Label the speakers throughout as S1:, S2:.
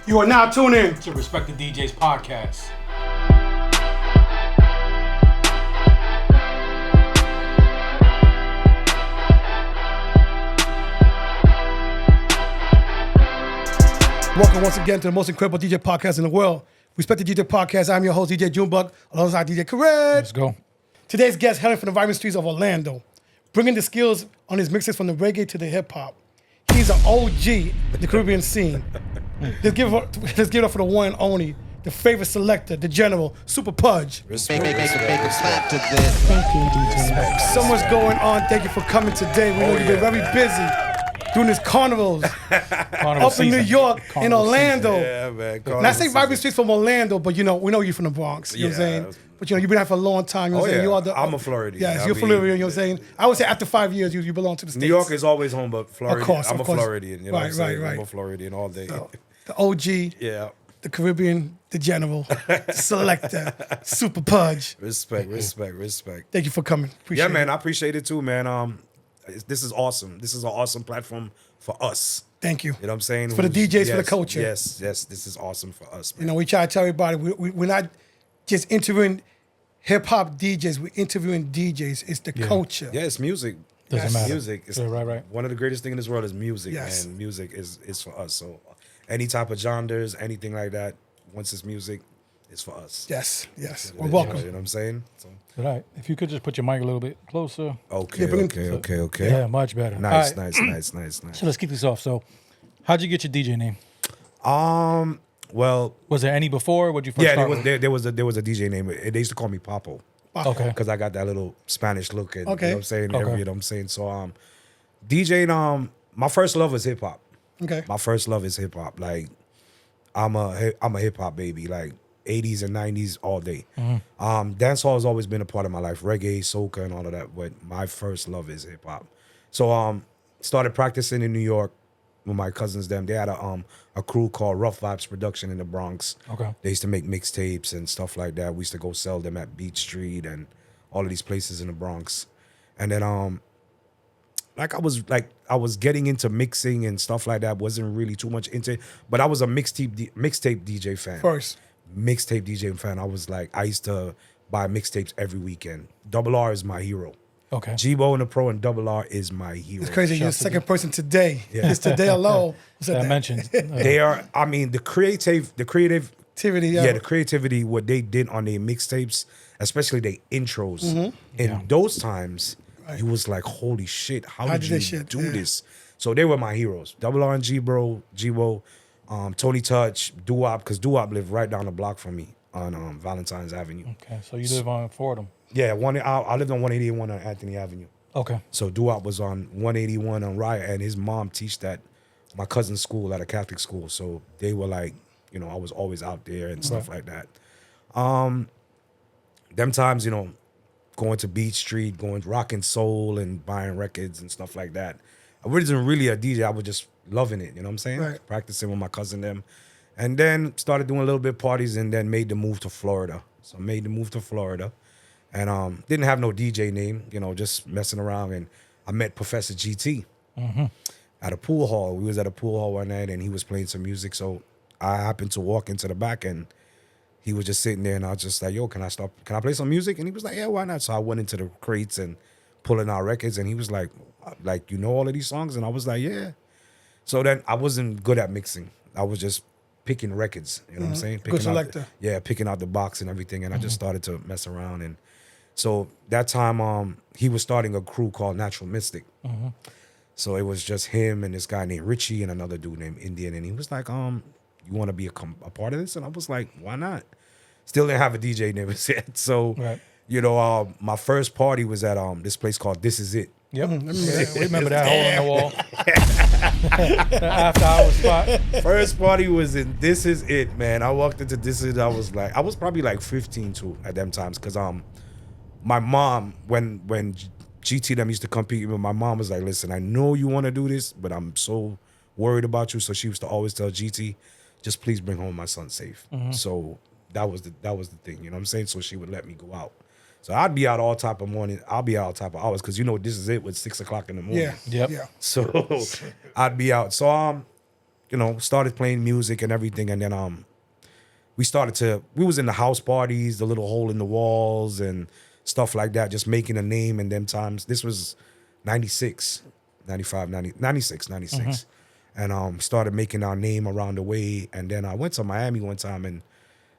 S1: You are now tuned in
S2: to Respect the DJ's podcast.
S1: Welcome once again to the most incredible DJ podcast in the world. Respect the DJ podcast. I'm your host, DJ Junebug, alongside DJ Khaled.
S2: Let's go.
S1: Today's guest hailing from the vibrant streets of Orlando, bringing the skills on his mixes from the reggae to the hip hop. He's an OG in the Caribbean scene. Let's give it up for the one and only, the favorite selector, the general, Supa Pudgie.
S3: Thank you, DJ.
S1: So much going on. Thank you for coming today. We know you've been very busy doing these carnivals up in New York, in Orlando.
S4: Yeah, man.
S1: And I say vibrant streets from Orlando, but we know you're from the Bronx. You know what I'm saying? But you've been out for a long time. You know what I'm saying?
S4: I'm a Floridian.
S1: Yes, you're Floridian. You know what I'm saying? I would say after 5 years, you belong to the States.
S4: New York is always home, but Florida.
S1: Of course,
S4: I'm
S1: of
S4: a
S1: course.
S4: Floridian. You know what I'm saying?
S1: Right.
S4: I'm a Floridian all day.
S1: So, the OG,
S4: Yeah.
S1: the Caribbean, the general, the selector, Supa Pudgie.
S4: Respect.
S1: Thank you for coming. Appreciate
S4: Yeah, man.
S1: it.
S4: I appreciate it too, man. This is awesome. This is an awesome platform for us.
S1: Thank you.
S4: You know what I'm saying?
S1: For the DJs, for the culture.
S4: Yes. This is awesome for us, man.
S1: You know, we try to tell everybody we're not just interviewing hip-hop DJs, we're interviewing DJs. It's the culture.
S4: Yeah, it's music.
S2: Doesn't matter.
S4: Music. It's
S2: right.
S4: One of the greatest things in this world is music,
S1: Yes.
S4: and music is for us. So any type of genres, anything like that, once it's music, it's for us.
S1: Yes. Well,
S4: You know
S1: welcome.
S4: what I'm saying? So,
S2: All right. If you could just put your mic a little bit closer.
S4: okay.
S2: Yeah, much better.
S4: Nice.
S2: All right. So let's kick this off. So, how'd you get your DJ name?
S4: Well,
S2: Was there any before? What'd you first start with?
S4: there was a DJ name. They used to call me Papo
S2: Okay.
S4: because I got that little Spanish look. And,
S1: Okay.
S4: You know what I'm saying?
S2: Okay.
S4: You know what I'm saying? So, DJing, my first love was hip hop.
S1: Okay.
S4: My first love is hip hop. Like, I'm a hip hop baby. Like 80s and 90s all day. Dancehall has always been a part of my life. Reggae, soca, and all of that. But my first love is hip hop. So started practicing in New York with my cousins. They had a crew called Rough Vibes Production in the Bronx.
S2: Okay.
S4: They used to make mixtapes and stuff like that. We used to go sell them at Beach Street and all of these places in the Bronx. And then I was getting into mixing and stuff like that. Wasn't really too much into it, but I was a mixtape DJ fan.
S1: First.
S4: Mixtape DJ fan. I used to buy mixtapes every weekend. Double R is my hero.
S2: Okay.
S4: G-Bo and the Pro and Double R is my hero.
S1: It's crazy. You're the
S2: Shouts to
S1: second person today.
S4: Yeah.
S1: Just today alone.
S2: That I mentioned.
S4: They are. I mean, the creative.
S1: Activity.
S4: Yeah, the creativity. What they did on their mixtapes, especially their intros. In those times, you was like, holy shit! How did you do this? So they were my heroes. Double R and G-Bo, Tony Touch, Doo-Wop, because Doo-Wop lived right down the block from me on Valentine's Avenue.
S2: Okay. So you live on Fordham.
S4: Yeah, I lived on 181 on Anthony Avenue.
S2: Okay.
S4: So Doo-Wop was on 181 on Riot, and his mom teached at my cousin's school at a Catholic school. So they were like, I was always out there and stuff like that. Them times, going to Beach Street, going rocking soul and buying records and stuff like that. I wasn't really a DJ. I was just loving it. You know what I'm saying?
S1: Right.
S4: Practicing with my cousin them. And then started doing a little bit of parties and then made the move to Florida. So I made the move to Florida and didn't have no DJ name, just messing around. And I met Professor GT at a pool hall. We was at a pool hall one night and he was playing some music. So I happened to walk into the back and he was just sitting there and I was just like, yo, can I play some music? And he was like, yeah, why not? So I went into the crates and pulling out records and he was like, you know all of these songs? And I was like, yeah. So then I wasn't good at mixing. I was just picking records, you know what I'm saying?
S1: Good selector.
S4: Picking out the box and everything. And I just started to mess around. And so that time he was starting a crew called Natural Mystic. So it was just him and this guy named Richie and another dude named Indian. And he was like, you want to be a part of this? And I was like, why not? Still didn't have a DJ name yet. So, my first party was at this place called This Is It.
S2: Yep. We remember that hole in the wall. After hour spot.
S4: First party was in This Is It, man. I walked into This Is It. I was probably like 15 too at them times because my mom, when GT them used to compete with, my mom was like, listen, I know you want to do this, but I'm so worried about you. So she used to always tell GT, just please bring home my son safe. So that was the thing, you know what I'm saying? So she would let me go out. So I'd be out all type of morning. I'll be out all type of hours because This Is It was 6 o'clock in the morning.
S1: Yeah.
S2: Yep.
S1: Yeah.
S4: So I'd be out. So started playing music and everything, and then we was in the house parties, the little hole in the walls and stuff like that, just making a name in them times. This was 96, 95, 90, 96, 96. And started making our name around the way. And then I went to Miami one time, and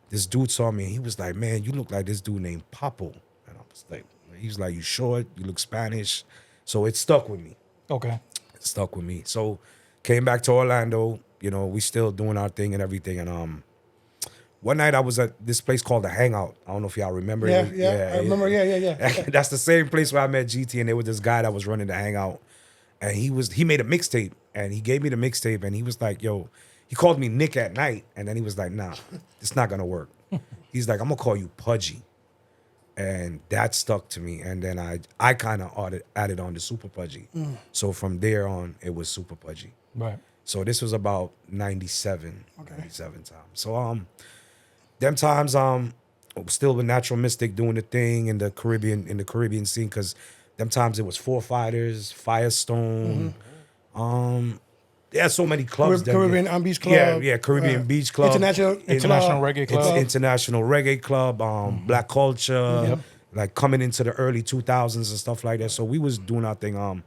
S4: this dude saw me, and he was like, man, you look like this dude named Papo. And I was like, he was like, you short, you look Spanish. So it stuck with me.
S2: Okay.
S4: It stuck with me. So came back to Orlando, we still doing our thing and everything. And one night I was at this place called The Hangout. I don't know if y'all remember it.
S1: Yeah, I remember. Yeah.
S4: That's the same place where I met GT, and there was this guy that was running The Hangout. And he made a mixtape, and he gave me the mixtape, and he was like, yo, he called me Nick at night, and then he was like, nah, it's not gonna work. He's like, I'm gonna call you Pudgie. And that stuck to me. And then I kind of added on to Super Pudgie. So from there on, it was Super Pudgie.
S2: Right.
S4: So this was about 97 time. So them times still with Natural Mystic doing the thing in the Caribbean scene, because them times it was Four Fighters, Firestone. There's so many clubs.
S1: Caribbean Beach Club.
S4: Yeah, Caribbean Beach Club.
S1: International
S2: Reggae Club.
S4: International Reggae Club, Black Culture, like coming into the early 2000s and stuff like that. So we was doing our thing.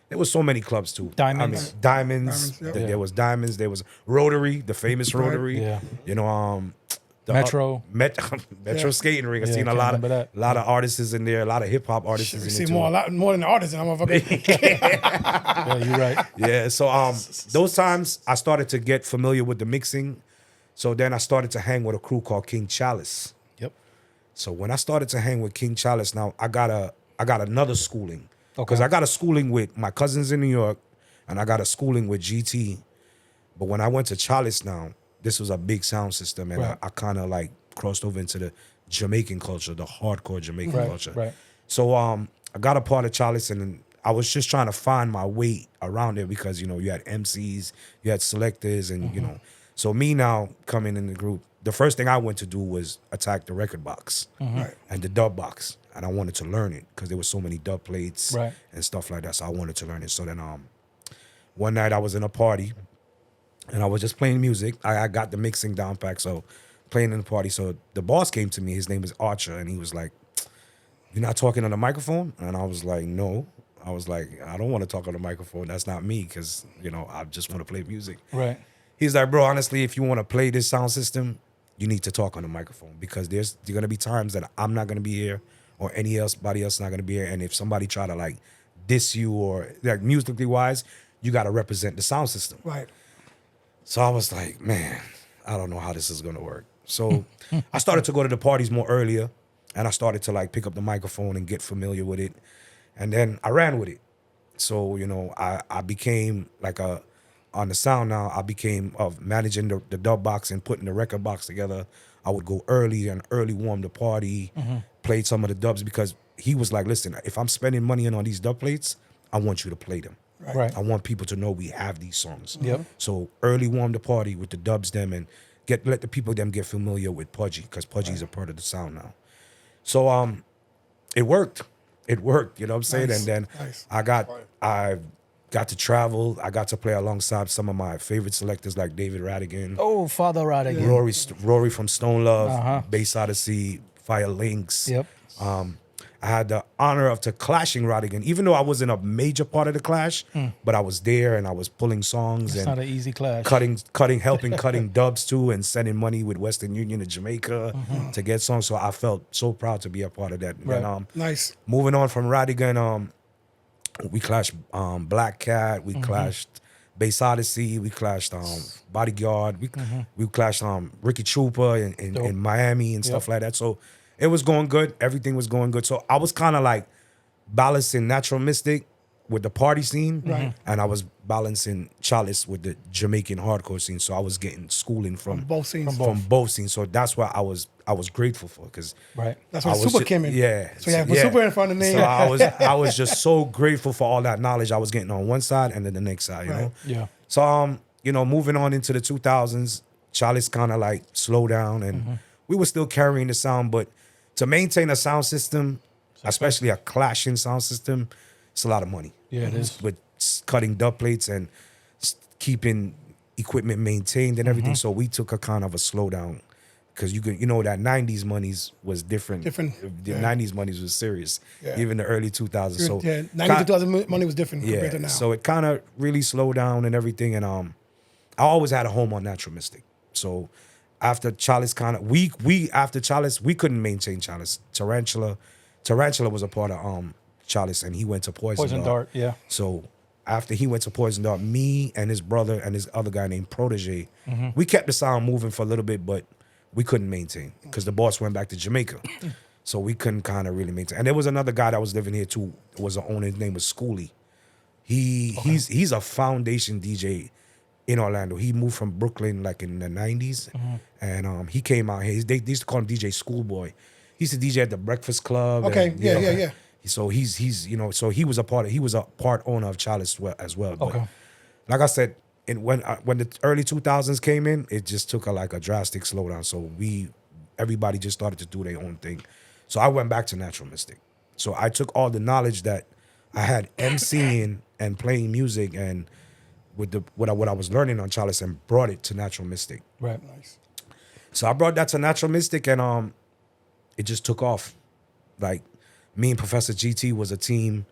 S4: There was so many clubs too.
S2: Diamonds.
S4: Diamonds. There was Diamonds. There was Rotary, the famous Rotary.
S2: Yeah.
S4: The
S2: Metro.
S4: Metro skating ring. I've
S2: Yeah,
S4: seen a
S2: can't
S4: lot
S2: remember
S4: of artists in there, a lot of hip hop artists in
S1: You
S4: there
S1: see
S4: too.
S1: a lot more than the artists, and I'm
S2: Yeah, you're right.
S4: Yeah, so those times I started to get familiar with the mixing. So then I started to hang with a crew called King Chalice.
S2: Yep.
S4: So when I started to hang with King Chalice, now I got another schooling. Because
S2: Okay.
S4: I got a schooling with my cousins in New York, and I got a schooling with GT. But when I went to Chalice now, this was a big sound system, and
S2: Right.
S4: I kind of like crossed over into the Jamaican culture, the hardcore Jamaican culture.
S2: Right.
S4: So I got a part of Chalice, and I was just trying to find my way around it because you had MCs, you had selectors, and So me now coming in the group, the first thing I went to do was attack the record box and the dub box, and I wanted to learn it because there were so many dub plates
S2: Right.
S4: and stuff like that. So I wanted to learn it. So then one night I was in a party, and I was just playing music. I got the mixing down pack, so playing in the party. So the boss came to me. His name is Archer, and he was like, "You're not talking on the microphone?" And I was like, "No." I was like, "I don't want to talk on the microphone. That's not me, because I just want to play music."
S2: Right.
S4: He's like, "Bro, honestly, if you want to play this sound system, you need to talk on the microphone, because there's gonna be times that I'm not gonna be here, or anybody else not gonna be here. And if somebody try to like diss you or like musically wise, you gotta represent the sound system."
S1: Right.
S4: So I was like, man, I don't know how this is gonna work. So I started to go to the parties more earlier, and I started to like pick up the microphone and get familiar with it. And then I ran with it. So, I became like on the sound now, I became of managing the dub box and putting the record box together. I would go early and early warm the party, played some of the dubs, because he was like, listen, if I'm spending money on these dub plates, I want you to play them.
S2: Right.
S4: I want people to know we have these songs.
S2: Yep.
S4: So early warm the party with the dubs them, and let the people them get familiar with Pudgie, because Pudgie is a part of the sound now. So it worked. It worked, you know what I'm saying?
S1: Nice.
S4: And then
S1: Nice.
S4: I got to travel. I got to play alongside some of my favorite selectors like David Radigan,
S2: Oh, Father Radigan.
S4: Rory from Stone Love, Bass Odyssey, Fire Links.
S2: Yep.
S4: I had the honor of clashing Radigan, even though I wasn't a major part of the clash, but I was there and I was pulling songs
S2: It's
S4: and
S2: not an easy clash.
S4: helping cutting dubs too, and sending money with Western Union to Jamaica to get songs. So I felt so proud to be a part of that.
S2: Right.
S4: And,
S1: Nice.
S4: moving on from Radigan, we clashed Black Cat, we clashed Bass Odyssey, we clashed Bodyguard, we clashed Ricky Trooper in Miami and stuff like that. So it was going good. Everything was going good. So I was kind of like balancing Natural Mystic with the party scene, and I was balancing Chalice with the Jamaican hardcore scene. So I was getting schooling from
S1: Both scenes.
S4: From both scenes. So that's why I was grateful for, because
S2: Right.
S1: That's when
S4: I was
S1: Supa came in.
S4: Yeah.
S1: So yeah, with Supa in front of the name.
S4: So I was just so grateful for all that knowledge I was getting on one side and then the next side, you know.
S2: Yeah.
S4: So moving on into the 2000s, Chalice kind of like slowed down, and we were still carrying the sound, but to maintain a sound system, especially a clashing sound system, it's a lot of money.
S2: Yeah, it is.
S4: With cutting dub plates and keeping equipment maintained and everything. So we took a kind of a slowdown because that 90s monies was different. The 90s monies was serious.
S1: Yeah.
S4: Even the early 2000s. So
S1: 90 2000 money was different compared to now.
S4: So it kind of really slowed down and everything. And I always had a home on Natural Mystic. So after Chalice after Chalice, we couldn't maintain Chalice. Tarantula was a part of Chalice, and he went to Poison
S2: Dart, yeah.
S4: So after he went to Poison Dart, me and his brother and his other guy named Protege, we kept the sound moving for a little bit, but we couldn't maintain because the boss went back to Jamaica. So we couldn't kind of really maintain. And there was another guy that was living here too, was an owner. His name was Schoolie. He's a foundation DJ in Orlando. He moved from Brooklyn like in the 90s. And he came out here. They used to call him DJ Schoolboy. He used to DJ at the Breakfast Club.
S1: Okay,
S4: and,
S1: yeah.
S4: So he was a part owner of Chalice as well. But
S2: Okay.
S4: like I said, when the early 2000s came in, it just took a drastic slowdown. So everybody just started to do their own thing. So I went back to Natural Mystic. So I took all the knowledge that I had MCing and playing music and with what I was learning on Chalice and brought it to Natural Mystic.
S2: Right.
S1: Nice.
S4: So I brought that to Natural Mystic and it just took off. Like me and Professor GT was a team,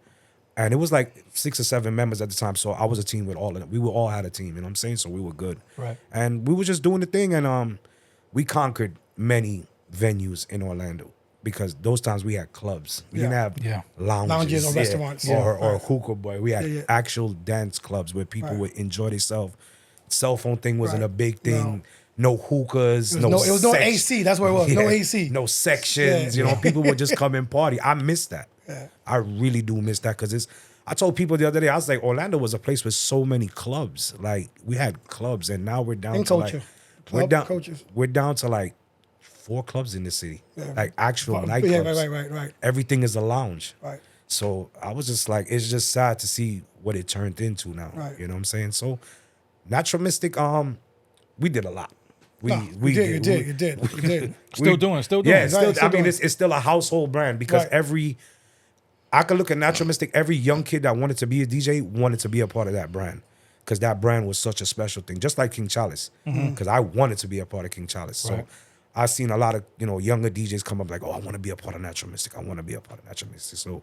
S4: and it was like 6 or 7 members at the time. So I was a team with all of them. We all had a team, you know what I'm saying? So we were good.
S2: Right.
S4: And we were just doing the thing, and we conquered many venues in Orlando because those times we had clubs. We didn't have lounges
S1: or restaurants.
S4: or hookah boy. We had
S1: Yeah.
S4: actual dance clubs where people would enjoy themselves. Cell phone thing wasn't a big thing. No hookahs.
S1: It was no AC. That's what it was. No AC.
S4: No sections.
S1: Yeah.
S4: People would just come and party. I miss that.
S1: Yeah.
S4: I really do miss that because I told people the other day, I was like, Orlando was a place with so many clubs. Like we had clubs, and now we're down to
S1: culture.
S4: we're down to like 4 clubs in the city, like actual
S1: Yeah,
S4: nightclubs.
S1: right.
S4: Everything is a lounge.
S1: Right.
S4: So I was just like, it's just sad to see what it turned into now.
S1: Right.
S4: You know what I'm saying? So Natural Mystic, we did a lot.
S1: You did.
S2: Still doing.
S4: Yeah, it's still,
S1: Right, still doing.
S4: it's still a household brand because
S1: Right.
S4: I could look at Natural Mystic, every young kid that wanted to be a DJ wanted to be a part of that brand because that brand was such a special thing, just like King Chalice, because I wanted to be a part of King Chalice. So
S2: Right.
S4: I've seen a lot of, younger DJs come up like, oh, I want to be a part of Natural Mystic. I want to be a part of Natural Mystic. So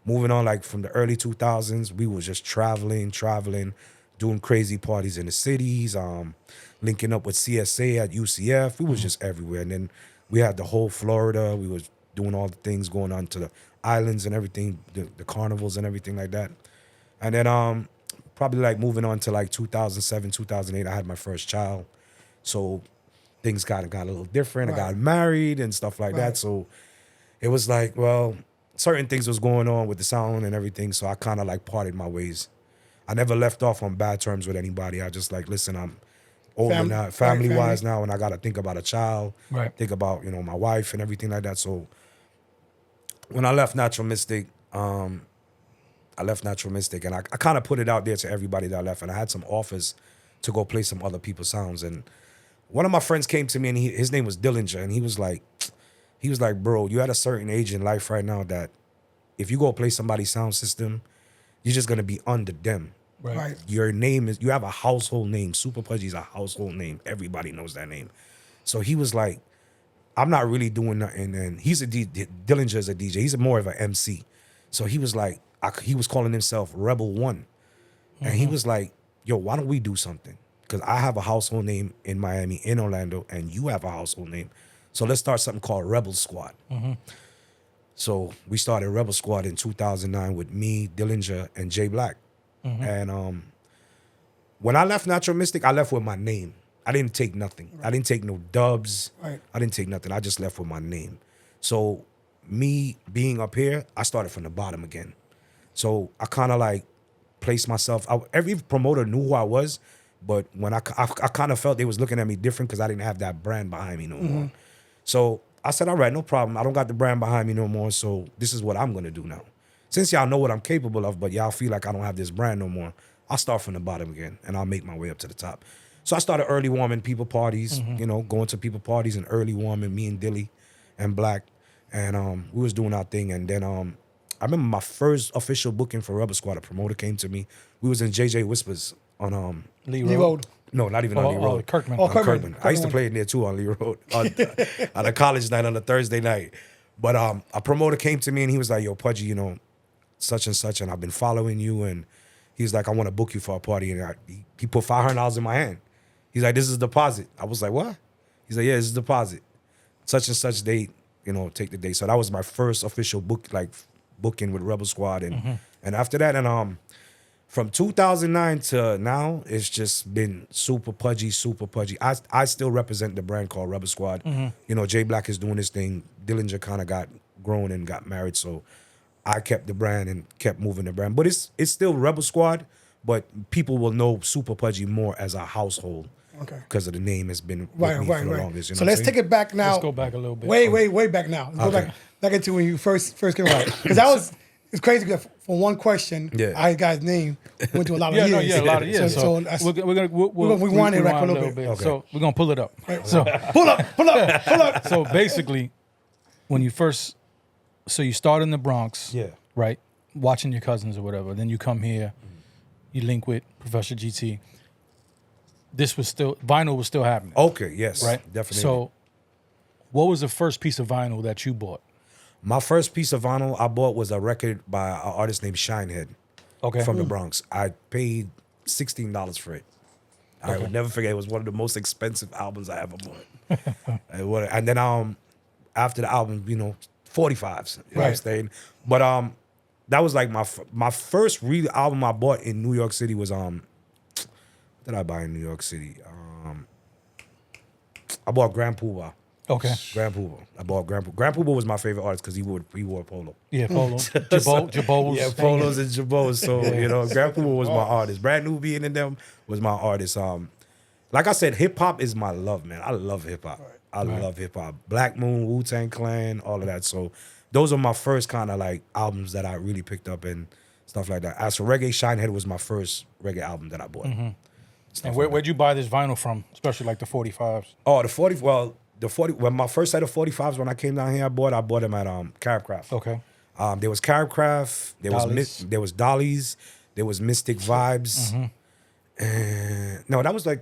S4: moving on, like from the early 2000s, we were just traveling, doing crazy parties in the cities, linking up with CSA at UCF. We was just everywhere. And then we had the whole Florida. We was doing all the things going on to the islands and everything, the carnivals and everything like that. And then probably like moving on to like 2007, 2008, I had my first child. So things got a little different.
S1: Right.
S4: I got married and stuff like that. So it was like, well, certain things was going on with the sound and everything. So I kind of like parted my ways. I never left off on bad terms with anybody. I just like, listen, I'm older now, family-wise now, and I got to think about a child, think about, my wife and everything like that. So when I left Natural Mystic, and I kind of put it out there to everybody that I left, and I had some offers to go play some other people's sounds. And one of my friends came to me, and his name was Dillinger, and he was like, bro, you at a certain age in life right now that if you go play somebody's sound system, you're just gonna be under them.
S1: Right.
S4: Your name you have a household name. Supa Pudgie is a household name. Everybody knows that name. So he was like, I'm not really doing nothing. And he's Dillinger is a DJ. He's more of an MC. So he was like, he was calling himself Rebel One. And he was like, yo, why don't we do something? Because I have a household name in Miami, in Orlando, and you have a household name. So let's start something called Rebel Squad. So we started Rebel Squad in 2009 with me, Dillinger, and Jay Black. And when I left Natural Mystic, I left with my name. I didn't take nothing. I didn't take no dubs.
S1: Right.
S4: I didn't take nothing. I just left with my name. So me being up here, I started from the bottom again. So I kind of like placed myself. Every promoter knew who I was, but when I kind of felt they was looking at me different because I didn't have that brand behind me no more. So I said, all right, no problem. I don't got the brand behind me no more, so this is what I'm going to do now. Since y'all know what I'm capable of, but y'all feel like I don't have this brand no more, I'll start from the bottom again, and I'll make my way up to the top. So I started early warming people parties, going to people parties and early warming, me and Dilly and Black, and we was doing our thing. And then I remember my first official booking for Rebel Squad, a promoter came to me. We was in JJ Whispers on
S2: Lee
S1: Lee
S2: Road.
S1: Road.
S4: No, not even on Lee Road.
S2: Kirkman.
S1: Oh,
S4: On
S1: Kirkman.
S4: Kirkman. I used to
S1: Kirkman.
S4: play in there too on Lee Road on a college night on a Thursday night. But a promoter came to me and he was like, "Yo, Pudgie, you know, such and such, and I've been following you." And he's like, "I want to book you for a party." And he put $500 in my hand. He's like, "This is a deposit." I was like, "What?" He's like, "Yeah, this is a deposit. Such and such date, you know, take the date." So that was my first official booking with Rebel Squad. And after that, and from 2009 to now, it's just been super Pudgie. I still represent the brand called Rebel Squad. You know, Jay Black is doing his thing. Dillinger kind of got grown and got married, so I kept the brand and kept moving the brand. But it's still Rebel Squad, but people will know Super Pudgie more as a household.
S1: Okay.
S4: Because of the name has been with me for the longest. You know
S1: So let's take it back now.
S2: Let's go back a little bit.
S1: Way back now. Let's go back into when you first came out. Because that was it's crazy. Because for one question, I guy's name went to a lot of years.
S2: a lot of years.
S1: So
S2: we're gonna
S1: rewind it back a little bit.
S2: Okay. So we're gonna pull it up.
S1: Right.
S2: So
S1: pull up.
S2: so basically, when you first, so you start in the Bronx, right, watching your cousins or whatever. Then you come here, you link with Professor GT. This was still vinyl was still happening.
S4: Okay, yes,
S2: right,
S4: definitely.
S2: So, what was the first piece of vinyl that you bought?
S4: My first piece of vinyl I bought was a record by an artist named Shinehead.
S2: Okay.
S4: From the Bronx. I paid $16 for it. I will never forget. It was one of the most expensive albums I ever bought. And then after the album, you know, 45s. You know what I'm saying? But that was like my first real album I bought in New York City was what did I buy in New York City? I bought Grand Poobah.
S2: Okay.
S4: Grand Poobah. I bought Grand Poobah. Grand Poobah was my favorite artist because he wore polo.
S2: Yeah, polo. Jabos.
S4: Yeah, polos and jabos. So, you know, Grand Poobah was my artist. Brand New being in them was my artist. Like I said, hip hop is my love, man. I love hip hop. I love hip hop. Black Moon, Wu-Tang Clan, all of that. So those are my first kind of like albums that I really picked up and stuff like that. As for reggae, Shinehead was my first reggae album that I bought.
S2: And where'd you buy this vinyl from, especially like the 45s?
S4: Oh, when my first set of 45s when I came down here, I bought them at Caribcraft.
S2: Okay.
S4: There was Caribcraft, there was Dolly's, there was Mystic Vibes. And no, that was the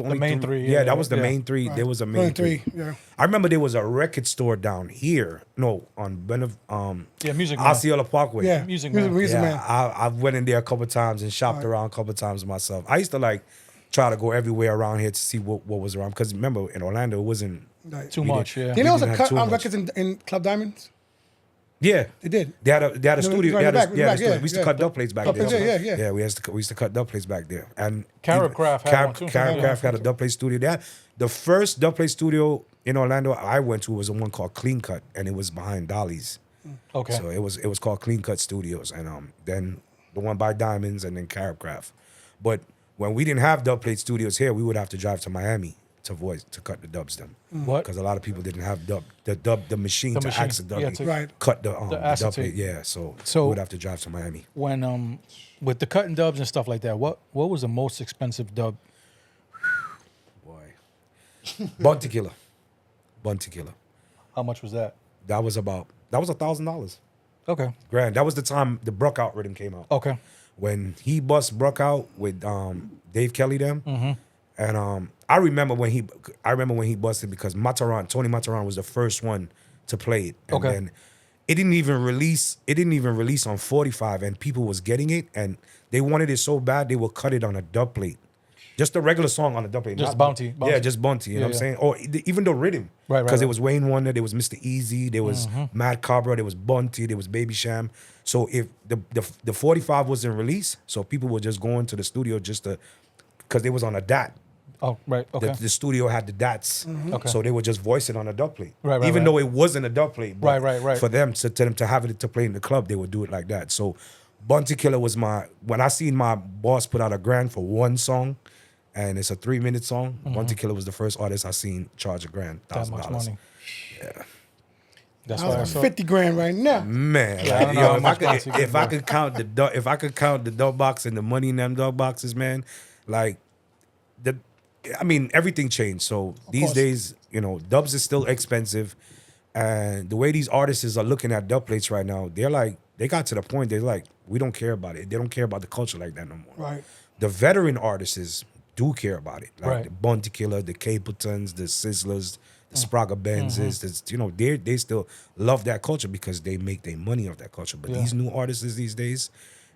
S4: only
S2: main three.
S4: Yeah, that was the main three. There was a main three.
S1: Yeah.
S4: I remember there was a record store down here. No, on
S2: Music Man.
S4: Osceola Parkway.
S1: Yeah.
S2: Music Man.
S1: Man.
S4: I went in there a couple times and shopped around a couple times myself. I used to like try to go everywhere around here to see what was around. Because remember, in Orlando, it wasn't
S2: Too much, yeah.
S1: Did you know
S4: didn't
S1: was
S4: have
S1: a
S4: too
S1: cut on
S4: much.
S1: records in Club Diamonds?
S4: Yeah,
S1: They did.
S4: They had a studio. They had a studio. We used to cut dub plates back
S1: Dub
S4: there.
S1: plates, yeah.
S4: Yeah, we used to cut dub plates back there. And
S2: Caribcraft had one too.
S4: Caribcraft had a dub plate studio. They had, the first dub plate studio in Orlando I went to was the one called Clean Cut, and it was behind Dolly's.
S2: Okay.
S4: So it was called Clean Cut Studios, and then the one by Diamonds, and then Caribcraft. But when we didn't have dub plate studios here, we would have to drive to Miami to cut the dubs them.
S2: What?
S4: Because a lot of people didn't have the machine to
S2: machine.
S4: accidentally
S2: Yeah, to-
S1: Right.
S4: cut the dub
S2: acetate.
S4: plate. Yeah, so
S2: So-
S4: we would have to drive to Miami.
S2: When with the cutting dubs and stuff like that, what was the most expensive dub?
S4: Boy, Bounty Killer.
S2: How much was that?
S4: That was $1,000
S2: Okay.
S4: grand. That was the time the Bruck Out rhythm came out.
S2: Okay.
S4: When he bust Bruck Out with Dave Kelly them. And I remember when he busted because Tony Mataran was the first one to play it. And then it didn't even release on 45, and people was getting it, and they wanted it so bad they would cut it on a dub plate. Just a regular song on a dub plate.
S2: Just
S4: not-
S2: Bounty.
S4: Yeah, just Bounty, you know what I'm saying? Or even the rhythm.
S2: Right.
S4: Because it was Wayne Wonder, there was Mr. Easy, there was Mad Cobra, there was Bounty, there was Baby Sham. So if the 45 wasn't released, so people were just going to the studio just to, because they was on a DAT.
S2: Oh, right. Okay.
S4: The studio had the DATs,
S2: Okay.
S4: so they would just voice it on a dub plate.
S2: Right,
S4: Even
S2: right.
S4: though it wasn't a dub plate. But
S2: Right.
S4: For them to have it to play in the club, they would do it like that. So Bounty Killer was when I seen my boss put out $1,000 for one song, and it's a 3-minute song. Bounty Killer was the first artist I seen charge $1,000.
S2: That much money.
S4: Yeah.
S2: That's
S1: I
S2: why I
S1: was
S2: saw.
S1: 50 grand right now.
S4: Man,
S2: Yeah, I
S4: like,
S2: don't know
S4: yo,
S2: how much Bounty Killer
S4: if I could count the dub box and the money in them dub boxes, man, like everything changed. So these
S1: course.
S4: days, dubs is still expensive, and the way these artists are looking at dub plates right now, they got to the point they're like, we don't care about it. They don't care about the culture like that no more.
S1: Right.
S4: The veteran artists, do care about it. Like the Bounty Killer, the Capletons, the Sizzlers, the Sprague Benzes, you know, they still love that culture because they make their money off that culture. But these new artists these days,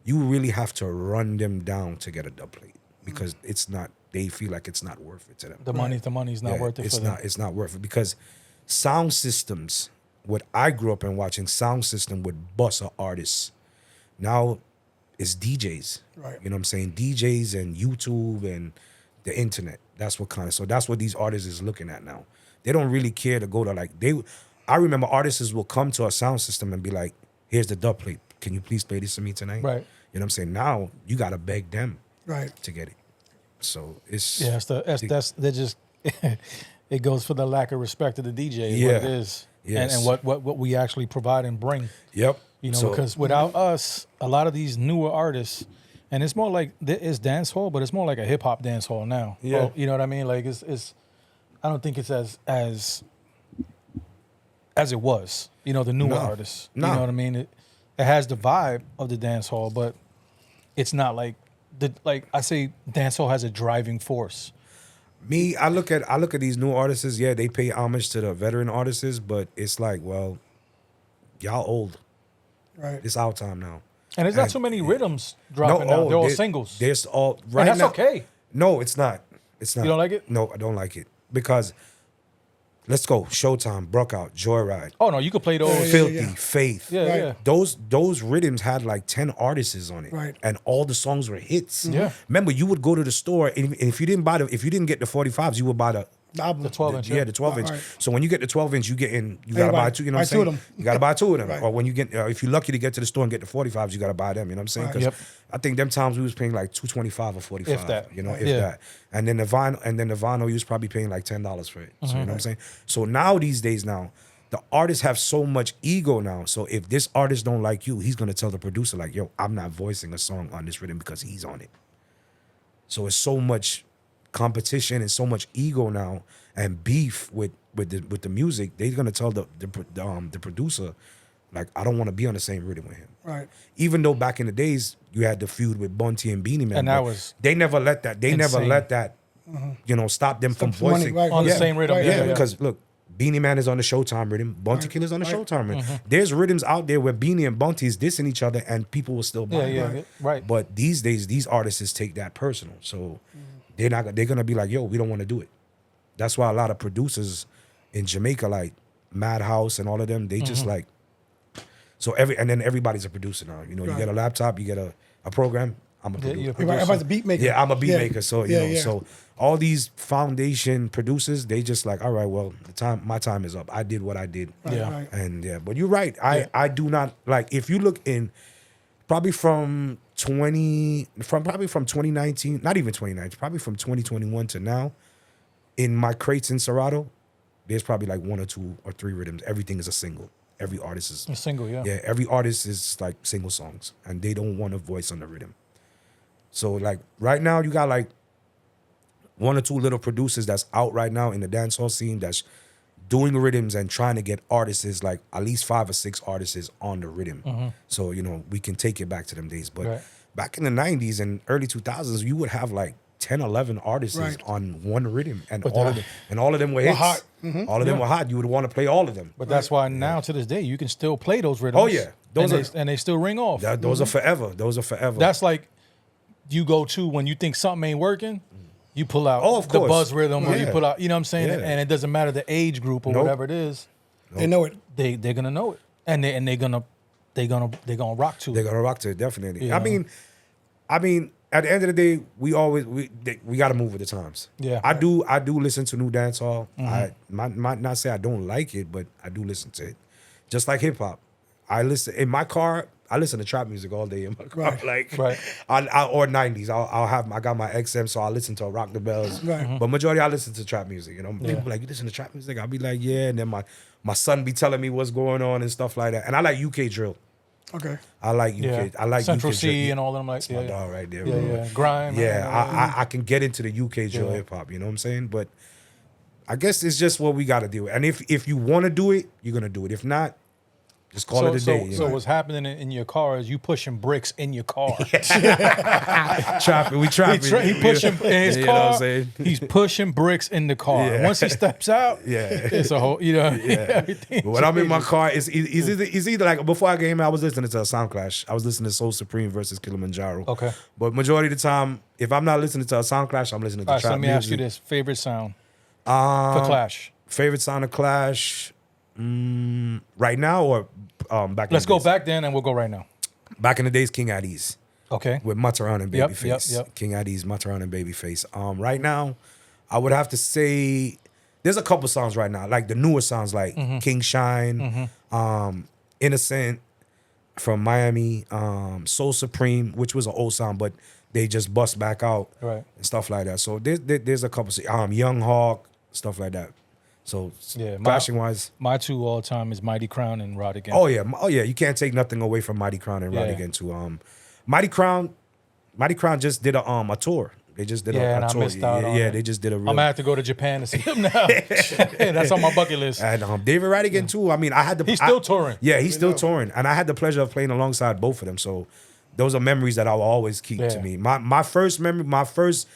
S4: you really have to run them down to get a dub plate because it's not. They feel like it's not worth it to them.
S2: The money's not worth it for them.
S4: It's not worth it because sound systems. What I grew up in watching, sound system would bust an artist. Now it's DJs.
S1: Right.
S4: You know what I'm saying? DJs and YouTube and the internet. That's what these artists is looking at now. They don't really care to go to I remember artists will come to a sound system and be like, here's the dub plate. Can you please play this for me tonight?
S2: Right.
S4: You know what I'm saying? Now you gotta beg them
S1: to
S4: get it. So it's
S2: they're just it goes for the lack of respect to the DJ.
S4: Yeah.
S2: What it is.
S4: Yes.
S2: And what we actually provide and bring.
S4: Yep.
S2: You know, because without us, a lot of these newer artists, and it's more like it's dance hall, but it's more like a hip hop dance hall now.
S4: Yeah.
S2: Well, you know what I mean? Like it's I don't think it's as it was. You know, the newer artists.
S4: No.
S2: You know what I mean? It has the vibe of the dance hall, but it's not like I say dance hall has a driving force.
S4: Me, I look at these new artists. Yeah, they pay homage to the veteran artists, but it's like, well, y'all old.
S1: Right.
S4: It's our time now.
S2: And there's not too many rhythms dropping now. They're all singles.
S4: There's all right
S2: and that's
S4: now.
S2: okay.
S4: No, it's not. It's not.
S2: You don't like it?
S4: No, I don't like it because let's go Showtime, Brookout, Joyride.
S2: Oh no, you could play those.
S4: Filthy, Faith.
S2: Yeah,
S1: Right.
S2: yeah.
S4: Those rhythms had like 10 artists on it.
S1: Right.
S4: And all the songs were hits.
S2: Yeah.
S4: Remember, you would go to the store and if you didn't get the 45s, you would buy the
S1: album.
S2: The 12 inch.
S4: yeah, the 12 inch.
S1: Right.
S4: So when you get the 12 inch, you gotta buy two. You know what I'm
S1: Buy two of
S4: saying?
S1: them.
S4: You gotta buy two of them.
S1: Right.
S4: Or when you get, if you're lucky to get to the store and get the 45s, you gotta buy them. You know what I'm saying?
S1: Right.
S4: 'Cause
S2: Yep.
S4: I think them times we was paying like $225 or 45.
S2: If that.
S4: You know, if
S2: Yeah.
S4: that. And then the vinyl, you was probably paying like $10 for it. So you know what I'm saying? So now these days the artists have so much ego now. So if this artist don't like you, he's gonna tell the producer like, "Yo, I'm not voicing a song on this rhythm because he's on it." So it's so much competition and so much ego now and beef with the music. They're gonna tell the producer like, "I don't want to be on the same rhythm with him."
S1: Right.
S4: Even though back in the days you had the feud with Bunty and Beanie Man,
S2: And that
S4: but
S2: was
S4: they never let that. They never
S2: insane.
S4: let that. Stop them from
S1: some money,
S4: voicing
S1: right,
S2: On the
S1: Yeah.
S2: same rhythm.
S1: Right,
S2: Yeah,
S4: yeah,
S2: yeah.
S4: because look, Beanie Man is on the Showtime rhythm. Bunty Killer's on the
S1: Right.
S4: Showtime rhythm. There's rhythms out there where Beanie and Bunty is dissing each other and people will still buy
S2: Yeah,
S4: it.
S2: yeah, right.
S4: But these days, these artists take that personal. So they're gonna be like, yo, we don't want to do it. That's why a lot of producers in Jamaica, like Madhouse and all of them, they just like, and then everybody's a producer now. You know, you
S1: Right.
S4: get a laptop, you get a program, I'm a producer.
S2: you're a producer.
S1: Everybody's a beat maker.
S4: Yeah, I'm a beat maker. So you know,
S1: yeah.
S4: so all these foundation producers, they just like, all right, well, my time is up. I did what I did.
S1: Right,
S2: Yeah.
S1: right.
S4: And yeah, but you're right. I do not like, if you look in probably from 2019, not even 2019, probably from 2021 to now, in my crates in Serato, there's probably like 1 or 2 or 3 rhythms. Everything is a single. Every artist is
S2: A single, yeah.
S4: yeah, every artist is like single songs and they don't want a voice on the rhythm. So like right now you got like 1 or 2 little producers that's out right now in the dancehall scene that's doing rhythms and trying to get artists, like at least 5 or 6 artists on the rhythm. So, you know, we can take it back to them days. But
S2: Right.
S4: back in the 90s and early 2000s, you would have like 10, 11 artists
S1: Right.
S4: on one rhythm and
S2: But
S4: all of them were hits.
S1: hot.
S4: All of them were hot. You would want to play all of them.
S2: But that's why now to this day you can still play those rhythms.
S4: Oh, yeah.
S2: And they still ring off.
S4: Those are forever. Those are forever.
S2: That's like you go to when you think something ain't working, you pull out
S4: Oh, of
S2: the
S4: course.
S2: buzz rhythm or you
S4: Yeah.
S2: pull out, you know what I'm saying?
S4: Yeah.
S2: And it doesn't matter the age group or
S4: Nope.
S2: whatever it is,
S1: They know it.
S2: they're gonna know it. And they're gonna rock to
S4: They're
S2: it.
S4: gonna rock to it, definitely.
S2: Yeah.
S4: I mean, at the end of the day, we got to move with the times.
S2: Yeah.
S4: I do listen to new dancehall. I might not say I don't like it, but I do listen to it. Just like hip hop, I listen in my car. I listen to trap music all day in my car,
S1: Right.
S4: like
S2: Right.
S4: or 90s. I got my XM, so I listen to Rock the Bells.
S1: Right.
S4: But majority I listen to trap music. You know, people be like, you listen to trap music? I'll be like, yeah. And then my son be telling me what's going on and stuff like that. And I like UK drill.
S1: Okay.
S4: I like UK.
S2: Yeah.
S4: I like
S2: Central
S4: UK
S2: C
S4: drill.
S2: and all them like
S4: That's my
S2: yeah.
S4: dog right there,
S2: Yeah,
S4: bro.
S2: yeah. Grime.
S4: Yeah, I can get into the UK drill
S2: Yeah.
S4: hip hop. You know what I'm saying? But I guess it's just what we got to do. And if you want to do it, you're gonna do it. If not, Just call it a day.
S2: So what's happening in your car is you pushing bricks in your car.
S4: Trapping. We trapping.
S2: He pushing in his
S4: You know what I'm
S2: car.
S4: saying?
S2: He's pushing bricks in the car.
S4: Yeah.
S2: Once he steps out, it's a whole. Everything.
S4: But when I'm in my car, it's either like before I came out, I was listening to a Soundclash. I was listening to Soul Supreme versus Kilimanjaro.
S2: Okay.
S4: But majority of the time, if I'm not listening to a Soundclash, I'm listening to
S2: All right, so
S4: trap
S2: let me ask you
S4: music.
S2: this: favorite sound for Clash?
S4: Favorite sound of Clash, right now or back?
S2: Let's
S4: in the
S2: go
S4: days?
S2: back then, and we'll go right now.
S4: Back in the days, King Addies
S2: Okay.
S4: with Mataran and
S2: Yep,
S4: Babyface.
S2: yep.
S4: King Addies, Mataran and Babyface. Right now, I would have to say there's a couple songs right now, like the newer songs, like King Shine, Innocent from Miami, Soul Supreme, which was an old song, but they just bust back out
S2: Right.
S4: and stuff like that. So there's a couple, Young Hawk, stuff like that. So
S2: Yeah,
S4: clashing wise,
S2: My two all time is Mighty Crown and Rod Again.
S4: oh yeah, you can't take nothing away from Mighty Crown and Rod
S2: Yeah.
S4: Again too. Mighty Crown just did a tour. They just did
S2: Yeah, and
S4: a
S2: I
S4: tour.
S2: missed out on
S4: yeah,
S2: it.
S4: they just did a real.
S2: I'm gonna have to go to Japan to see him now. That's on my bucket list.
S4: And David Radigan too. I mean, I had the.
S2: He's still touring.
S4: Yeah, he's still touring, and I had the pleasure of playing alongside both of them. So those are memories that I will always keep to
S2: Yeah.
S4: me. My first memory, my first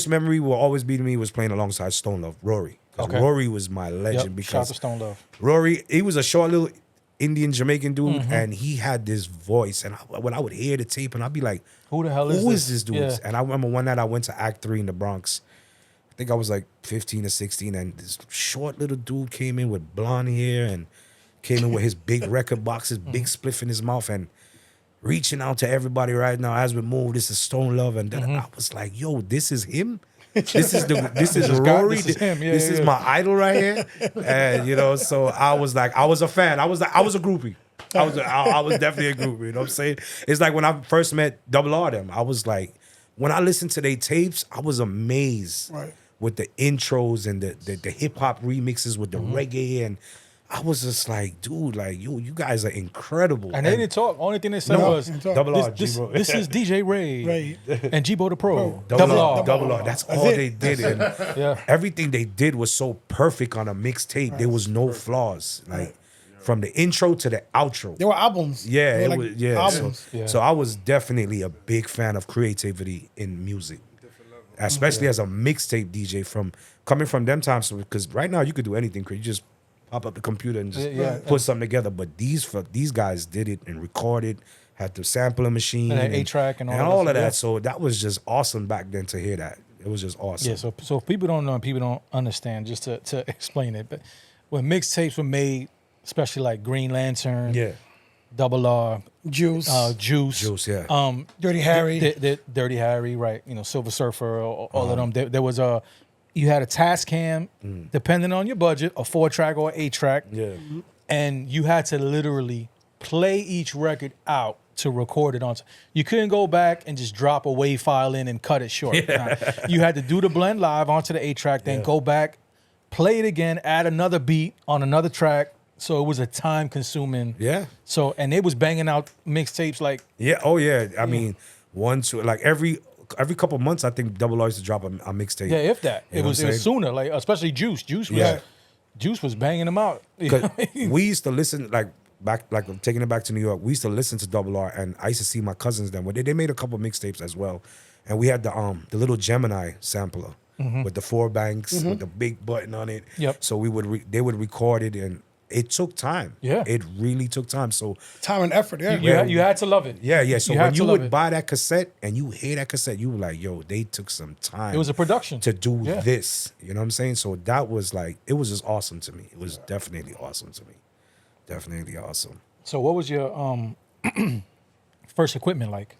S4: memory will always be to me was playing alongside Stone Love, Rory. 'Cause
S2: Okay.
S4: Rory was my legend
S2: Yep. Shout out
S4: because
S2: to Stone Love.
S4: Rory, he was a short little Indian Jamaican dude, and he had this voice. And when I would hear the tape, and I'd be like,
S2: Who the hell is
S4: "Who
S2: this?
S4: is this dude?"
S2: Yeah.
S4: And I remember one night I went to Act 3 in the Bronx. I think I was like 15 or 16, and this short little dude came in with blonde hair and came in with his big record boxes, big spliff in his mouth, and reaching out to everybody right now as we move. This is Stone Love, and then I was like, "Yo, this is him." This is Rory.
S2: This is him. Yeah,
S4: this is my idol right here, and so I was like, I was a fan. I was a groupie. I was definitely a groupie. You know what I'm saying? It's like when I first met Double R them. I was like, when I listened to their tapes, I was amazed with the intros and the hip hop remixes with the reggae, and I was just like, dude, like you guys are incredible.
S2: And they didn't talk. Only thing they said was
S4: Double R,
S2: this
S4: G-Bro.
S2: is DJ Ray and G-Bo the Pro.
S4: Double R. That's all
S1: it.
S4: they did. And
S2: Yeah.
S4: everything they did was so perfect on a mixtape. There was no flaws. Like from the intro to the outro.
S1: There were albums.
S4: Yeah,
S1: They
S4: it
S1: were
S4: was.
S1: like
S4: Yeah,
S1: albums.
S4: so I was definitely a big fan of creativity in music, especially as a mixtape DJ. Coming from them times, because right now you could do anything. You just pop up the computer and just put something together. But these guys did it and recorded, had the sampling machine
S2: And 8-track and all that
S4: of
S2: stuff,
S4: that.
S2: yeah.
S4: So that was just awesome back then to hear that. It was just awesome.
S2: Yeah, so if people don't know and people don't understand, just to explain it, but when mixtapes were made, especially like Green Lantern,
S4: Yeah.
S2: Double R,
S1: Juice,
S4: Juice, yeah.
S1: Dirty Harry.
S2: the Dirty Harry, right? Silver Surfer, all of them. There was you had a task cam, depending on your budget, a 4-track or 8-track.
S4: Yeah.
S2: And you had to literally play each record out to record it on. You couldn't go back and just drop a WAV file in and cut it short. Nah. You had to do the blend live onto the 8-track, then go back, play it again, add another beat on another track. So it was a time-consuming.
S4: Yeah.
S2: So and they was banging out mixtapes like.
S4: Yeah. Oh yeah. I mean, every couple months, I think Double R used to drop a mixtape.
S2: Yeah, if that.
S4: You
S2: It
S4: know
S2: was
S4: what I'm saying?
S2: sooner, like especially Juice. Juice was banging them out.
S4: Because we used to listen taking it back to New York. We used to listen to Double R, and I used to see my cousins then. They made a couple mixtapes as well, and we had the little Gemini sampler with the 4 banks with the big button on it.
S2: Yep.
S4: So they would record it, and it took time.
S2: Yeah.
S4: It really took time. So
S1: Time and effort. Yeah.
S2: you had to love it.
S4: yeah. So
S2: You
S4: when
S2: had to
S4: you
S2: love
S4: would
S2: it.
S4: buy that cassette and you hear that cassette, you were like, yo, they took some time.
S2: It was a production
S4: to do
S2: Yeah.
S4: this. You know what I'm saying? So that was like, it was just awesome to me. It was definitely awesome to me. Definitely awesome.
S2: So what was your first equipment like?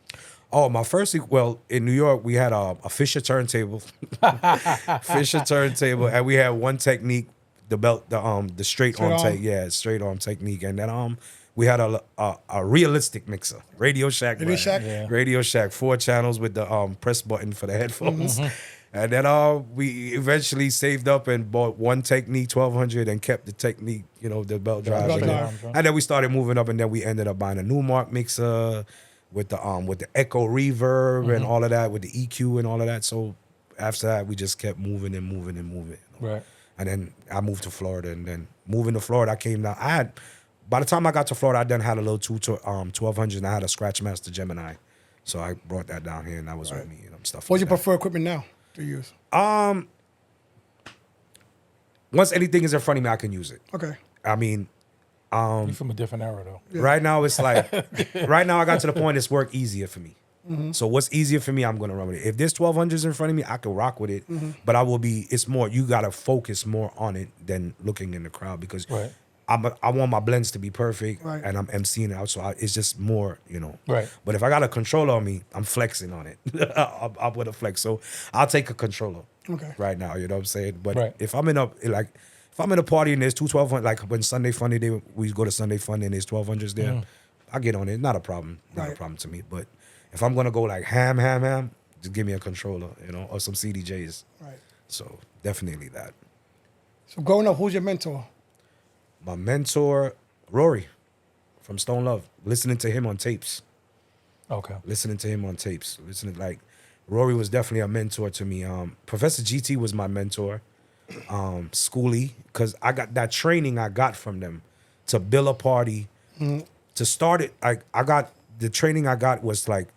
S4: Oh, my first, in New York, we had a Fisher turntable. And we had one technique, the straight arm straight arm technique. And then we had a realistic mixer, Radio Shack.
S1: Radio Shack?
S2: Yeah.
S4: Radio Shack, 4 channels with the press button for the headphones. And then we eventually saved up and bought one Technique 1200 and kept the Technique, the belt drive.
S1: belt
S2: drive.
S4: And then we started moving up, and then we ended up buying a Newmark mixer with the Echo reverb and all of that, with the EQ and all of that. So after that, we just kept moving and moving and moving.
S2: Right.
S4: And then I moved to Florida, and then moving to Florida, I came down. by the time I got to Florida, I then had a little 1200, and I had a Scratchmaster Gemini. So I brought that down here, and that was with me and stuff.
S1: What's your preferred equipment now to use?
S4: Once anything is in front of me, I can use it.
S1: Okay.
S4: I mean,
S2: You're from a different era, though.
S1: Yeah.
S4: right now it's like, right now I got to the point it's work easier for me. So what's easier for me, I'm gonna run with it. If there's 1200s in front of me, I can rock with it. But I will be. It's more. You gotta focus more on it than looking in the crowd because
S2: Right.
S4: I want my blends to be perfect,
S1: Right.
S4: and I'm emceeing it out. So it's just more,
S2: Right.
S4: But if I got a controller on me, I'm flexing on it. I'm with a flex. So I'll take a controller.
S1: Okay.
S4: Right now, you know what I'm saying? But
S2: Right.
S4: if I'm in a party and there's 1200, like when Sunday Funny Day, we go to Sunday Funny and there's 1200s there, I get on it. Not a problem. Not a
S1: Right.
S4: problem to me. But if I'm gonna go like ham, just give me a controller, or some CDJs.
S1: Right.
S4: So definitely that.
S1: So growing up, who's your mentor?
S4: My mentor, Rory, from Stone Love. Listening to him on tapes.
S2: Okay.
S4: Rory was definitely a mentor to me. Professor GT was my mentor. Schoolie, because I got that training I got from them to build a party. To start it, I got the training I got was like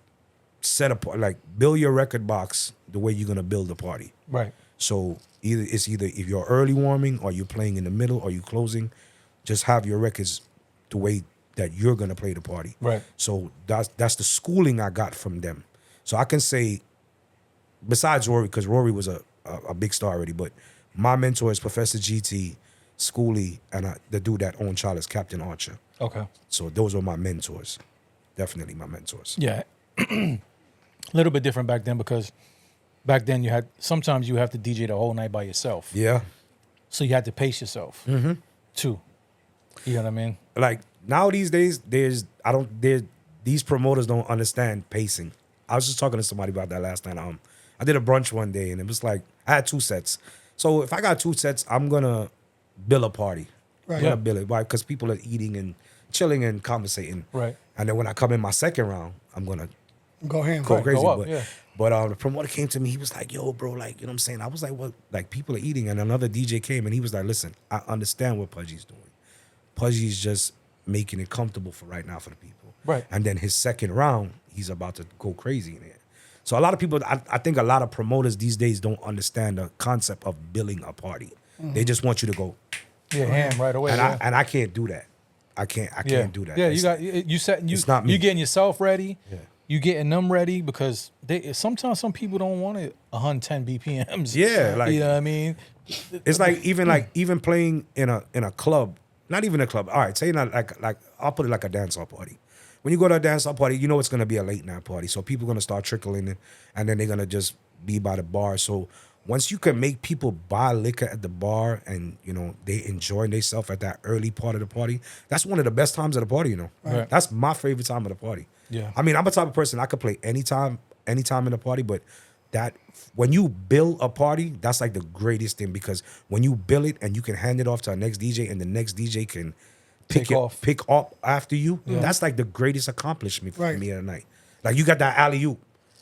S4: set up, like build your record box the way you're gonna build a party.
S2: Right.
S4: So either if you're early warming or you're playing in the middle or you closing, just have your records the way that you're gonna play the party.
S2: Right.
S4: So that's the schooling I got from them. So I can say, besides Rory, because Rory was a big star already, but my mentor is Professor GT, Schoolie, and the dude that owned Child is Captain Archer.
S2: Okay.
S4: So those were my mentors. Definitely my mentors.
S2: Yeah. A little bit different back then because back then sometimes you have to DJ the whole night by yourself.
S4: Yeah.
S2: So you had to pace yourself too. You know what I mean?
S4: Like now these days, these promoters don't understand pacing. I was just talking to somebody about that last night. I did a brunch one day and it was like I had 2 sets. So if I got 2 sets, I'm gonna bill a party.
S1: Right.
S4: I'm gonna bill it. Why? Because people are eating and chilling and conversating.
S2: Right.
S4: And then when I come in my second round, I'm gonna
S1: Go ham.
S4: go
S2: Right,
S4: crazy.
S2: go up,
S4: but
S2: yeah.
S4: the promoter came to me. He was like, "Yo, bro, like, you know what I'm saying?" I was like, "What?" Like, people are eating, and another DJ came, and he was like, "Listen, I understand what Pudgie's doing. Pudgie's just making it comfortable for right now for the people."
S2: Right.
S4: And then his second round, he's about to go crazy in it. So a lot of people, I think a lot of promoters these days don't understand the concept of billing a party. They just want you to go,
S2: Yeah, ham right away.
S4: and I can't do that. I can't do that.
S2: Yeah,
S4: It's-
S2: you
S4: not me.
S2: You getting yourself ready.
S4: Yeah.
S2: You getting them ready because sometimes some people don't want it 110 BPMs.
S4: Yeah, like-
S2: you know what I mean.
S4: It's even playing in a club, not even a club. All right, say not like I'll put it like a dancehall party. When you go to a dancehall party, you know it's gonna be a late night party, so people are gonna start trickling in, and then they're gonna just be by the bar. So once you can make people buy liquor at the bar, and they enjoy themselves at that early part of the party, that's one of the best times of the party.
S2: Right.
S4: That's my favorite time of the party.
S2: Yeah.
S4: I mean, I'm a type of person I could play anytime in the party, but that when you build a party, that's like the greatest thing because when you build it and you can hand it off to our next DJ and the next DJ can pick up after you, that's like the greatest accomplishment for me at night. Like you got that alley-oop.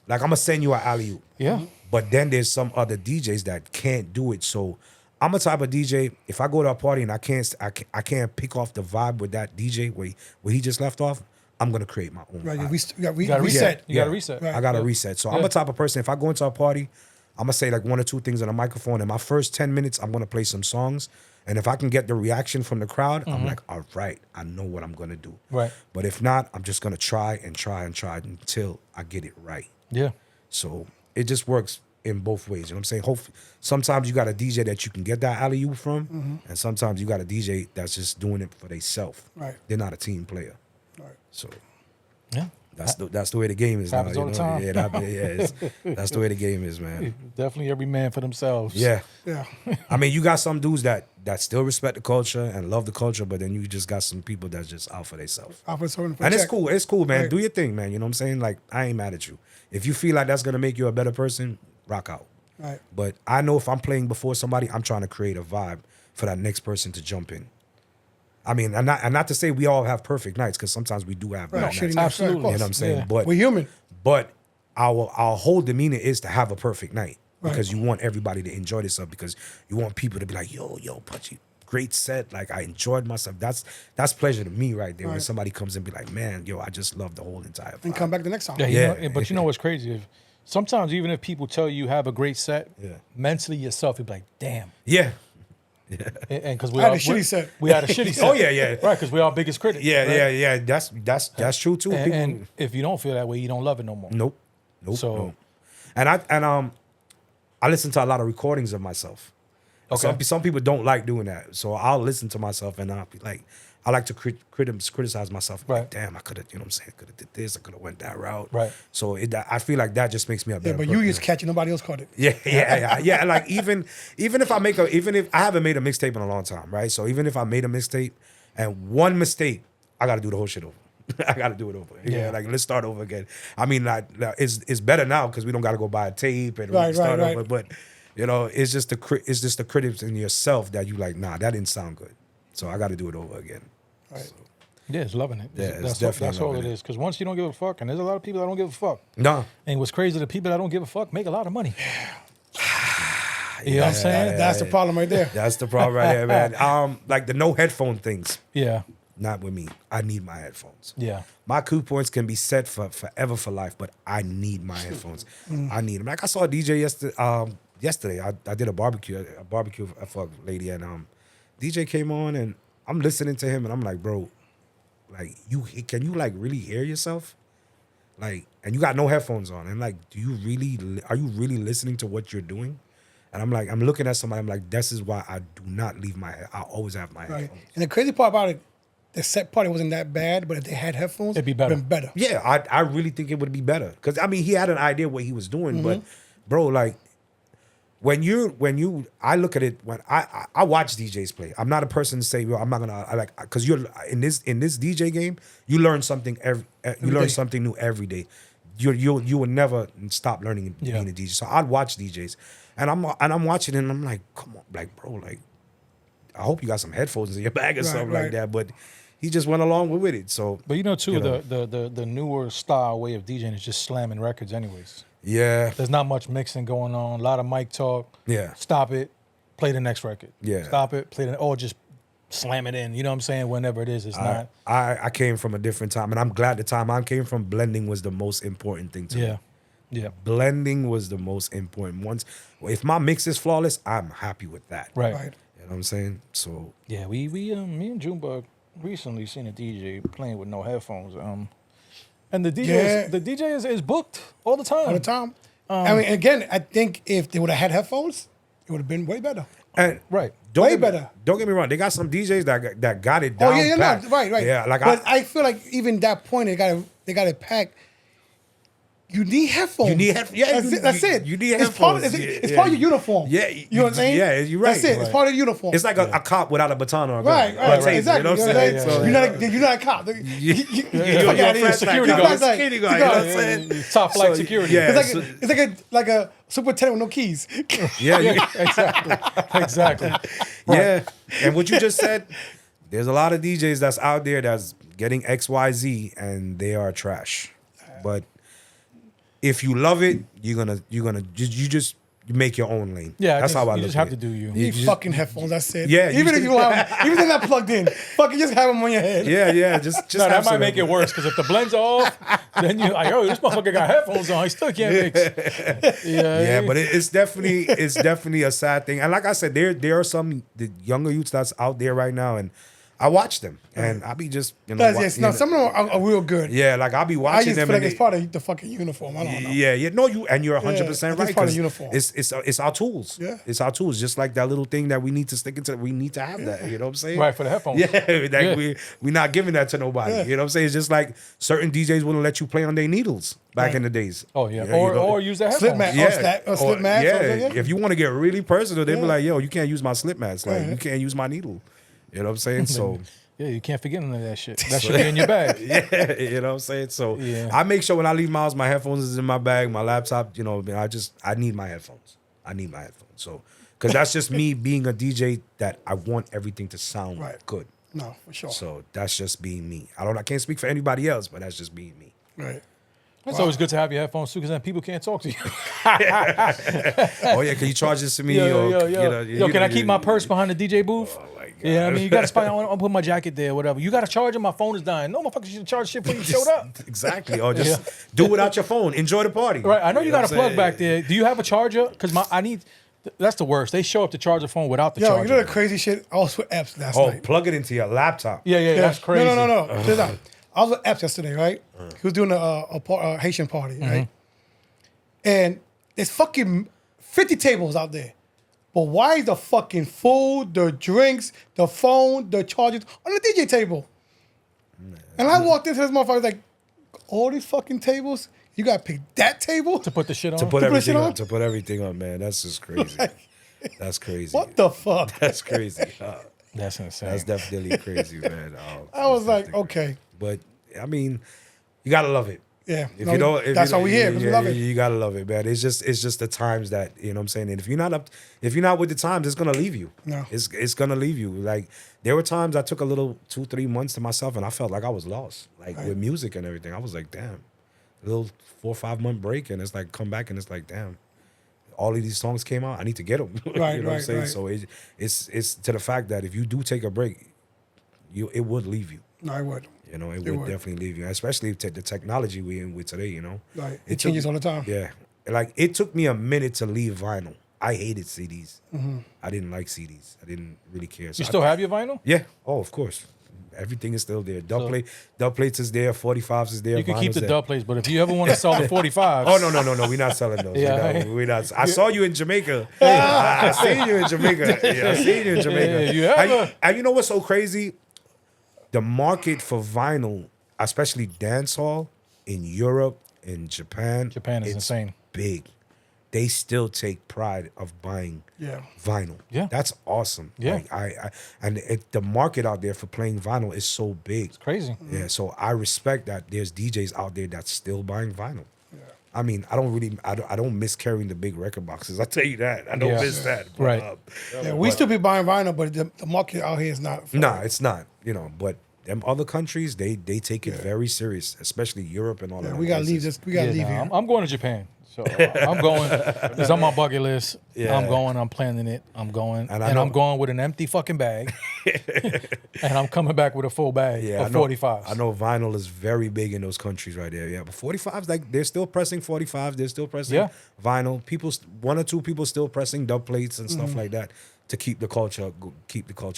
S4: Like I'm gonna send you an alley-oop.
S2: Yeah.
S4: But then there's some other DJs that can't do it. So I'm a type of DJ. If I go to a party and I can't pick off the vibe with that DJ where he just left off, I'm gonna create my own.
S1: Right.
S4: vibe.
S1: You got
S2: You got to reset. You got to
S4: Yeah.
S2: reset.
S1: Right.
S4: I got to reset. So I'm a type of person, if I go into a party, I'm going to say like 1 or 2 things on a microphone. In my first 10 minutes, I'm going to play some songs. And if I can get the reaction from the crowd, I'm like, all right, I know what I'm going to do.
S2: Right.
S4: But if not, I'm just going to try until I get it right.
S2: Yeah.
S4: So it just works in both ways. You know what I'm saying? Hopefully, sometimes you got a DJ that you can get that alley-oop from. And sometimes you got a DJ that's just doing it for themselves.
S1: Right.
S4: They're not a team player.
S1: Right.
S4: So
S2: Yeah.
S4: that's the way the game is now.
S2: Happens all the time.
S4: That's the way the game is, man.
S2: Definitely every man for themselves.
S4: Yeah.
S1: Yeah.
S4: I mean, you got some dudes that still respect the culture and love the culture, but then you just got some people that's just out for themselves. And it's cool. It's cool, man.
S1: Right.
S4: Do your thing, man. You know what I'm saying? Like, I ain't mad at you. If you feel like that's gonna make you a better person, rock out.
S1: Right.
S4: But I know if I'm playing before somebody, I'm trying to create a vibe for that next person to jump in. I mean, and not to say we all have perfect nights, because sometimes we do have
S1: Right.
S4: bad
S1: Shitty
S4: nights.
S1: nights,
S2: Absolutely.
S1: right, of
S4: You know what I'm saying?
S2: Yeah.
S4: But
S1: We're human.
S4: But our whole demeanor is to have a perfect night
S1: Right.
S4: because you want everybody to enjoy themselves because you want people to be like, yo, Pudgie, great set. Like, I enjoyed myself. That's pleasure to me right there when somebody comes and be like, man, yo, I just love the whole entire vibe.
S1: And come back the next time.
S2: Yeah, but you know what's crazy? Sometimes even if people tell you have a great set, mentally yourself, you'll be like, damn.
S4: Yeah.
S2: And because
S1: I had a shitty set.
S2: We had a shitty set.
S4: Oh, yeah.
S2: Right, because we're our biggest critic.
S4: Yeah. That's true too.
S2: And if you don't feel that way, you don't love it no more.
S4: Nope.
S2: So,
S4: And I listen to a lot of recordings of myself.
S2: Okay.
S4: Some people don't like doing that, so I'll listen to myself and I'll be like, I like to criticize myself.
S2: Right.
S4: Like, damn, I could have, you know what I'm saying? Could have did this. I could have went that route.
S2: Right.
S4: So I feel like that just makes me a better.
S1: Yeah, but
S4: person.
S1: you just catch it, nobody else caught it.
S4: Yeah. And like even if I haven't made a mixtape in a long time, right? So even if I made a mixtape and one mistake, I got to do the whole shit over. I got to do it over. Yeah, like let's start over again. I mean, like it's better now because we don't got to go buy a tape and start over. But you know, it's just the critics in yourself that you like. Nah, that didn't sound good, so I got to do it over again.
S1: Right.
S4: So,
S2: yeah, it's loving it.
S4: Yeah,
S2: That's all it is. Because once you don't give a fuck, and there's a lot of people that don't give a fuck.
S4: No.
S2: And what's crazy, the people that don't give a fuck make a lot of money. You know what I'm saying?
S1: That's the problem right there.
S4: That's the problem right there, man. Like the no headphone things.
S2: Yeah.
S4: Not with me. I need my headphones.
S2: Yeah.
S4: My coupons can be set for forever for life, but I need my headphones. I need them. Like I saw a DJ yesterday. I did a barbecue for a lady, and DJ came on, and I'm listening to him, and I'm like, bro, like can you like really hear yourself? Like, and you got no headphones on, and like, are you really listening to what you're doing? And I'm looking at somebody, I'm like, this is why I do not leave I always have my headphones.
S1: And the crazy part about it, the set party wasn't that bad, but if they had headphones,
S2: It'd be better.
S1: Been better.
S4: Yeah, I really think it would be better. Because, I mean, he had an idea what he was doing, but, bro, like, I look at it, when I watch DJs play. I'm not a person to say, well, I'm not going to, because you're, in this DJ game, you learn something something new every day. You will never stop learning being a DJ. So I'd watch DJs, and I'm watching it, and I'm like, come on, like, bro, like, I hope you got some headphones in your bag or something like that. But he just went along with it. So,
S2: but the newer style way of DJing is just slamming records, anyways.
S4: Yeah,
S2: there's not much mixing going on. A lot of mic talk.
S4: Yeah,
S2: stop it, play the next record.
S4: Yeah,
S2: stop it, play or just slam it in. You know what I'm saying? Whenever it is, it's not.
S4: I came from a different time, and I'm glad the time I came from, blending was the most important thing to me.
S2: Yeah,
S4: blending was the most important. If my mix is flawless, I'm happy with that.
S2: Right.
S4: You know what I'm saying? So
S2: yeah, me and Junebug recently seen a DJ playing with no headphones. And the DJ is booked all the time.
S1: All the time. I mean, again, I think if they would have had headphones, it would have been way better.
S4: And
S2: right,
S1: way better.
S4: Don't get me wrong. They got some DJs that got it down.
S1: Oh yeah,
S4: pat.
S1: No, right.
S4: Yeah, like
S1: but I feel like even that point, they got it packed. You need headphones. That's it.
S4: You need headphones.
S1: It's part of your uniform.
S4: Yeah,
S1: you know what I'm saying?
S4: Yeah, you're right.
S1: That's it.
S4: Right.
S1: It's part of the uniform.
S4: It's like a cop without a baton or a gun.
S1: Right. Exactly.
S4: You know what I'm saying?
S1: So you're not a cop.
S2: You're a security guard.
S4: You know what I'm saying?
S2: Top flight security.
S4: Yeah,
S1: it's like a superintendent with no keys.
S4: Yeah,
S2: exactly.
S4: Yeah, and what you just said, there's a lot of DJs that's out there that's getting XYZ and they are trash. But if you love it, you make your own lane.
S2: Yeah,
S4: that's how I look at it.
S2: You just have to do you.
S1: You need fucking headphones. That's it.
S4: Yeah,
S1: even if they're not plugged in, fucking just have them on your head.
S4: Yeah. Just
S2: no, that might make it worse because if the blends are off, then you're like, oh, this motherfucker got headphones on. He still can't mix.
S4: Yeah, but it's definitely a sad thing. And like I said, there are some the younger youths that's out there right now, and I watch them, and I be just
S1: some of them are real good.
S4: Yeah, like I'll be watching
S1: I just
S4: them.
S1: feel like it's part of the fucking uniform. I don't know.
S4: Yeah. No, you're 100% right.
S1: It's part of the uniform.
S4: It's our tools.
S1: Yeah,
S4: it's our tools. Just like that little thing that we need to stick into. We need to have that. You know what I'm saying?
S2: Right, for the headphones.
S4: Yeah, we're not giving that to nobody.
S1: Yeah.
S4: You know what I'm saying? It's just like certain DJs wouldn't let you play on their needles back in the days.
S2: Oh yeah, or use the headphones.
S1: Slip mat, or slip mat.
S4: Yeah, if you want to get really personal, they'd be like, "Yo, you can't use my slip mats. Like you can't use my needle." You know what I'm saying? So.
S2: Yeah, you can't forget none of that shit. That should be in your bag.
S4: Yeah, you know what I'm saying? So I make sure when I leave my house, my headphones is in my bag, my laptop, I need my headphones. So, because that's just me being a DJ that I want everything to sound good.
S1: No, for sure.
S4: So that's just being me. I can't speak for anybody else, but that's just being me.
S1: Right.
S2: It's always good to have your headphones too, because then people can't talk to you.
S4: Oh yeah, can you charge this to me?
S2: Yo, can I keep my purse behind the DJ booth?
S4: Oh my God.
S2: Yeah, I mean, you got to spy. I'll put my jacket there, whatever. You got to charge it. My phone is dying. No, motherfucker, you should charge shit before you showed up.
S4: Exactly. Or just do it without your phone. Enjoy the party.
S2: Right. I know you got
S4: what
S2: a
S4: I'm
S2: plug
S4: saying?
S2: back there. Do you have a charger? Because I need. That's the worst. They show up to charge the phone without the
S1: Yo,
S2: charger.
S1: you know the crazy shit? I was with Epps last
S4: Oh,
S1: night.
S4: plug it into your laptop.
S2: Yeah, that's crazy.
S1: No. Check this out. I was with Epps yesterday, right? He was doing a Haitian party, right? And there's fucking 50 tables out there. But why is the fucking food, the drinks, the phone, the chargers on the DJ table? And I walked into this motherfucker like, all these fucking tables? You gotta pick that table?
S2: To put the shit on.
S4: To put
S1: put
S4: everything
S1: shit on?
S4: on. To put everything on, man. That's just crazy. That's crazy.
S1: What the fuck?
S4: That's crazy.
S2: That's insane.
S4: That's definitely crazy, man.
S1: I was like, okay.
S4: But I mean, you gotta love it.
S1: Yeah.
S4: If
S1: No,
S4: you don't, if
S1: that's
S4: you,
S1: why we here, because we love it.
S4: You gotta love it, man. It's just the times that, you know what I'm saying. And if you're not with the times, it's gonna leave you.
S1: No.
S4: It's gonna leave you. Like there were times I took a little 2-3 months to myself, and I felt like I was lost, like with music and everything. I was like, damn, a little 4 or 5 month break, and it's like come back, and it's like, damn, all of these songs came out. I need to get them.
S1: Right,
S4: you know what I'm saying?
S1: right.
S4: So it's to the fact that if you do take a break, it would leave you.
S1: No, I would.
S4: You know, it
S1: It
S4: would
S1: would.
S4: definitely leave you, especially the technology we in with today. You know,
S1: Right. It
S4: took-
S1: changes all the time.
S4: Yeah, like it took me a minute to leave vinyl. I hated CDs. I didn't like CDs. I didn't really care. So
S2: You still have your vinyl?
S4: Yeah. Oh, of course. Everything is still there. Dub plates is there. 45s is there.
S2: You can keep
S4: vinyl's
S2: the
S4: there.
S2: dub plates, but if you ever want to sell the 45s.
S4: Oh no! We're not selling those.
S2: Yeah.
S4: We're not. I saw you in Jamaica. I seen you in Jamaica. Yeah, I seen you in Jamaica.
S2: Yeah, you ever-
S4: and you know what's so crazy? The market for vinyl, especially dancehall in Europe, in Japan,
S2: Japan is
S4: it's
S2: insane.
S4: big. They still take pride of buying
S1: Yeah.
S4: vinyl.
S2: Yeah.
S4: That's awesome.
S2: Yeah.
S4: Like the market out there for playing vinyl is so big.
S2: Crazy.
S4: Yeah, so I respect that there's DJs out there that's still buying vinyl. I mean, I don't miss carrying the big record boxes. I tell you that. I don't
S2: Yeah.
S4: miss that. But,
S2: Right.
S1: Yeah, we still be buying vinyl, but the market out here is not. for
S4: Nah,
S1: it.
S4: it's not. You know, but them other countries, they take it very serious, especially Europe and all
S1: Yeah,
S4: that.
S1: we gotta leave this. We gotta leave here.
S2: I'm going to Japan. So I'm going. It's on my bucket list.
S4: Yeah.
S2: I'm going. I'm planning it. I'm going.
S4: And
S2: And,
S4: I
S2: I'm
S4: know-
S2: going with an empty fucking bag. And I'm coming back with a full bag
S4: Yeah,
S2: of
S4: I know,
S2: 45s.
S4: I know vinyl is very big in those countries right there. Yeah, but 45s, like they're still pressing 45s. They're still pressing
S2: Yeah.
S4: vinyl. One or two people still pressing dub plates and
S2: Mm-hmm.
S4: stuff like that to keep the culture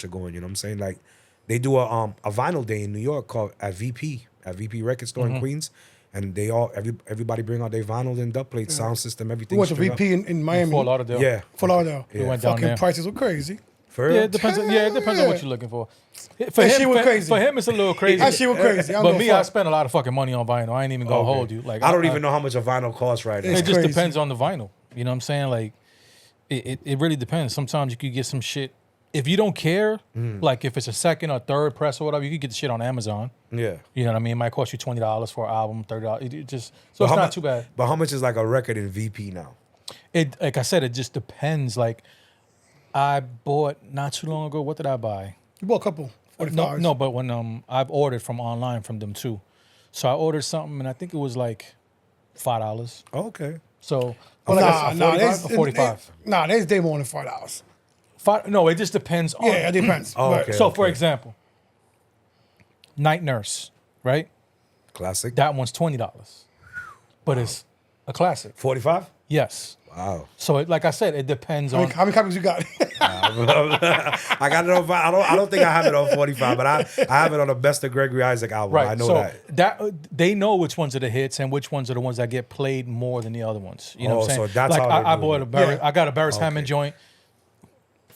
S4: going. You know what I'm saying? Like they do a vinyl day in New York called at VP Record Store
S2: Mm-hmm.
S4: in Queens, and everybody bring out their vinyl and dub plates, sound system, everything.
S1: We went to
S4: straight up.
S1: VP in Miami.
S2: Fort Lauderdale.
S4: Yeah,
S1: Fort Lauderdale.
S2: We went down
S1: Fucking
S2: there.
S1: prices were crazy.
S4: for real?
S2: Yeah, it depends. On what you're looking for. For
S1: That shit
S2: him,
S1: was crazy.
S2: for him, it's a little crazy.
S1: That shit was crazy. I don't
S2: But
S1: give
S2: me,
S1: a
S2: I
S1: fuck.
S2: spent a lot of fucking money on vinyl. I ain't even gonna
S4: Okay.
S2: hold you. Like
S4: I don't even know how much a vinyl costs right now.
S1: It's
S2: It just
S1: crazy.
S2: depends on the vinyl. You know what I'm saying? Like, it really depends. Sometimes you could get some shit. If you don't care, like if it's a second or third press or whatever, you could get the shit on Amazon.
S4: Yeah.
S2: You know what I mean? It might cost you $20 for an album, $30. It just
S4: But
S2: so it's
S4: how
S2: not
S4: mu-
S2: too bad.
S4: But how much is like a record in VP now?
S2: It like I said, it just depends. Like I bought not too long ago. What did I buy?
S1: You bought a couple. 45s.
S2: No, but when I've ordered from online from them too. So I ordered something and I think it was like $5.
S4: Oh, okay.
S2: So
S1: Nah,
S2: like
S1: nah,
S2: 45? 45.
S1: Nah, there's day more than $5.
S2: No, it just depends on.
S1: Yeah, it depends.
S4: Oh,
S1: But-
S4: okay.
S2: So for example, Night Nurse, right?
S4: Classic.
S2: That one's $20, but it's a classic.
S4: 45?
S2: Yes.
S4: Wow.
S2: So like I said, it depends on.
S1: How many copies you got?
S4: I got it on. I don't think I have it on 45, but I have it on the Best of Gregory Isaac album.
S2: Right.
S4: I know
S2: so
S4: that.
S2: they know which ones are the hits and which ones are the ones that get played more than the other ones. You know what I'm
S4: Oh,
S2: saying?
S4: so that's
S2: like
S4: how they're
S2: I
S4: doing
S2: bought a
S4: it.
S2: Barris,
S1: Yeah.
S2: I got a Barris Hammond joint,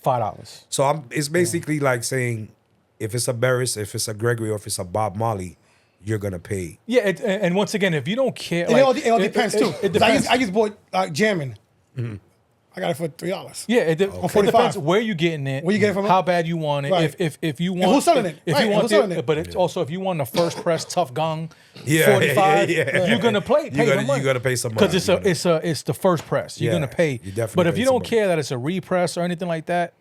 S2: $5.
S4: So it's basically like saying if it's a Barris, if it's a Gregory, or if it's a Bob Marley, you're gonna pay.
S2: Yeah, and once again, if you don't care,
S1: it all depends too.
S2: It
S1: 'Cause
S2: depends.
S1: I just bought jamming. I got it for $3.
S2: Yeah, it
S1: 45.
S2: depends where you getting it.
S1: Where you get it from?
S2: How bad you want it.
S1: Right.
S2: If you want,
S1: who's selling it?
S2: If
S1: Right,
S2: you want
S1: who's selling
S2: the,
S1: it?
S2: but it's also if you want the first press tough gung,
S4: Yeah,
S2: 45.
S4: yeah.
S2: You're gonna pay
S4: You gotta-
S2: the money.
S4: you gotta pay some money.
S2: because
S4: You gotta-
S2: it's the first press. You're
S4: Yeah,
S2: gonna pay.
S4: you definitely
S2: But if
S4: pay
S2: you
S4: some
S2: don't
S4: money.
S2: care that it's a repress or anything like that,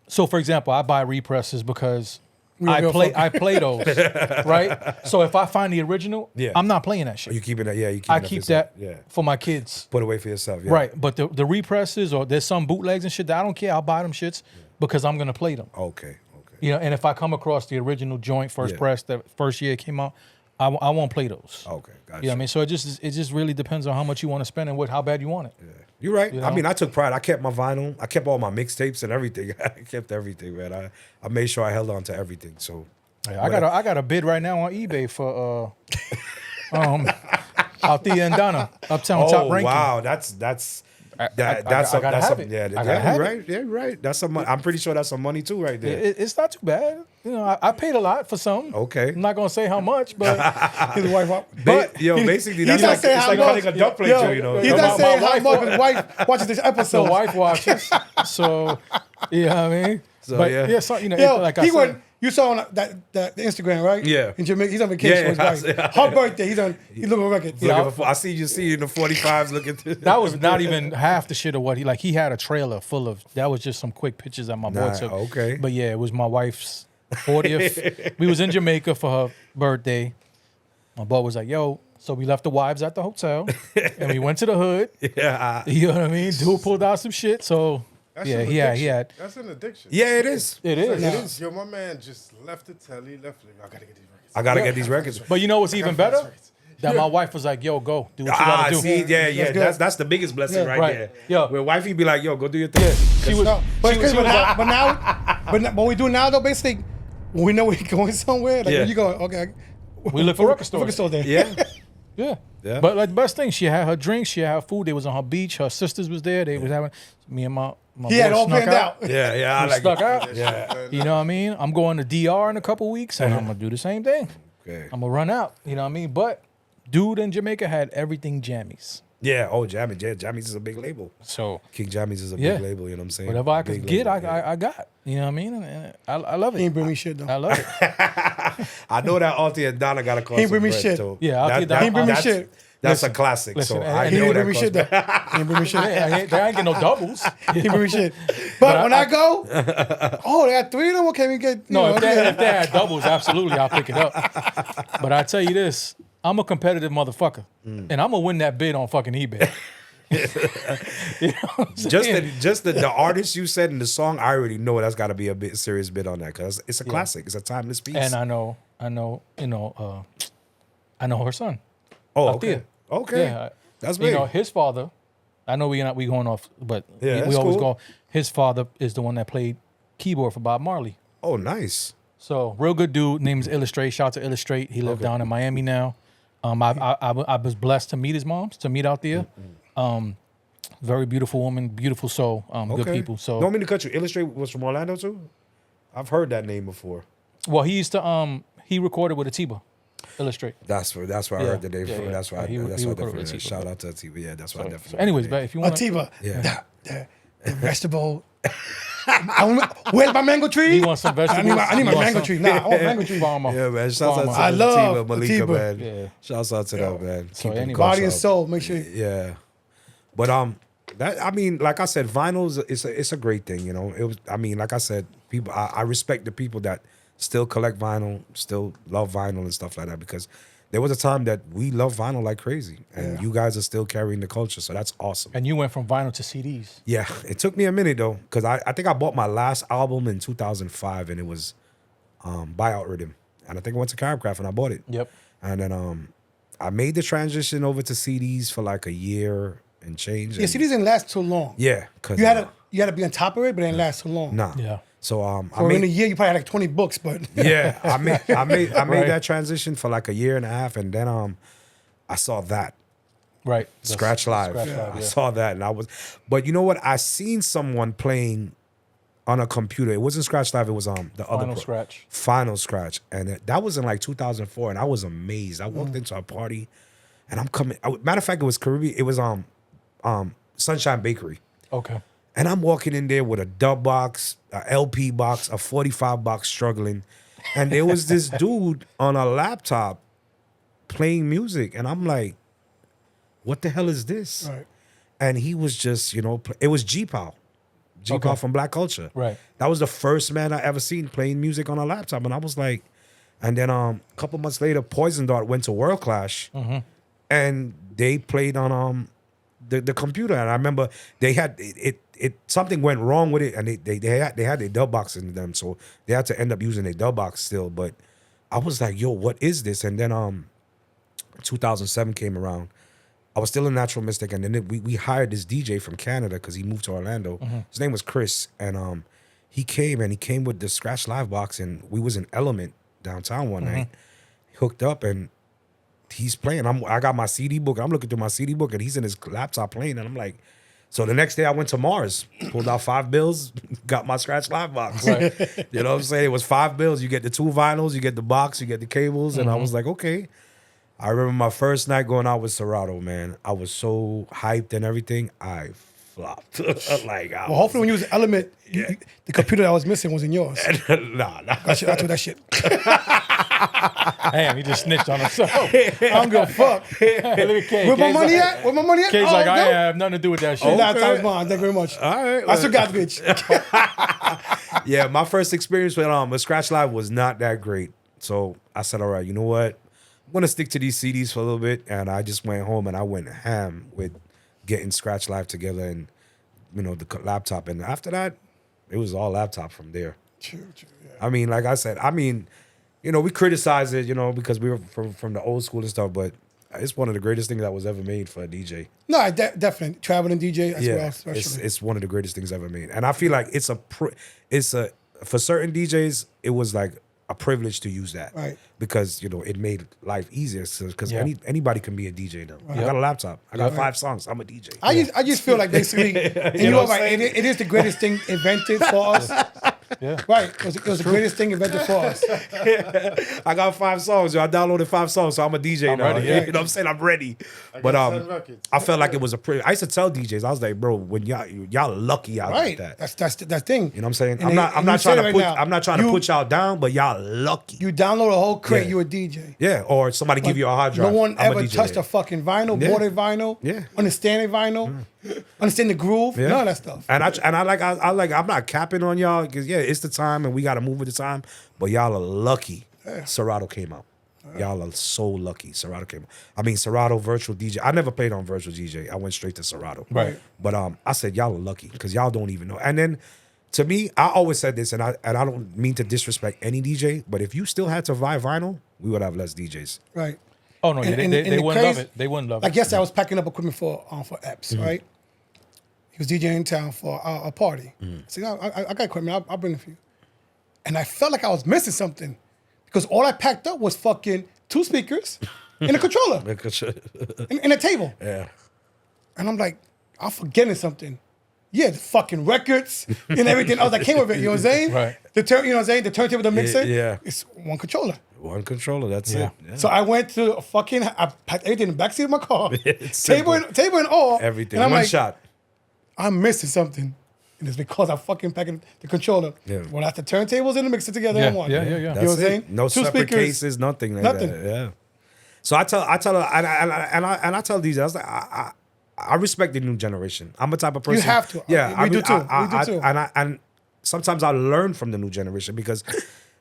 S2: so for example, I buy represses because I play those, right? So if I find the original, I'm not playing that shit.
S4: You keeping that? Yeah, you keep.
S2: I keep that for my kids.
S4: Put away for yourself. Yeah.
S2: Right, but the represses or there's some bootlegs and shit that I don't care. I'll buy them shits because I'm gonna play them.
S4: Okay.
S2: You know, and if I come across the original joint first press that first year it came out, I won't play those.
S4: Okay, gotcha.
S2: You know what I mean? So it just really depends on how much you want to spend and how bad you want it.
S4: Yeah. You're right.
S2: You know?
S4: I mean, I took pride. I kept my vinyl. I kept all my mixtapes and everything. I kept everything, man. I made sure I held on to everything. So
S2: yeah, I got a bid right now on eBay for Althea and Donna Uptown Top Ranking.
S4: Wow, that's
S2: something.
S4: Yeah, right. That's some. I'm pretty sure that's some money too, right there.
S2: It's not too bad. You know, I paid a lot for some.
S4: Okay,
S2: I'm not gonna say how much, but
S1: his wife.
S4: But basically, that's like it's like cutting a dumpling, you know.
S1: He's not saying how much his wife watches this episode.
S2: The wife watches, so you know what I mean.
S4: So
S2: but
S4: yeah,
S2: so, you know, like I said.
S1: You saw on the Instagram, right?
S4: Yeah.
S1: In Jamaica, he's on vacation with his wife. Her birthday, he's looking for records.
S4: I see you in the 45s looking.
S2: That was not even half the shit of what he had a trailer full of. That was just some quick pictures that my boy took.
S4: Okay.
S2: But yeah, it was my wife's 40th. We was in Jamaica for her birthday. My boy was like, "Yo," so we left the wives at the hotel and we went to the hood.
S4: Yeah.
S2: You know what I mean? Dude pulled out some shit, so.
S3: That's
S2: he had.
S3: That's an addiction.
S4: Yeah, it is.
S2: It is.
S3: Yo, my man just left the telly, I gotta get these records.
S4: I gotta get these records.
S2: But you know what's even better? That my wife was like, "Yo, go do what you gotta do."
S4: See, that's the biggest blessing right there.
S2: Yeah,
S4: where wifey be like, "Yo, go do your thing."
S1: But what we do now though, basically, when we know we're going somewhere, like when you go, okay,
S2: we look for record stores.
S1: Record store there.
S4: Yeah.
S2: Yeah. But like the best thing, she had her drinks, she had her food. They was on her beach. Her sisters was there. They was having me and my
S1: he had all planned out.
S4: Yeah, I like
S2: stuck
S4: it.
S2: out.
S4: Yeah.
S2: You know what I mean? I'm going to DR in a couple weeks, and I'm gonna do the same thing.
S4: Okay.
S2: I'm gonna run out. You know what I mean? But dude in Jamaica had everything jammies.
S4: Yeah. Oh, Jammies. Yeah, Jammies is a big label.
S2: So
S4: King Jammies is a big label. You know what I'm saying?
S2: whatever I could get, I got. You know what I mean? And I love it.
S1: He ain't bring me shit though.
S2: I love it.
S4: I know that Althea and Donna got to call.
S1: He ain't bring me
S4: bread,
S1: shit.
S4: Too.
S2: Yeah, Althea Donna.
S1: He ain't bring me shit.
S4: That's a classic.
S2: Listen,
S4: so
S2: and
S4: I
S1: He
S4: know
S1: ain't
S4: that.
S1: bring me shit though. He ain't bring me shit.
S2: They ain't getting no doubles.
S1: He ain't bring me shit. But when I go, they got 3 of them. What can we get?
S2: No, if they had doubles, absolutely, I'll pick it up. But I tell you this, I'm a competitive motherfucker, and I'm gonna win that bid on fucking eBay. You know what I'm saying?
S4: Just the artist you said in the song, I already know that's got to be a serious bid on that because it's a classic. It's a timeless piece.
S2: And I know, I know her son.
S4: Oh,
S2: Althea.
S4: Okay.
S2: Yeah,
S4: That's big.
S2: You know, his father. I know we going off, but
S4: Yeah,
S2: we
S4: that's
S2: always
S4: cool.
S2: go. His father is the one that played keyboard for Bob Marley.
S4: Oh, nice.
S2: So real good dude. Name is Illustrate. Shout out to Illustrate. He lives down in Miami now. I was blessed to meet his moms, to meet Althea. Very beautiful woman, beautiful soul, good people. So
S4: don't mean to cut you. Illustrate was from Orlando too. I've heard that name before.
S2: well, he used to he recorded with Atiba. Illustrate.
S4: That's where I heard the name from. That's why.
S2: He
S4: That's why I
S2: recorded with
S4: definitely
S2: Atiba.
S4: shout out to Atiba. Yeah, that's why I definitely.
S2: So anyways, but if you want
S1: Atiba.
S4: Yeah.
S1: The vegetable. Where's my mango tree?
S2: you want some vegetables,
S1: I need my
S2: you want
S1: mango
S2: some
S1: tree. Nah, I want mango tree.
S2: farmer.
S4: Yeah, man. Shouts out to
S1: I love
S4: Atiba, Malika,
S1: Atiba.
S4: man.
S2: Yeah.
S4: Shouts out to them, man.
S2: So
S4: Keeping
S2: anyway.
S4: costs
S1: Body and
S4: up.
S1: soul. Make sure.
S4: Yeah, but that I mean, like I said, vinyl it's a great thing. You know, it was. I mean, like I said, people. I respect the people that still collect vinyl, still love vinyl and stuff like that because there was a time that we loved vinyl like crazy, and you guys are still carrying the culture. So that's awesome.
S2: And you went from vinyl to CDs.
S4: Yeah, it took me a minute though, because I think I bought my last album in 2005, and it was Buyout Rhythm, and I think I went to Caribcraft and I bought it.
S2: Yep.
S4: And then I made the transition over to CDs for like a year and change.
S1: Yeah,
S4: and,
S1: CDs didn't last too long.
S4: Yeah, because
S1: You had to be on top of it, but it didn't last too long.
S4: nah.
S2: Yeah.
S4: So I
S1: For in a
S4: made
S1: year, you probably had like 20 books, but
S4: yeah I made
S2: Right.
S4: that transition for like a year and a half, and then I saw that.
S2: Right.
S4: Scratch Live.
S2: Scratch Live,
S4: I
S2: yeah.
S4: saw that, and but you know what? I seen someone playing on a computer. It wasn't Scratch Live. It was the other
S2: Scratch.
S4: Final Scratch, and that was in like 2004, and I was amazed. I walked into a party, and I'm coming. Matter of fact, it was Caribbean. It was Sunshine Bakery,
S2: Okay.
S4: and I'm walking in there with a dub box, a LP box, a 45 box, struggling, and there was this dude on a laptop playing music, and I'm like, what the hell is this?
S1: Right.
S4: And he was just, it was G-Pow. G-Pop from Black Culture.
S2: Right.
S4: That was the first man I ever seen playing music on a laptop. And I was like, and then a couple months later, Poison Dart went to World Clash and they played on the computer. And I remember they had it something went wrong with it, and they had their dub box in them, so they had to end up using their dub box still. But I was like, yo, what is this? And then 2007 came around. I was still a Natural Mystic, and then we hired this DJ from Canada because he moved to Orlando. His name was Chris, and he came with the Scratch Live box, and we was in Element downtown one night, hooked up, and he's playing. I got my CD book, and I'm looking through my CD book, and he's in his laptop playing, and I'm like, so the next day I went to Mars, pulled out $5, got my Scratch Live box.
S2: Right.
S4: You know what I'm saying? It was $5. You get the 2 vinyls, you get the box, you get the cables, and I was like, okay. I remember my first night going out with Serato, man. I was so hyped and everything. I flopped.
S1: Well, hopefully when you was Element, the computer that was missing wasn't yours.
S4: nah.
S1: I took that shit.
S2: Damn, he just snitched on himself.
S1: I don't give a fuck.
S2: Look at K.
S1: Where my money at? Where my money at?
S2: K's
S1: Oh,
S2: like, I
S1: no.
S2: have nothing to do with that shit.
S1: Nah, time's mine. Thank you very much.
S4: All right.
S1: I still got the bitch.
S4: Yeah, my first experience with Scratch Live was not that great. So I said, all right, you know what? I'm going to stick to these CDs for a little bit. And I just went home and I went ham with getting Scratch Live together and, the laptop. And after that, it was all laptop from there.
S1: True, yeah.
S4: I mean, like I said, we criticize it, because we were from the old school and stuff, but it's one of the greatest things that was ever made for a DJ.
S1: No, definitely. Traveling DJ as well, especially.
S4: It's one of the greatest things ever made. And I feel like for certain DJs, it was like a privilege to use that.
S1: Right.
S4: Because, it made life easier. Because anybody can be a DJ now.
S1: Right.
S4: I got a laptop. I got 5 songs. I'm a DJ.
S1: I just feel like basically, and you know right, it is the greatest thing invented for us.
S2: Yeah.
S1: Right. It was the greatest thing invented for us.
S4: I got 5 songs. I downloaded 5 sons, so I'm a DJ
S2: I'm
S4: now.
S2: ready, yeah.
S4: You know what I'm saying? I'm ready.
S3: I
S4: But
S3: got 10 records.
S4: I felt like it was a privilege. I used to tell DJs, I was like, bro, when y'all lucky y'all
S1: Right.
S4: got that.
S1: That's that thing.
S4: You know what I'm saying?
S1: And
S4: I'm not trying to put y'all down, but y'all lucky.
S1: You download a whole crate,
S4: Yeah.
S1: you a DJ.
S4: Yeah, or somebody give you a hard drive.
S1: No one
S4: I'm a
S1: ever
S4: DJ
S1: touched
S4: there.
S1: a fucking vinyl,
S4: Yeah.
S1: bought a vinyl,
S4: Yeah.
S1: understanding vinyl, understand the groove,
S4: Yeah.
S1: none of that stuff.
S4: And I'm not capping on y'all because it's the time and we got to move with the time. But y'all are lucky. Serato came out. Y'all are so lucky. Serato came out. I mean, Serato Virtual DJ. I never played on Virtual DJ. I went straight to Serato.
S2: Right.
S4: But I said y'all are lucky because y'all don't even know. And then to me, I always said this, and I don't mean to disrespect any DJ, but if you still had to buy vinyl, we would have less DJs.
S1: Right.
S2: Oh, no,
S1: And
S2: they
S1: the
S2: wouldn't love
S1: crazy-
S2: it. They wouldn't love
S1: I
S2: it.
S1: guess I was packing up equipment for Eps, right? He was DJing in town for a party. I said, I got equipment. I'll bring it for you. And I felt like I was missing something because all I packed up was fucking 2 speakers and a controller and a table.
S4: Yeah.
S1: And I'm like, I'm forgetting something. Yeah, the fucking records and everything else that came with it. You know what I'm saying?
S2: Right.
S1: You know what I'm saying? The turntable, the mixer.
S4: Yeah.
S1: It's one controller.
S4: One controller, that's
S2: Yeah.
S4: it. Yeah.
S1: So I went to I packed everything in the backseat of my car.
S4: It's
S1: table and all.
S4: Everything.
S1: And I'm
S4: One
S1: like,
S4: shot.
S1: I'm missing something. And it's because I fucking packing the controller.
S4: Yeah.
S1: Well, that's the turntables and the mixer together
S2: Yeah,
S1: in one.
S2: yeah.
S1: You know
S4: That's
S1: what I'm
S4: it.
S1: saying?
S4: No
S1: 2
S4: separate
S1: speakers.
S4: cases, nothing like
S1: Nothing.
S4: that. Yeah. So I tell her, and I tell these, I was like, I respect the new generation. I'm a type of person.
S1: You have to.
S4: Yeah,
S1: We do too. We do too.
S4: And sometimes I learn from the new generation because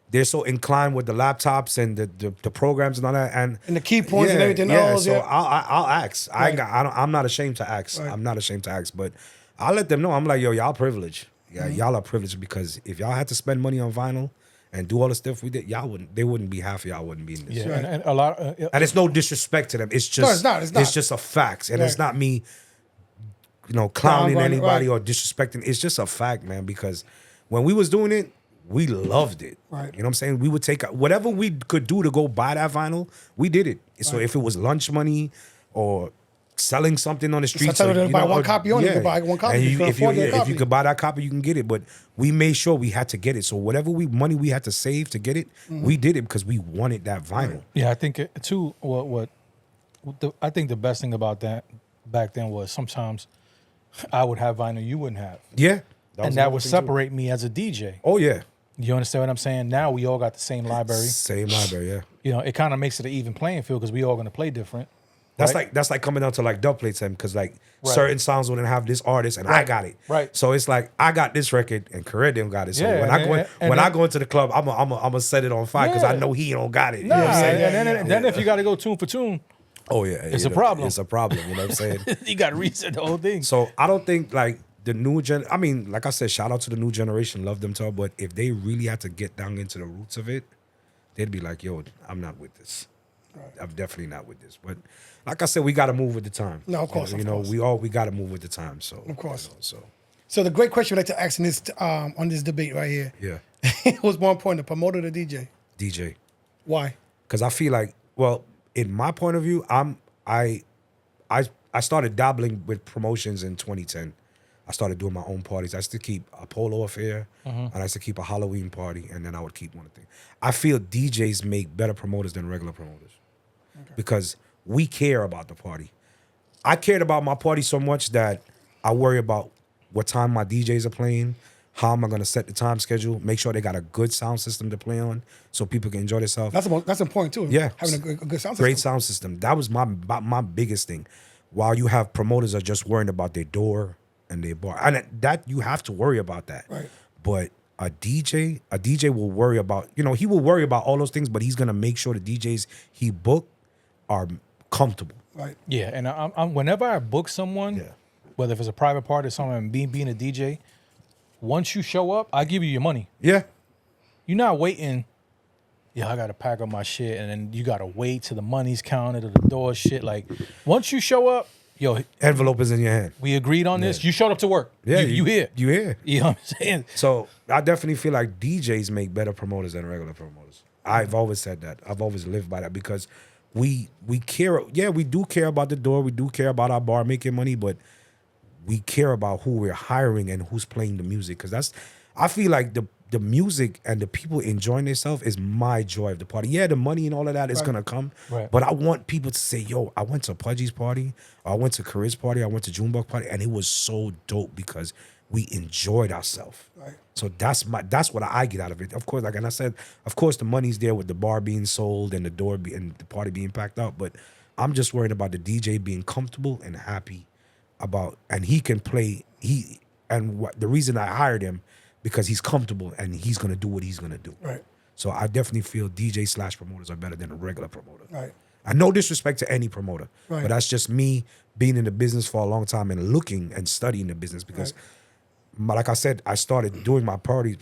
S4: they're so inclined with the laptops and the programs and all that, and
S1: the key points and everything else.
S4: So
S1: Yeah.
S4: I'll ask. I'm not ashamed to ask.
S1: Right.
S4: I'm not ashamed to ask, but I'll let them know. I'm like, yo, y'all privileged. Yeah, y'all are privileged because if y'all had to spend money on vinyl and do all the stuff we did, they wouldn't be half of y'all wouldn't be in this.
S2: Yeah,
S1: Right.
S2: and a lot.
S4: And it's no disrespect to them. It's just
S1: it's not. It's not.
S4: It's just a fact, and it's
S1: Right.
S4: not me, clowning
S1: Right,
S4: anybody
S1: right.
S4: or disrespecting. It's just a fact, man. Because when we was doing it, we loved it.
S1: Right.
S4: You know what I'm saying? We would take whatever we could do to go buy that vinyl. We did it. So if it was lunch money or selling something on the street,
S1: Sometimes they buy one copy only. You can buy one copy.
S4: And
S1: You can afford your
S4: if
S1: copy.
S4: you could buy that copy, you can get it. But we made sure we had to get it. So whatever money we had to save to get it, we did it because we wanted that vinyl.
S2: Yeah, I think too. I think the best thing about that back then was sometimes I would have vinyl you wouldn't have,
S4: Yeah.
S2: and that would separate me as a DJ.
S4: Oh yeah.
S2: You understand what I'm saying? Now we all got the same library.
S4: Same library, yeah.
S2: It kind of makes it an even playing field because we all going to play different.
S4: That's like coming down to like dub plates, because like certain songs wouldn't have this artist and I got it.
S2: Right.
S4: So it's like I got this record and Kareem got it. So
S2: Yeah,
S4: when I go into the club, I'm gonna set it on fire because I know he don't got it. You know what I'm saying?
S2: And then if you got to go tune for tune,
S4: oh yeah,
S2: it's a problem.
S4: It's a problem. You know what I'm saying?
S2: you got to reset the whole thing.
S4: So I don't think like the new I mean, like I said, shout out to the new generation, love them too. But if they really had to get down into the roots of it, they'd be like, yo, I'm not with this. Right. I'm definitely not with this. But like I said, we got to move with the time.
S1: No, of course.
S4: You know, we got to move with the time. So
S1: of course.
S4: So
S1: the great question I'd like to ask in this on this debate right here.
S4: Yeah.
S1: was more important, the promoter or the DJ?
S4: DJ.
S1: Why?
S4: Because I feel like, well, in my point of view, I started dabbling with promotions in 2010. I started doing my own parties. I used to keep a polo affair, and I used to keep a Halloween party, and then I would keep one thing. I feel DJs make better promoters than regular promoters because we care about the party. I cared about my party so much that I worry about what time my DJs are playing, how am I going to set the time schedule, make sure they got a good sound system to play on so people can enjoy themselves.
S1: That's important too.
S4: Yeah.
S1: Having a good sound system.
S4: Great sound system. That was my biggest thing. While you have promoters are just worrying about their door and their bar. And that you have to worry about that.
S1: Right.
S4: But a DJ will worry about, he will worry about all those things, but he's going to make sure the DJs he book are comfortable.
S1: Right.
S2: Yeah, and I'm whenever I book someone, whether if it's a private party or something, and being a DJ, once you show up, I give you your money.
S4: Yeah.
S2: You're not waiting. Yeah, I gotta pack up my shit, and then you gotta wait till the money's counted or the door shit. Like, once you show up, yo,
S4: envelope is in your hand.
S2: We agreed on this. You showed up to work.
S4: Yeah,
S2: you here.
S4: You here.
S2: You know what I'm saying?
S4: So I definitely feel like DJs make better promoters than regular promoters. I've always said that. I've always lived by that because we care. Yeah, we do care about the door. We do care about our bar making money, but we care about who we're hiring and who's playing the music. Because I feel like the music and the people enjoying themselves is my joy of the party. Yeah, the money and all of that is gonna come.
S2: Right.
S4: But I want people to say, yo, I went to Pudgie's party, or I went to Kareem's party, I went to Junebug party, and it was so dope because we enjoyed ourselves.
S1: Right.
S4: So that's what I get out of it. Of course, like and I said, of course the money's there with the bar being sold and the door and the party being packed out. But I'm just worried about the DJ being comfortable and happy and he can play the reason I hired him because he's comfortable and he's gonna do what he's gonna do.
S1: Right.
S4: So I definitely feel DJ/promoters are better than a regular promoter.
S1: Right.
S4: And no disrespect to any promoter,
S1: Right.
S4: but that's just me being in the business for a long time and looking and studying the business because, like I said, I started doing my parties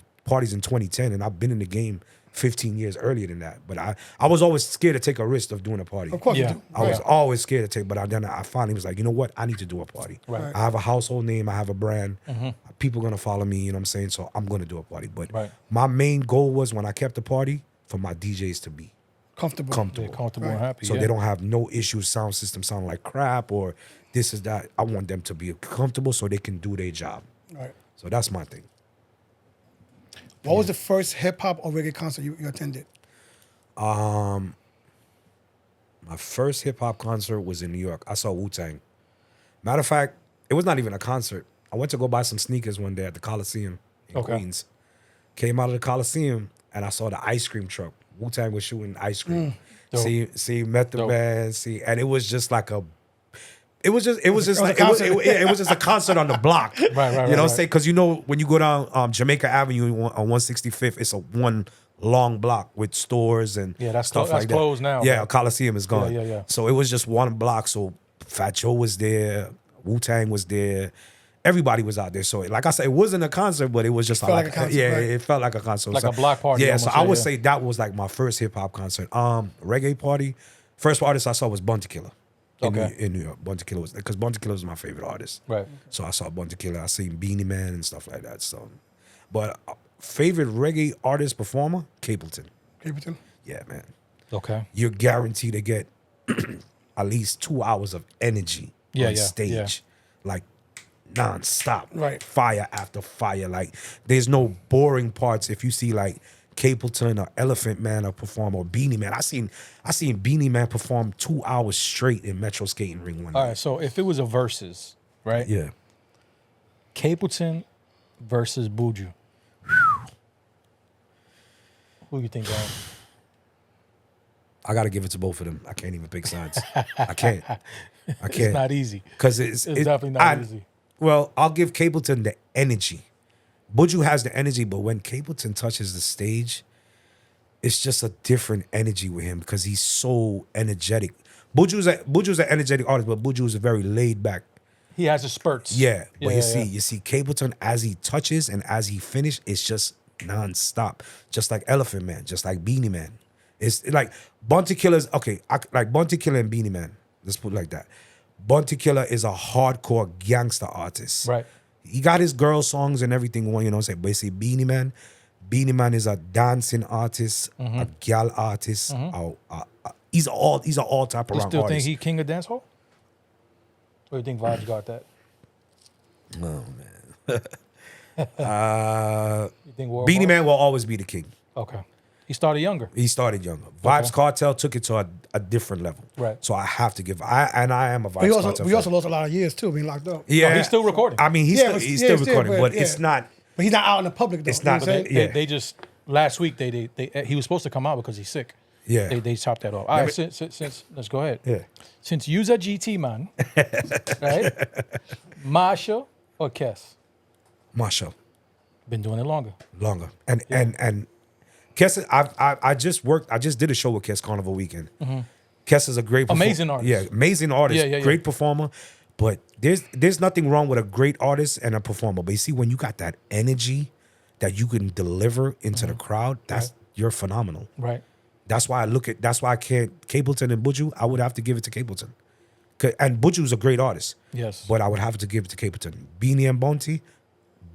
S4: in 2010 and I've been in the game 15 years earlier than that. But I was always scared to take a risk of doing a party.
S1: Of course you
S2: Yeah.
S1: do.
S4: I was always scared to take, but then I finally was like, you know what? I need to do a party.
S2: Right.
S4: I have a household name. I have a brand. People going to follow me, you know what I'm saying? So I'm going to do a party. But my main goal was when I kept the party for my DJs to be
S1: comfortable.
S2: They're comfortable and happy.
S4: So they don't have no issues, sound system sound like crap or this is that. I want them to be comfortable so they can do their job.
S1: Right.
S4: So that's my thing.
S1: What was the first hip hop or reggae concert you attended?
S4: My first hip hop concert was in New York. I saw Wu-Tang. Matter of fact, it was not even a concert. I went to go buy some sneakers one day at the Coliseum in Queens. Came out of the Coliseum and I saw the ice cream truck. Wu-Tang was shooting ice cream. See Method Man, and it was just like it was just a concert on the block.
S2: Right.
S4: You know, say because when you go down Jamaica Avenue on 165th, it's a one long block with stores and stuff like that.
S2: That's closed now.
S4: Yeah, Coliseum is gone.
S2: Yeah.
S4: So it was just one block. So Fat Joe was there, Wu-Tang was there. Everybody was out there. So like I said, it wasn't a concert, but it was just
S1: like a concert.
S4: Yeah, it felt like a concert.
S2: Like a block party.
S4: Yeah,
S2: almost,
S4: so I would say that was like my first hip hop concert. Reggae party. First artist I saw was Bunty Killer. In New York. Bunty Killer because Bunty Killer was my favorite artist.
S2: Right.
S4: So I saw Bunty Killer. I seen Beanie Man and stuff like that. So, but favorite reggae artist performer, Capleton.
S1: Capleton?
S4: Yeah, man.
S2: Okay.
S4: You're guaranteed to get at least 2 hours of energy on stage, like nonstop,
S1: right?
S4: Fire after fire. Like there's no boring parts. If you see like Capleton or Elephant Man or perform or Beanie Man, I seen Beanie Man perform 2 hours straight in Metro Skating Ring one night.
S2: All right. So if it was a versus, right?
S4: Yeah.
S2: Capleton versus Pudgie. Who you think,
S4: I gotta give it to both of them. I can't even pick sides. I can't.
S2: It's not easy.
S4: Because
S2: It's definitely not easy.
S4: Well, I'll give Capleton the energy. Buju has the energy, but when Capleton touches the stage, it's just a different energy with him because he's so energetic. Buju's an energetic artist, but Buju is a very laid back.
S2: He has his spurts.
S4: Yeah, but you see Capleton as he touches and as he finishes, it's just nonstop. Just like Elephant Man, just like Beanie Man. It's like Bounty Killer's like Bounty Killer and Beanie Man. Let's put it like that. Bounty Killer is a hardcore gangster artist.
S2: Right.
S4: He got his girl songs and everything, you know what I'm saying? But you see Beanie Man is a dancing artist, a gal artist. He's an all type of
S2: You
S4: around
S2: still
S4: artist.
S2: think he king of dancehall? Or you think Vibes got that?
S4: Oh man.
S2: You think War
S4: Beanie
S2: Boss?
S4: Man will always be the king.
S2: Okay. He started younger.
S4: He started younger. Vibes Cartel took it to a different level.
S2: Right.
S4: So I have to give. I am a Vibes
S1: But
S4: Cartel.
S1: we also lost a lot of years too being locked up.
S4: Yeah,
S2: Oh, he's still recording.
S4: I mean, he's
S1: Yeah,
S4: still recording, but
S1: yeah.
S4: it's not.
S1: But he's not out in the public though.
S4: It's
S1: you know
S4: not-
S1: what I'm saying?
S4: Yeah.
S2: They just last week they he was supposed to come out because he's sick.
S4: Yeah.
S2: They chopped that off. All right, since let's go ahead.
S4: Yeah.
S2: Since you's a GT man, right? Marsha or Kess?
S4: Marshall.
S2: Been doing it longer.
S4: Longer. And Kes, I just did a show with Kes Carnival Weekend. Kes is a great
S2: Amazing artist.
S4: Yeah, amazing artist.
S2: Yeah.
S4: Great performer. But there's nothing wrong with a great artist and a performer. But you see, when you got that energy that you can deliver into the crowd, you're phenomenal.
S2: Right.
S4: That's why I can't Capleton and Buju, I would have to give it to Capleton. And Buju's a great artist.
S2: Yes.
S4: But I would have to give it to Capleton. Beanie and Bounty,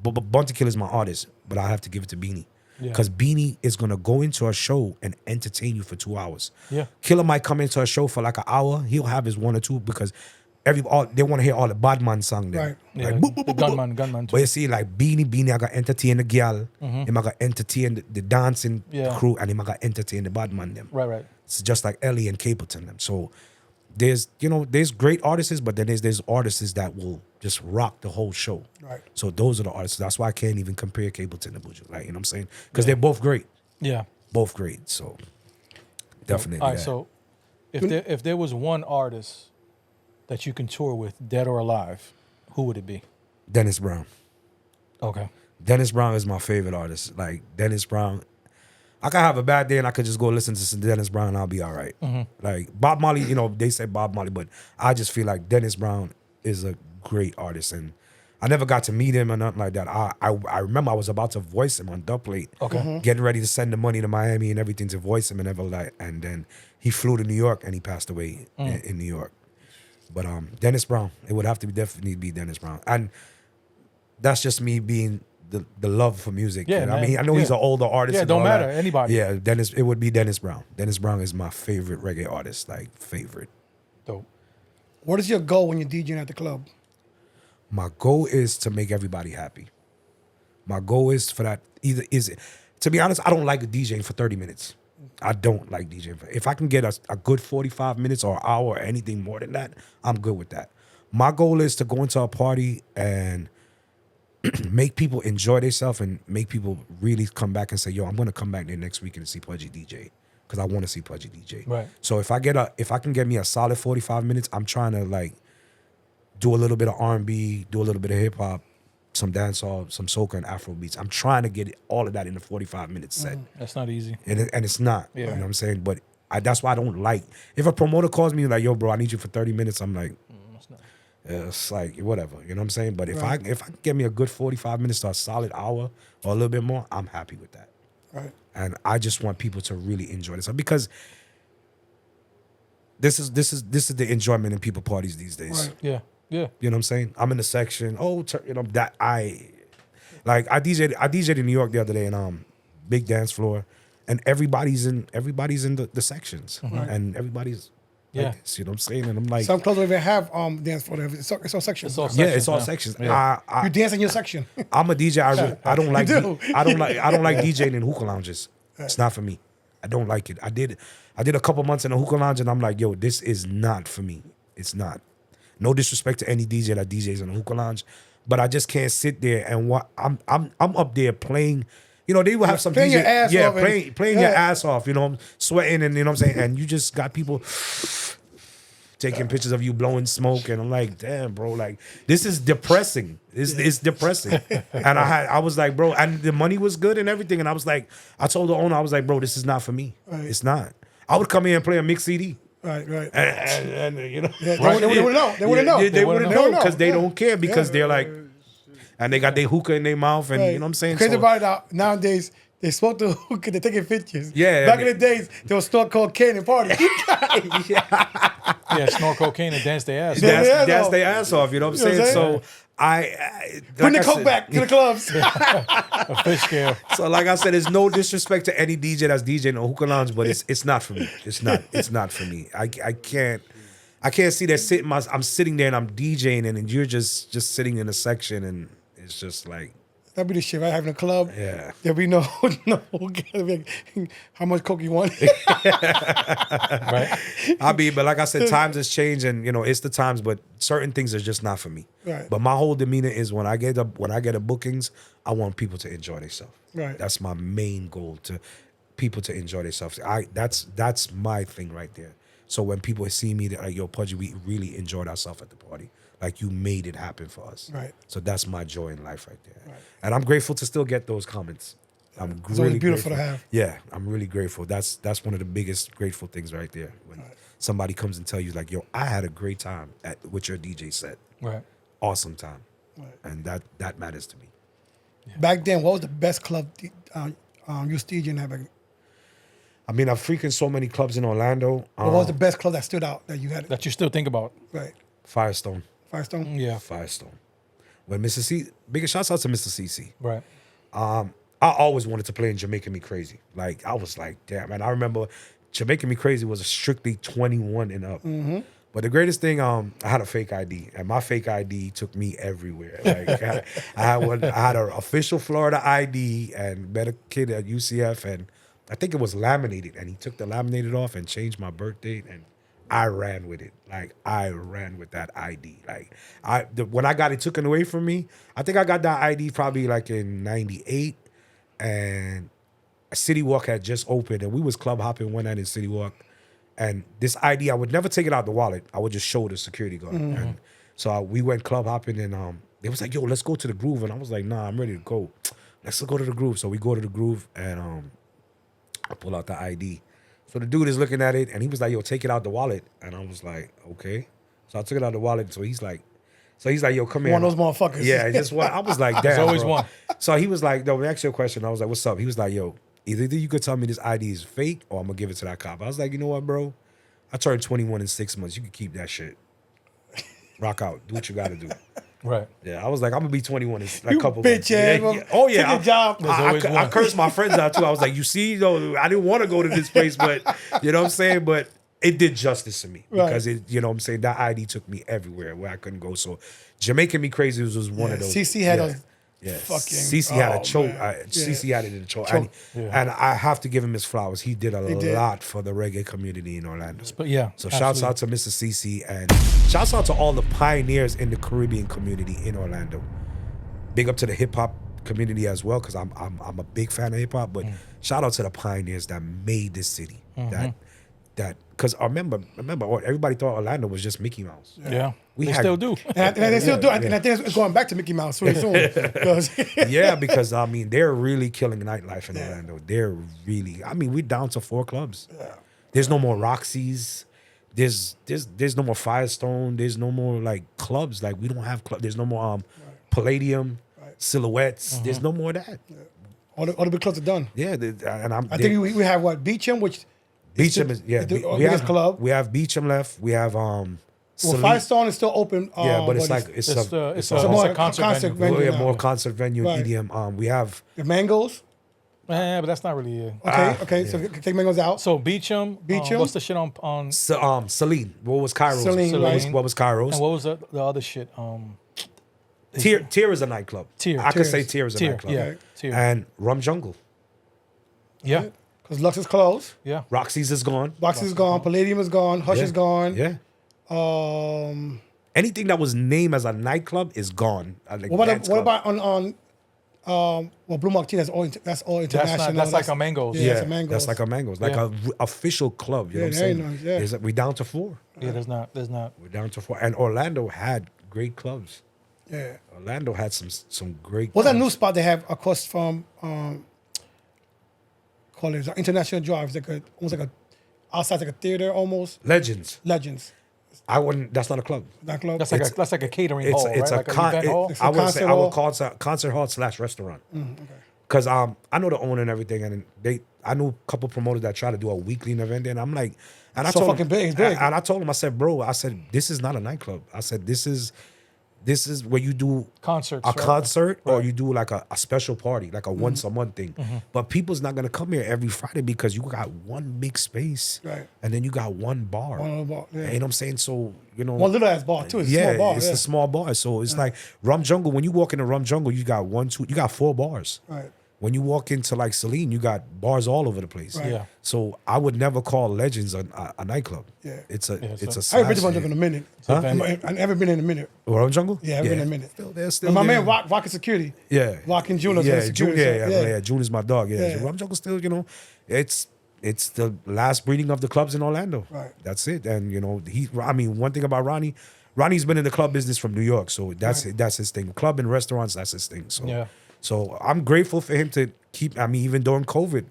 S4: Bounty Killer's my artist, but I have to give it to Beanie.
S2: Yeah.
S4: Because Beanie is gonna go into a show and entertain you for 2 hours.
S2: Yeah.
S4: Killer might come into a show for like an hour. He'll have his one or two because they want to hear all the Badman song there.
S1: Right.
S2: Yeah.
S4: Like, boop, boop,
S2: The
S4: boop, boop.
S2: gunman
S4: But
S2: too.
S4: you see, like Beanie, I got entertain the girl. Him I got entertain the dancing crew, and him I got entertain the Badman them.
S2: Right.
S4: It's just like Ellie and Capleton them. So there's great artists, but then there's artists that will just rock the whole show.
S1: Right.
S4: So those are the artists. That's why I can't even compare Capleton and Buju. Like, you know what I'm saying? Because they're both great.
S2: Yeah.
S4: Both great. So definitely.
S2: All right.
S4: that.
S2: So if there was one artist that you can tour with, dead or alive, who would it be?
S4: Dennis Brown.
S2: Okay.
S4: Dennis Brown is my favorite artist. Like Dennis Brown. I could have a bad day and I could just go listen to some Dennis Brown and I'll be all right. Like Bob Marley, they say Bob Marley, but I just feel like Dennis Brown is a great artist. And I never got to meet him or nothing like that. I remember I was about to voice him on Dubplate.
S2: Okay.
S4: Getting ready to send the money to Miami and everything to voice him and then he flew to New York and he passed away in New York. But Dennis Brown, it would have to definitely be Dennis Brown. And that's just me being the love for music.
S2: Yeah,
S4: I
S2: man.
S4: mean, I know he's
S2: Yeah.
S4: an older artist.
S2: Yeah,
S4: and
S2: don't
S4: all
S2: matter.
S4: that.
S2: Anybody.
S4: Yeah, it would be Dennis Brown. Dennis Brown is my favorite reggae artist, like favorite.
S2: Dope.
S1: What is your goal when you're DJing at the club?
S4: My goal is to make everybody happy. My goal is for that. To be honest, I don't like DJing for 30 minutes. I don't like DJing. If I can get a good 45 minutes or an hour or anything more than that, I'm good with that. My goal is to go into a party and make people enjoy themselves and make people really come back and say, yo, I'm going to come back there next week and see Pudgie DJ because I want to see Pudgie DJ.
S2: Right.
S4: So if I can get me a solid 45 minutes, I'm trying to like do a little bit of R&B, do a little bit of hip hop, some dancehall, some soca and Afro beats. I'm trying to get all of that in a 45-minute set.
S2: That's not easy.
S4: And it's not.
S2: Yeah.
S4: You know what I'm saying? But that's why I don't like. If a promoter calls me like, yo, bro, I need you for 30 minutes, I'm like,
S2: That's not.
S4: it's like whatever. You know what I'm saying? But if I can get me a good 45 minutes to a solid hour or a little bit more, I'm happy with that.
S1: Right.
S4: And I just want people to really enjoy this because this is the enjoyment in people parties these days.
S1: Right.
S2: Yeah. Yeah.
S4: You know what I'm saying? I'm in the section. That I DJ'd in New York the other day in big dance floor, and everybody's in the sections, and everybody's like this, you know what I'm saying? And I'm like,
S1: Some clubs don't even have dance for them. It's all sections.
S2: It's all
S4: yeah, it's
S2: sections
S4: all
S2: now.
S4: sections.
S2: Yeah.
S1: You dance in your section.
S4: I'm a DJ. I don't like
S1: You do.
S4: I don't like DJing in hookah lounges. It's not for me. I don't like it. I did a couple months in a hookah lounge, and I'm like, yo, this is not for me. It's not. No disrespect to any DJ that DJs in a hookah lounge, but I just can't sit there and I'm up there playing You know, they will have some
S1: Playing
S4: DJ,
S1: your ass
S4: yeah,
S1: off and-
S4: playing your ass off. You know, sweating and you know what I'm saying. And you just got people taking pictures of you blowing smoke, and I'm like, damn, bro, like this is depressing. It's depressing. And I was like, bro, and the money was good and everything. And I was like, I told the owner, I was like, bro, this is not for me.
S1: Right.
S4: It's not. I would come here and play a mixed CD.
S1: Right.
S4: And you know,
S1: Yeah, they wouldn't know. They wouldn't know.
S4: They wouldn't know because they
S1: Yeah.
S4: don't care because they're like, and they got their hookah in their mouth, and
S1: Right.
S4: you know what I'm saying.
S1: Crazy
S4: So-
S1: about it nowadays, they smoke the hookah, they're taking pictures.
S4: Yeah,
S1: Back
S4: and
S1: in the days, they would snort cocaine and party.
S2: Yeah, snort cocaine and dance their ass.
S1: Yeah.
S2: off.
S4: That's their ass off. You know what I'm
S1: You know what
S4: saying?
S1: I'm
S4: So I
S1: Bring
S4: like
S1: the
S4: I
S1: coke
S4: said-
S1: back to the clubs.
S2: A fish scale.
S4: So like I said, there's no disrespect to any DJ that's DJing a hookah lounge, but it's not for me. It's not for me. I can't see that I'm sitting there and I'm DJing and you're just sitting in a section and it's just like,
S1: That'd be the shit, right? Having a club.
S4: yeah.
S1: There'll be no how much coke you want.
S2: Right?
S4: I mean, but like I said, times has changed and you know, it's the times, but certain things are just not for me.
S1: Right.
S4: But my whole demeanor is when I get a bookings, I want people to enjoy themselves.
S1: Right.
S4: That's my main goal, to people to enjoy themselves. That's my thing right there. So when people see me, they're like, yo, Pudgie, we really enjoyed ourselves at the party. Like you made it happen for us.
S1: Right.
S4: So that's my joy in life right there.
S1: Right.
S4: And I'm grateful to still get those comments. I'm
S1: It's
S4: really
S1: always beautiful
S4: grateful.
S1: to have.
S4: Yeah, I'm really grateful. That's one of the biggest grateful things right there. When somebody comes and tell you like, yo, I had a great time with your DJ set.
S2: Right.
S4: Awesome time.
S1: Right.
S4: And that matters to me.
S1: Back then, what was the best club you used to DJ in? Back?
S4: I mean, I've freaking so many clubs in Orlando.
S1: What was the best club that stood out that you had?
S2: That you still think about.
S1: Right.
S4: Firestone.
S1: Firestone?
S2: Yeah.
S4: Firestone. When Mr. C, biggest shouts out to Mr. CC.
S2: Right.
S4: I always wanted to play in Jamaican Me Crazy. Like, I was like, damn, man. I remember Jamaican Me Crazy was a strictly 21 and up.
S1: Mm-hmm.
S4: But the greatest thing, I had a fake ID, and my fake ID took me everywhere. Like, I had an official Florida ID, and met a kid at UCF, and I think it was laminated, and he took the laminated off and changed my birth date, and I ran with it. Like, I ran with that ID. Like, when I got it taken away from me, I think I got that ID probably like in 98, and City Walk had just opened, and we was club hopping one night in City Walk, and this ID, I would never take it out the wallet. I would just show the security guard. And so we went club hopping, and they was like, yo, let's go to the Groove, and I was like, nah, I'm ready to go. Let's go to the Groove. So we go to the Groove, and I pull out the ID. So the dude is looking at it, and he was like, yo, take it out the wallet. And I was like, okay. So I took it out the wallet. So he's like, yo, come here.
S1: One of those motherfuckers.
S4: Yeah, just one. I was like, damn.
S2: There's always
S4: bro.
S2: one.
S4: So he was like, no, let me ask you a question. I was like, what's up? He was like, yo, either you could tell me this ID is fake or I'm going to give it to that cop. I was like, you know what, bro? I turned 21 in 6 months. You can keep that shit. Rock out. Do what you got to do.
S2: Right.
S4: Yeah, I was like, I'm gonna be 21 in like
S1: You
S4: a couple
S1: bitch
S4: months.
S1: ass,
S4: Yeah, yeah. Oh yeah,
S1: take your job.
S2: There's always
S4: I
S2: one.
S4: cursed my friends out too. I was like, you see, though, I didn't want to go to this place, but you know what I'm saying. But it did justice to me because it, you know what I'm saying. That ID took me everywhere where I couldn't go. So Jamaican Me Crazy was one of those.
S1: CC had those
S4: Yeah,
S1: fucking-
S4: CC had
S1: oh,
S4: a choke.
S1: man.
S4: CC had it in a choke,
S1: Choke.
S4: and I have to give him his flowers. He did a
S1: did.
S4: lot for the reggae community in Orlando.
S2: But yeah.
S4: So shouts out to Mr. CC and shouts out to all the pioneers in the Caribbean community in Orlando. Big up to the hip hop community as well, because I'm a big fan of hip hop. But shout out to the pioneers that made this city. That because remember, everybody thought Orlando was just Mickey Mouse.
S2: Yeah.
S4: We
S2: They
S4: had-
S2: still do.
S1: And they still do. And I think it's going back to Mickey Mouse really soon. 'Cause-
S4: Yeah, because I mean they're really killing nightlife in Orlando. They're really. I mean, we're down to 4 clubs.
S1: Yeah.
S4: There's no more Roxy's. There's no more Firestone. There's no more like clubs. Like we don't have clubs. There's no more Palladium, Silhouettes. There's no more of that.
S1: all the big clubs are done.
S4: Yeah, and
S1: I think we have what Beecham, which
S4: Beecham is
S1: the
S4: we
S1: biggest
S4: have
S1: club.
S4: We have Beecham left. We have
S1: well,
S4: Celine.
S1: Firestone is still open.
S4: Yeah, but it's
S1: what
S4: like
S1: is-
S2: It's
S1: more
S2: a concert venue.
S1: venue.
S4: yeah,
S1: now.
S4: more concert venue
S1: Right.
S4: and EDM. We have
S1: the Mangoes.
S2: But that's not really it.
S1: Okay, so take Mangoes out.
S2: So Beecham.
S1: Beecham?
S2: What's the shit on
S4: Celine. What was Kairos?
S1: Celine, right.
S4: What was Kairos?
S2: and what was the other shit?
S4: Tier is a nightclub.
S2: Tier.
S4: I could say Tier is a
S2: Tier.
S4: nightclub.
S2: Yeah. Tier.
S4: And Rum Jungle.
S2: Yeah.
S1: Because Lux is closed.
S2: Yeah.
S4: Roxy's is gone.
S1: Box is gone. Palladium is gone. Hush
S4: Yeah.
S1: is gone.
S4: Yeah. Anything that was named as a nightclub is gone. Like,
S1: What
S4: dance
S1: about
S4: club.
S1: on Well, Blue Martini, that's all international.
S2: That's like a Mango's.
S1: Yeah,
S4: Yeah,
S1: it's a Mango's.
S4: that's like a Mango's, like
S2: Yeah.
S4: a official club. You know what I'm
S1: very
S4: saying?
S1: nice, yeah.
S4: We down to 4.
S2: Yeah, there's not.
S4: We're down to 4, and Orlando had great clubs.
S1: Yeah.
S4: Orlando had some great.
S1: What's that
S4: clubs.
S1: new spot they have across from call it International Drive? It's like almost like a outside like a theater almost.
S4: Legends.
S1: Legends.
S4: I wouldn't. That's not a club.
S1: That club.
S2: That's like a catering
S4: It's
S2: hall,
S4: it's
S2: right?
S4: a
S2: Like an event hall.
S1: It's
S4: I
S1: a
S4: would say
S1: concert
S4: I would
S1: hall?
S4: call it a concert hall / restaurant. Because I know the owner and everything, and I knew a couple promoters that try to do a weekly event, and I'm like, and I
S1: So
S4: told
S1: fucking
S4: him,
S1: big, it's big.
S4: and I told him, I said, bro, I said this is not a nightclub. I said this is where you do
S2: Concerts,
S4: a
S2: right?
S4: concert, or
S2: Right.
S4: you do like a special party, like a once a month thing. But people's not gonna come here every Friday because you got one big space,
S1: Right.
S4: and then you got one bar.
S1: One little bar, yeah.
S4: You know what I'm saying? So
S1: One little ass bar too. It's a
S4: yeah,
S1: small bar.
S4: it's
S1: yeah.
S4: a small bar. So it's like Rum Jungle. When you walk into Rum Jungle, you got 4 bars.
S1: Right.
S4: When you walk into like Celine, you got bars all over the place.
S1: Right.
S2: Yeah.
S4: So I would never call Legends a nightclub.
S1: Yeah.
S4: It's a
S1: I haven't been to Rum Jungle in a minute.
S2: Huh?
S1: I never been in a minute.
S4: Rum Jungle?
S1: Yeah, I've been in a minute.
S4: Still there, still
S1: And my
S4: there.
S1: man Rock in security.
S4: Yeah.
S1: Rock and June is
S4: Yeah,
S1: in
S4: June,
S1: security.
S4: yeah. June is my dog. Yeah.
S1: Yeah.
S4: Rum Jungle still, it's the last breeding of the clubs in Orlando.
S1: Right.
S4: That's it. And one thing about Ronnie's been in the club business from New York, so that's his thing. Club and restaurants, that's his thing. So
S2: Yeah.
S4: So I'm grateful for him to keep. I mean, even during COVID,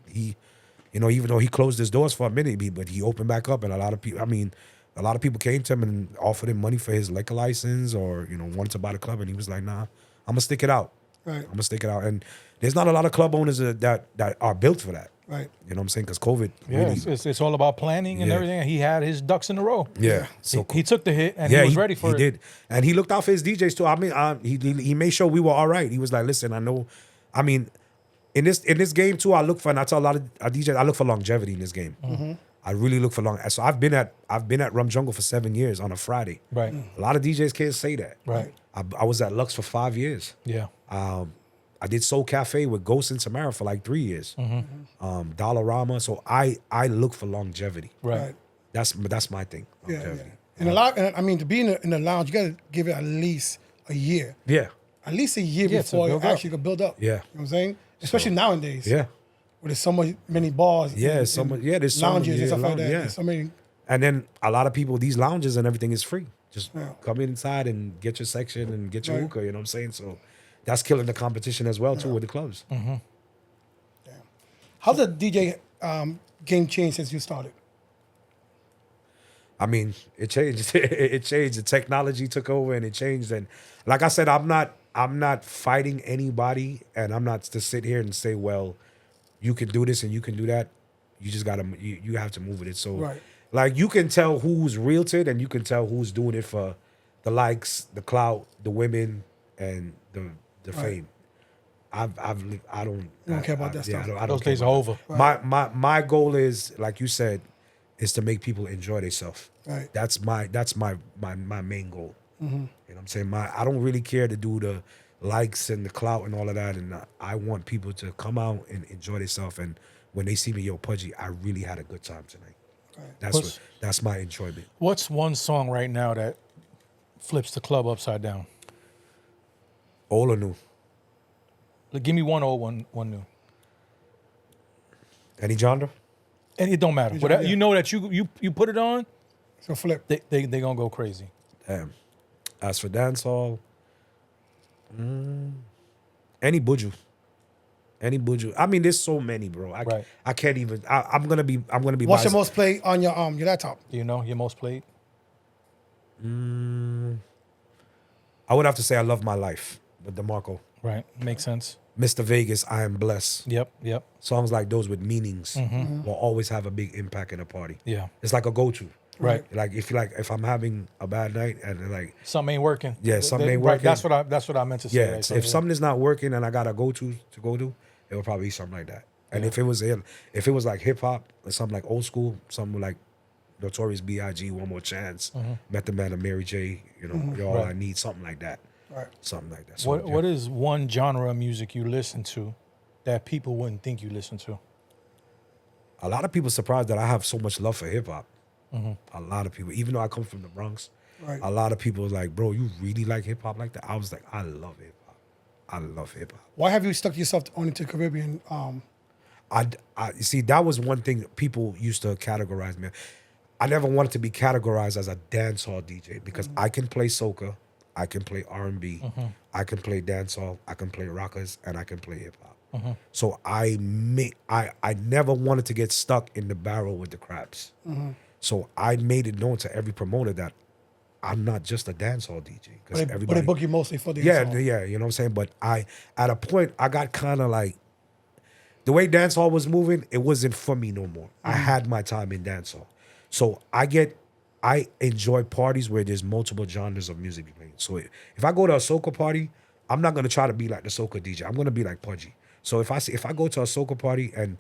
S4: even though he closed his doors for a minute, but he opened back up, and a lot of people came to him and offered him money for his liquor license, or wanted to buy the club, and he was like, "Nah, I'm gonna stick it out.
S1: Right.
S4: I'm gonna stick it out." And there's not a lot of club owners that are built for that.
S1: Right.
S4: You know what I'm saying? Because COVID,
S2: Yeah,
S4: really,
S2: it's all about planning and
S4: Yeah.
S2: everything. He had his ducks in a row.
S4: yeah. So
S2: He took the hit and he was ready for it.
S4: He did, and he looked out for his DJs too. I mean, he made sure we were all right. He was like, "Listen, I know. I mean, in this game too, I look for, and I tell a lot of DJs, I look for longevity in this game. I really look for long. So I've been at Rum Jungle for 7 years on a Friday.
S2: Right.
S4: A lot of DJs can't say that.
S2: Right.
S4: I was at Lux for 5 years.
S2: Yeah.
S4: I did Soul Cafe with Ghost and Samara for like 3 years. Dollarama. So I look for longevity.
S2: Right.
S1: Right.
S4: That's my thing.
S1: Yeah.
S4: Longevity.
S1: And to be in the lounge, you got to give it at least a year.
S4: Yeah.
S1: At least a year
S2: Yeah, to
S1: before you
S2: build up.
S1: actually can build up.
S4: Yeah.
S1: You know what I'm saying? Especially nowadays.
S4: Yeah.
S1: Where there's so many bars.
S4: Yeah,
S1: and-
S4: so
S1: and
S4: much- yeah, there's so
S1: lounges
S4: many-
S1: and stuff
S4: yeah,
S1: like that.
S4: yeah.
S1: There's so many.
S4: And then a lot of people, these lounges and everything is free. Just
S1: Yeah.
S4: come inside and get your section and get your
S1: Right.
S4: hookah, you know what I'm saying? So that's killing the competition as well too with the clubs.
S1: How's the DJ game changed since you started?
S4: I mean, it changed. It changed. The technology took over and it changed. And like I said, I'm not fighting anybody, and I'm not to sit here and say, well, you can do this and you can do that. You just gotta you have to move with it. So
S1: Right.
S4: like you can tell who's real to it, and you can tell who's doing it for the likes, the clout, the women, and the fame. I don't
S1: care about that stuff.
S4: I don't
S2: Those
S4: care
S2: days are
S4: about
S2: over.
S4: that. My goal is, like you said, is to make people enjoy themselves.
S1: Right.
S4: That's my main goal. You know what I'm saying? I don't really care to do the likes and the clout and all of that, and I want people to come out and enjoy themselves. And when they see me, yo, Pudgie, I really had a good time tonight.
S2: What's-
S4: That's my enjoyment.
S2: What's one song right now that flips the club upside down?
S4: Old or new?
S2: Like, give me one old, one new.
S4: Any genre?
S2: And it don't matter.
S1: Yeah.
S2: Whatever, you know that you put it on,
S1: So flip.
S2: they gonna go crazy.
S4: Damn. As for dancehall, any buju. Any buju. I mean, there's so many, bro.
S2: Right.
S4: I can't even. I'm gonna be.
S1: What's your
S4: biased.
S1: most play on your laptop?
S2: You know your most played.
S4: I would have to say I Love My Life with DeMarco.
S2: Right. Makes sense.
S4: Mr. Vegas, I Am Blessed.
S2: Yep.
S4: Songs like those with meanings will always have a big impact in a party.
S2: Yeah.
S4: It's like a go-to.
S2: Right.
S4: Like if I'm having a bad night and like
S2: Something ain't working.
S4: Yeah, something ain't
S2: Right,
S4: working.
S2: That's what I meant to say.
S4: yeah,
S2: right? So,
S4: if something is not working and I got a go-to, it would probably be something like that. And if it was like hip hop or something like old school, something like Notorious B.I.G., One More Chance, Method Man and Mary J, You're All
S2: Right.
S4: I Need, something like that.
S1: Right.
S4: Something like that. So,
S2: what is one genre of music you listen to that people wouldn't think you listen to?
S4: A lot of people surprised that I have so much love for hip hop. A lot of people, even though I come from the Bronx,
S1: Right.
S4: a lot of people was like, bro, you really like hip hop like that? I was like, I love hip hop. I love hip hop.
S1: Why have you stuck yourself only to Caribbean?
S4: I you see, that was one thing that people used to categorize me. I never wanted to be categorized as a dancehall DJ because I can play soca, I can play R&B, I can play dancehall, I can play rockers, and I can play hip hop. So I never wanted to get stuck in the barrel with the crabs. So I made it known to every promoter that I'm not just a dancehall DJ.
S1: But they book you mostly for the
S4: yeah, you know what I'm saying? But at a point, I got kind of like, the way dancehall was moving, it wasn't for me no more. I had my time in dancehall. So I enjoy parties where there's multiple genres of music playing. So if I go to a soca party, I'm not gonna try to be like the soca DJ. I'm gonna be like Pudgie. So if I go to a soca party and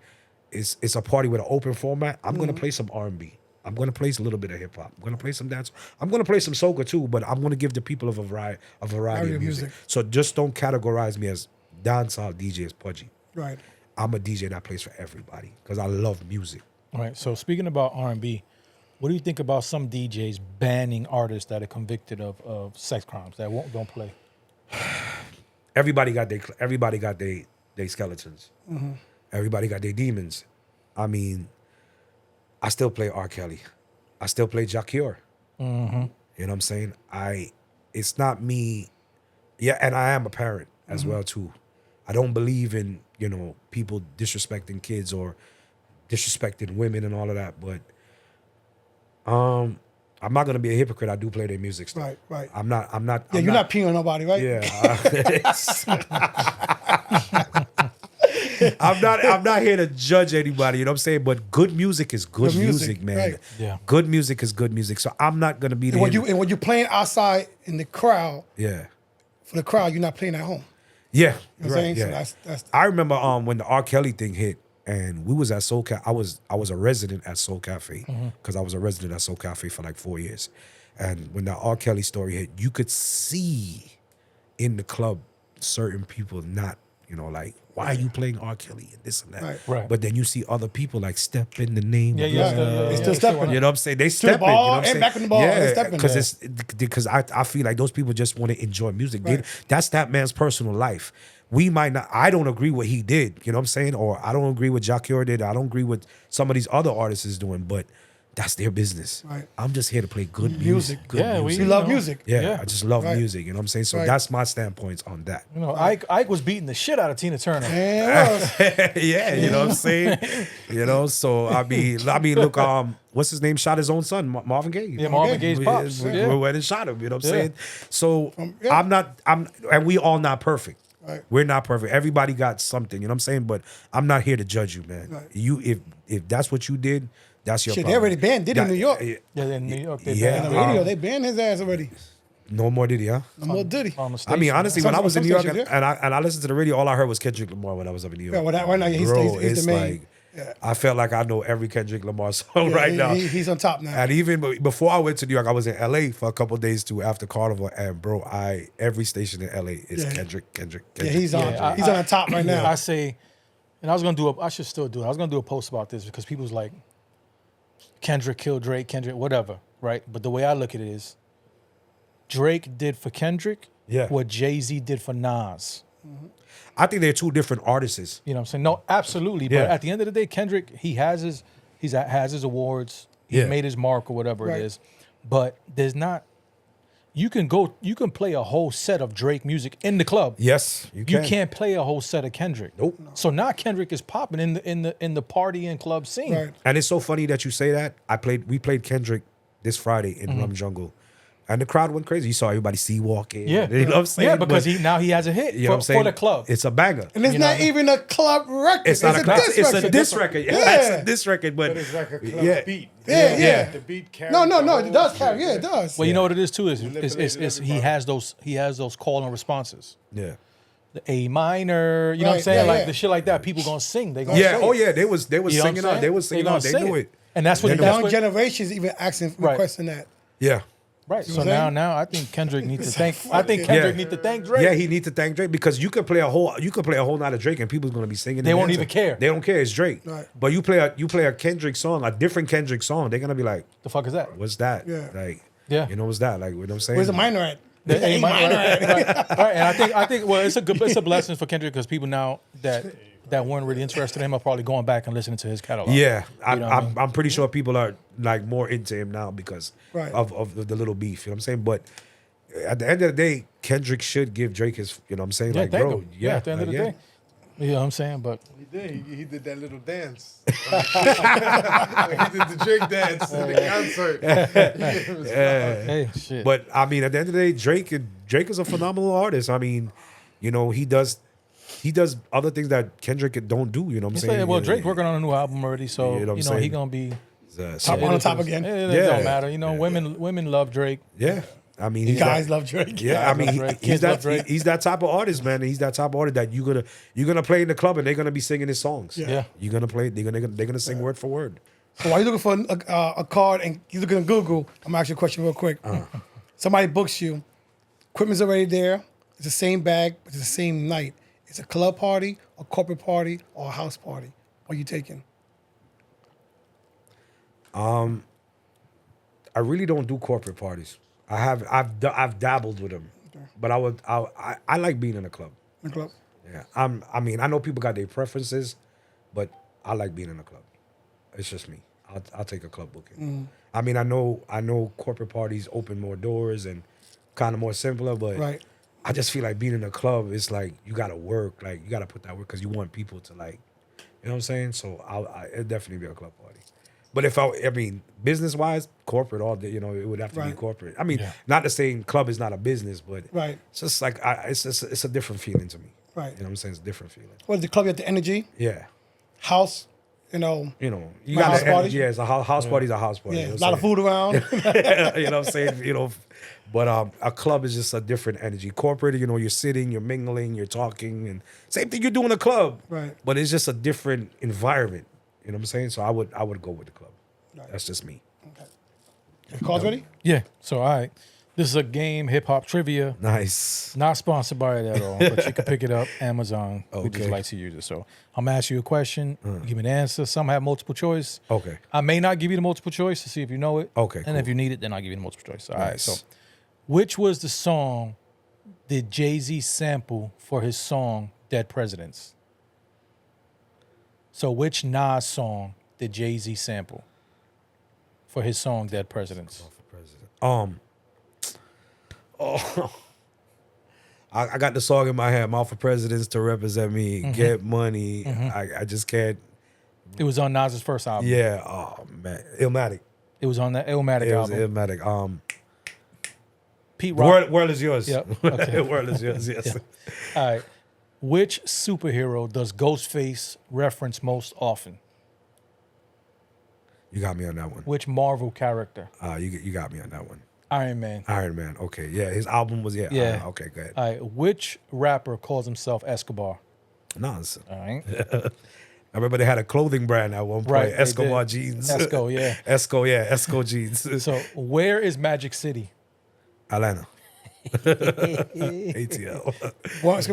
S4: it's a party with an open format, I'm gonna play some R&B. I'm gonna play a little bit of hip hop. I'm gonna play some dance. I'm gonna play some soca too, but I'm gonna give the people a variety of music. So just don't categorize me as dancehall DJ as Pudgie.
S1: Right.
S4: I'm a DJ that plays for everybody because I love music.
S2: All right. So speaking about R&B, what do you think about some DJs banning artists that are convicted of sex crimes that don't play?
S4: Everybody got their skeletons. Everybody got their demons. I mean, I still play R. Kelly. I still play Jacquier. You know what I'm saying? It's not me. Yeah, and I am a parent as well too. I don't believe in, people disrespecting kids or disrespecting women and all of that, but I'm not gonna be a hypocrite. I do play their music stuff.
S1: Right.
S4: I'm not.
S1: Yeah, you're not peeing on nobody, right?
S4: Yeah. I'm not here to judge anybody, you know what I'm saying? But good music is good music, man.
S1: right.
S2: Yeah.
S4: Good music is good music. So I'm not gonna be
S1: And when you're playing outside in the crowd, for the crowd, you're not playing at home.
S4: Yeah.
S1: You know what I'm saying? So that's
S4: I remember when the R. Kelly thing hit and we was at Soul Cafe. I was a resident at Soul Cafe because I was a resident at Soul Cafe for like 4 years. And when the R. Kelly story hit, you could see in the club certain people not, like, why are you playing R. Kelly and this and that?
S2: Right.
S4: But then you see other people like step in the name of
S1: They still stepping.
S4: You know what I'm saying? They stepping.
S1: ball
S4: You know what I'm
S1: and
S4: saying?
S1: back in the ball, they stepping.
S4: Because I feel like those people just want to enjoy music. That's that man's personal life. We might not. I don't agree what he did. You know what I'm saying? Or I don't agree what Jacquier did. I don't agree what some of these other artists is doing. But that's their business.
S1: Right.
S4: I'm just here to play good music. Good music.
S1: We love music.
S4: Yeah, I just love music. You know what I'm saying? So that's my standpoints on that.
S2: Ike was beating the shit out of Tina Turner.
S4: Yeah, you know what I'm saying? So I mean, look, what's his name? Shot his own son, Marvin Gaye.
S2: Yeah, Marvin Gaye's pops.
S4: We went and shot him. You know what I'm saying? So and we all not perfect.
S1: Right.
S4: We're not perfect. Everybody got something. You know what I'm saying? But I'm not here to judge you, man.
S1: Right.
S4: If that's what you did, that's your
S1: Shit,
S4: problem.
S1: they already banned Diddy in New York.
S2: Yeah, in New York.
S1: On the radio, they banned his ass already.
S4: No more Diddy, huh?
S1: No more Diddy.
S4: I mean, honestly, when I was in New York
S1: Some stations,
S4: and I listened to the radio, all I heard was Kendrick Lamar when I was up in New York.
S1: Yeah, well, right now he's
S4: it's
S1: the main.
S4: like, I felt like I know every Kendrick Lamar song right now.
S1: He's on top now.
S4: And even before I went to New York, I was in LA for a couple of days too after Carnival. And bro, every station in LA is Kendrick.
S1: Yeah, he's on the top right now.
S2: I say, and I should still do it. I was gonna do a post about this because people's like, Kendrick killed Drake, Kendrick, whatever, right? But the way I look at it is, Drake did for Kendrick what Jay-Z did for Nas.
S4: I think they're two different artists.
S2: You know what I'm saying? No, absolutely. But at the end of the day, Kendrick, he has his awards. He's made his mark or whatever it is. But there's not. You can play a whole set of Drake music in the club.
S4: Yes, you can.
S2: You can't play a whole set of Kendrick.
S4: Nope.
S2: So now Kendrick is popping in the party and club scene.
S1: Right.
S4: And it's so funny that you say that. We played Kendrick this Friday in Rum Jungle. And the crowd went crazy. You saw everybody sea walking.
S2: Yeah.
S4: You know what I'm saying?
S2: Yeah, because he has a hit for the club.
S4: It's a banger.
S1: And it's not even a club record.
S4: It's not a club. It's a diss record.
S1: Yeah.
S4: It's a diss record, but
S3: it's like a club beat.
S1: Yeah.
S3: The beat carries.
S1: No, it does carry. Yeah, it does.
S2: Well, you know what it is too is he has those call and responses.
S4: Yeah.
S2: The A minor, you know what I'm saying? Like the shit like that. People gonna sing. They gonna
S4: Yeah.
S2: say
S4: Oh
S2: it.
S4: yeah. They was
S2: You know what I'm
S4: singing out.
S2: saying?
S4: They was singing out. They knew it.
S2: And that's what
S1: Young generations even requesting that.
S4: Yeah.
S2: Right. So
S1: what I'm
S2: now I think Kendrick needs to thank. I think Kendrick needs to thank Drake.
S4: Yeah, he needs to thank Drake because you could play a whole night of Drake and people's gonna be singing.
S2: They
S4: and
S2: won't
S4: dancing.
S2: even care.
S4: They don't care. It's Drake.
S1: Right.
S4: But you play a Kendrick song, a different Kendrick song. They're gonna be like,
S2: The fuck is that?
S4: "What's that?"
S1: Yeah.
S4: Like,
S2: Yeah.
S4: you know what's that? Like, you know what I'm saying?
S1: Where's the minor at?
S2: Right. And I think well, it's a blessing for Kendrick because people now that weren't really interested in him are probably going back and listening to his catalog.
S4: Yeah,
S2: You know what I mean?
S4: I'm pretty sure people are like more into him now because
S1: Right.
S4: of the little beef. You know what I'm saying? But at the end of the day, Kendrick should give Drake his. You know what I'm saying?
S2: Yeah,
S4: like,
S2: thank
S4: bro,
S2: him. At the end of the day. You know what I'm saying? But
S3: He did. He did that little dance. He did the Drake dance in the concert.
S2: hey, shit.
S4: But I mean, at the end of the day, Drake is a phenomenal artist. I mean, you know, he does other things that Kendrick don't do. You know what I'm
S2: He
S4: saying?
S2: said, well,
S4: Yeah,
S2: Drake working on a new album already, so
S4: You know what I'm
S2: he
S4: saying?
S2: gonna be
S1: Top on the top again.
S2: It
S4: Yeah.
S2: don't matter. You know, women love Drake.
S4: Yeah, I mean, he's
S1: Guys
S4: that,
S1: love Drake.
S4: Yeah, I mean,
S2: love Drake.
S4: he's
S2: Kids love
S4: that
S2: Drake.
S4: he's that type of artist, man. He's that type of artist that you're gonna play in the club and they're gonna be singing his songs.
S2: Yeah.
S4: You're gonna play. They're gonna sing word for word.
S1: So while you're looking for a card and you're looking at Google, I'm gonna ask you a question real quick. Somebody books you, equipment's already there. It's the same bag, but it's the same night. It's a club party, a corporate party, or a house party. What are you taking?
S4: I really don't do corporate parties. I've dabbled with them, but I like being in a club.
S1: The club?
S4: Yeah, I mean, I know people got their preferences, but I like being in a club. It's just me. I'll take a club booking. I mean, I know corporate parties open more doors and kind of more simpler, but
S1: Right.
S4: I just feel like being in a club is like you gotta work, like you gotta put that work because you want people to like, you know what I'm saying? So it'd definitely be a club party. But if I mean, business wise, corporate all day, you know, it would have to be
S1: Right.
S4: corporate. I mean, not the same club is not a business, but
S1: Right.
S4: it's just like it's a different feeling to me.
S1: Right.
S4: You know what I'm saying? It's a different feeling.
S1: What is the club? You have the energy,
S4: Yeah.
S1: house, you know,
S4: You know, you
S1: My
S4: got
S1: house
S4: the
S1: party?
S4: Yeah, it's a house party's a house party.
S1: yeah,
S4: you know
S1: a
S4: what
S1: lot
S4: I'm
S1: of food around.
S4: saying? You know what I'm saying? You know, but a club is just a different energy. Corporate, you know, you're sitting, you're mingling, you're talking, and same thing you do in a club.
S1: Right.
S4: But it's just a different environment. You know what I'm saying? So I would go with the club.
S1: Right.
S4: That's just me.
S1: Your cards ready?
S2: Yeah. So all right. This is a game, hip hop trivia.
S4: Nice.
S2: Not sponsored by it at all, but you can pick it up Amazon. We just
S4: Okay.
S2: like to use it. So I'm gonna ask you a question. You give me an answer. Some have multiple choice.
S4: Okay.
S2: I may not give you the multiple choice to see if you know it.
S4: Okay,
S2: And if
S4: cool.
S2: you need it, then I'll give you the multiple choice. All right.
S4: Nice.
S2: So, which was the song did Jay-Z sample for his song Dead Presidents? So which Nas song did Jay-Z sample for his song Dead Presidents?
S4: I got the song in my head, "Mouth for Presidents to Represent Me,"
S2: Mm-hmm.
S4: "Get Money." I just can't.
S2: It was on Nas's first album.
S4: Yeah. Oh man, Illmatic.
S2: It was on that Illmatic
S4: It was
S2: album.
S4: Illmatic.
S2: Pete Rock.
S4: World is yours.
S2: Yep. Okay.
S4: World is yours. Yes.
S2: All right. Which superhero does Ghostface reference most often?
S4: You got me on that one.
S2: Which Marvel character?
S4: You got me on that one.
S2: Iron Man.
S4: Iron Man. Okay. Yeah. His album was
S2: Yeah.
S4: okay. Go ahead.
S2: All right. Which rapper calls himself Escobar?
S4: Nonsense.
S2: All right.
S4: I remember they had a clothing brand at one point.
S2: Right, they
S4: Escobar
S2: did.
S4: jeans.
S2: Esco, yeah.
S4: Esco. Yeah. Esco jeans.
S2: So where is Magic City?
S4: Atlanta. ATL.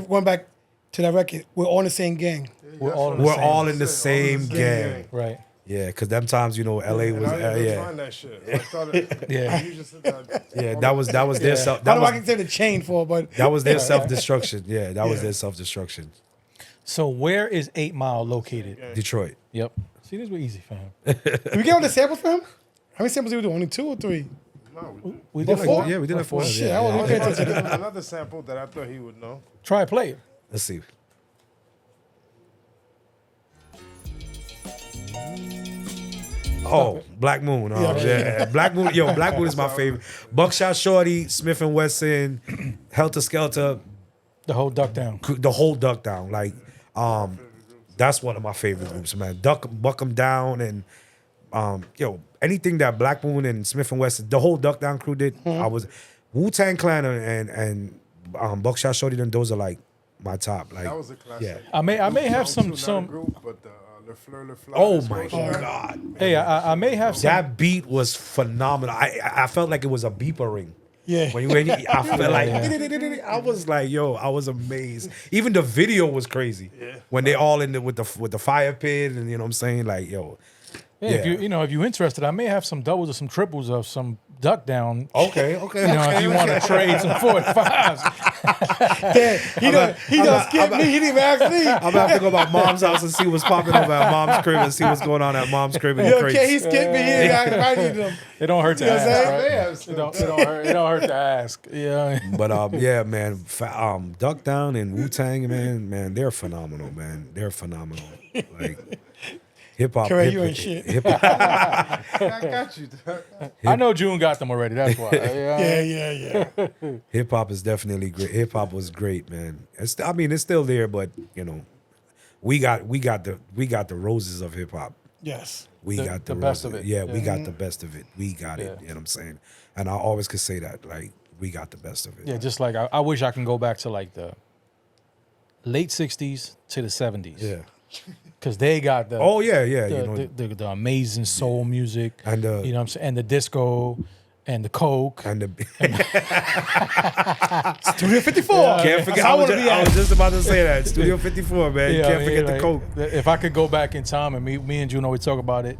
S1: Going back to that record, we're all in the same gang.
S2: We're all in the
S4: We're
S2: same.
S4: all in the same gang.
S2: Right.
S4: Yeah, because them times, you know, LA
S3: And
S4: was
S3: I didn't even
S4: yeah.
S3: find that shit. I thought it.
S2: Yeah.
S3: You just said that.
S4: Yeah, that was their self.
S1: I
S4: That
S1: don't know if I
S4: was,
S1: can say the chain for, but
S4: that was their self destruction. Yeah, that was their self destruction.
S2: So where is 8 Mile located?
S4: Detroit.
S2: Yep. See, this was easy for him.
S1: did we get all the samples for him? How many samples did we do? Only 2 or 3?
S3: No, we did.
S2: We did
S1: Before?
S2: like,
S4: Yeah, we did that for
S1: Shit,
S4: yeah,
S1: I wasn't
S4: yeah.
S1: paying attention.
S3: There was another sample that I thought he would know.
S2: try play it.
S4: Let's see. Oh, Black Moon. Yeah. Black Moon. Yo, Black Moon is my favorite. Buckshot Shorty, Smith and Wesson, Helter Skelter,
S2: The whole duck down.
S4: the whole Duck Down. Like, that's one of my favorite groups, man. Buck 'em Down and yo, anything that Black Moon and Smith and Wesson, the whole Duck Down crew did. I was Wu-Tang Clan and Buckshot Shorty. Then those are like my top. Like,
S3: That was a classic.
S4: yeah.
S2: I may have
S3: Not a
S2: some.
S3: group, but the Le Fleur, Le Fleur.
S4: Oh my God.
S2: Hey, I may have some.
S4: That beat was phenomenal. I felt like it was a beeper ring.
S1: Yeah.
S4: When you I felt like I was like, yo, I was amazed. Even the video was crazy. Yeah. When they all in the with the fire pit and you know what I'm saying? Like, yo.
S2: Yeah, if you're interested, I may have some doubles or some triples of some duck down.
S4: Okay.
S2: If you want to trade some 45s.
S1: Yeah, he done skipped me. He didn't even ask me.
S4: I'm gonna have to go to my mom's house and see what's popping over at mom's crib and see what's going on at mom's crib. In the crates.
S1: Okay, he skipped me. He didn't ask if I needed him.
S2: It don't hurt to
S1: You know what I'm
S2: ask,
S1: saying?
S2: right? It don't hurt to ask. Yeah.
S4: But yeah, man, Duck Down and Wu-Tang, man, they're phenomenal, man. They're phenomenal. Like hip hop.
S1: Correct, you ain't shit.
S3: I got you.
S2: I know June got them already. That's why.
S1: Yeah.
S4: Hip hop is definitely great. Hip hop was great, man. It's still there, but we got the roses of hip hop.
S1: Yes.
S4: We
S2: The-
S4: got
S2: the
S4: the
S2: best
S4: roses.
S2: of it.
S4: Yeah,
S2: Yeah.
S4: we got the best of it. We got it.
S2: Yeah.
S4: You know what I'm saying? And I always could say that, like, we got the best of it.
S2: Yeah, just like I wish I can go back to like the late 60s to the 70s.
S4: Yeah.
S2: Because they got the
S4: Oh yeah.
S2: the amazing soul music,
S4: And
S2: you know what I'm saying, and the disco and the coke.
S4: and the
S1: Studio 54.
S4: can't forget. I was just about to say that Studio 54, man. You
S2: Yeah,
S4: can't
S2: I mean,
S4: forget the
S2: like,
S4: coke.
S2: If I could go back in time and me and Juno would talk about it,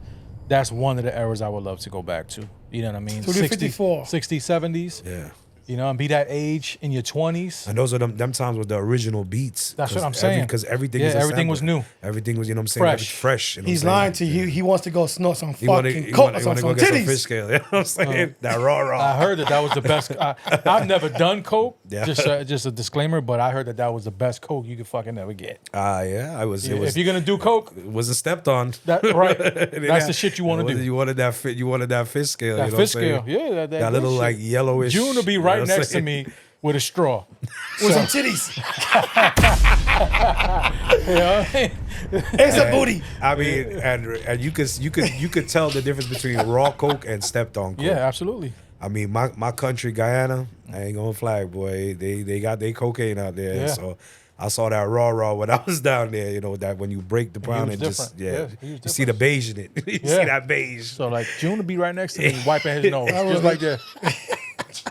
S2: that's one of the eras I would love to go back to. You know what I mean?
S1: Studio 54.
S2: 60s, 70s.
S4: Yeah.
S2: You know, and be that age in your 20s.
S4: And those are them times with the original beats.
S2: That's what I'm saying.
S4: Because everything
S2: Yeah,
S4: was a
S2: everything was
S4: sampler.
S2: new.
S4: Everything was, you know what I'm saying?
S2: Fresh.
S4: Fresh. You know
S1: He's
S4: what I'm
S1: lying
S4: saying?
S1: to you. He wants to go snort some
S4: He wanna
S1: fucking coke or
S4: go
S1: some
S4: get some fish
S1: titties.
S4: scale. You know what I'm saying? That raw.
S2: I heard that was the best. I've never done coke.
S4: Yeah.
S2: Just a disclaimer, but I heard that was the best coke you could fucking ever get.
S4: Yeah, it was.
S2: If you're gonna do coke,
S4: It wasn't stepped on.
S2: right, that's the shit you want to do.
S4: You wanted that fit. You wanted that fish scale.
S2: That
S4: you know
S2: fish
S4: what I'm
S2: scale,
S4: saying?
S2: yeah,
S4: That little
S2: shit.
S4: like yellowish.
S2: June will be
S4: you know
S2: right
S4: what I'm
S2: next to
S4: saying?
S2: me with a straw.
S1: With some titties.
S2: Yeah.
S1: It's a booty.
S4: I mean, and you could tell the difference between raw coke and stepped on coke.
S2: Yeah, absolutely.
S4: I mean, my country, Guyana, I ain't gonna flag, boy. They got their cocaine out there.
S2: Yeah.
S4: So I saw that raw when I was down there. You know that when you break the brown
S2: was
S4: and just
S2: different. Yeah, he was
S4: you see the beige in it. You see
S2: Yeah.
S4: that beige.
S2: So like June will be right next to me, wiping his nose, just like that.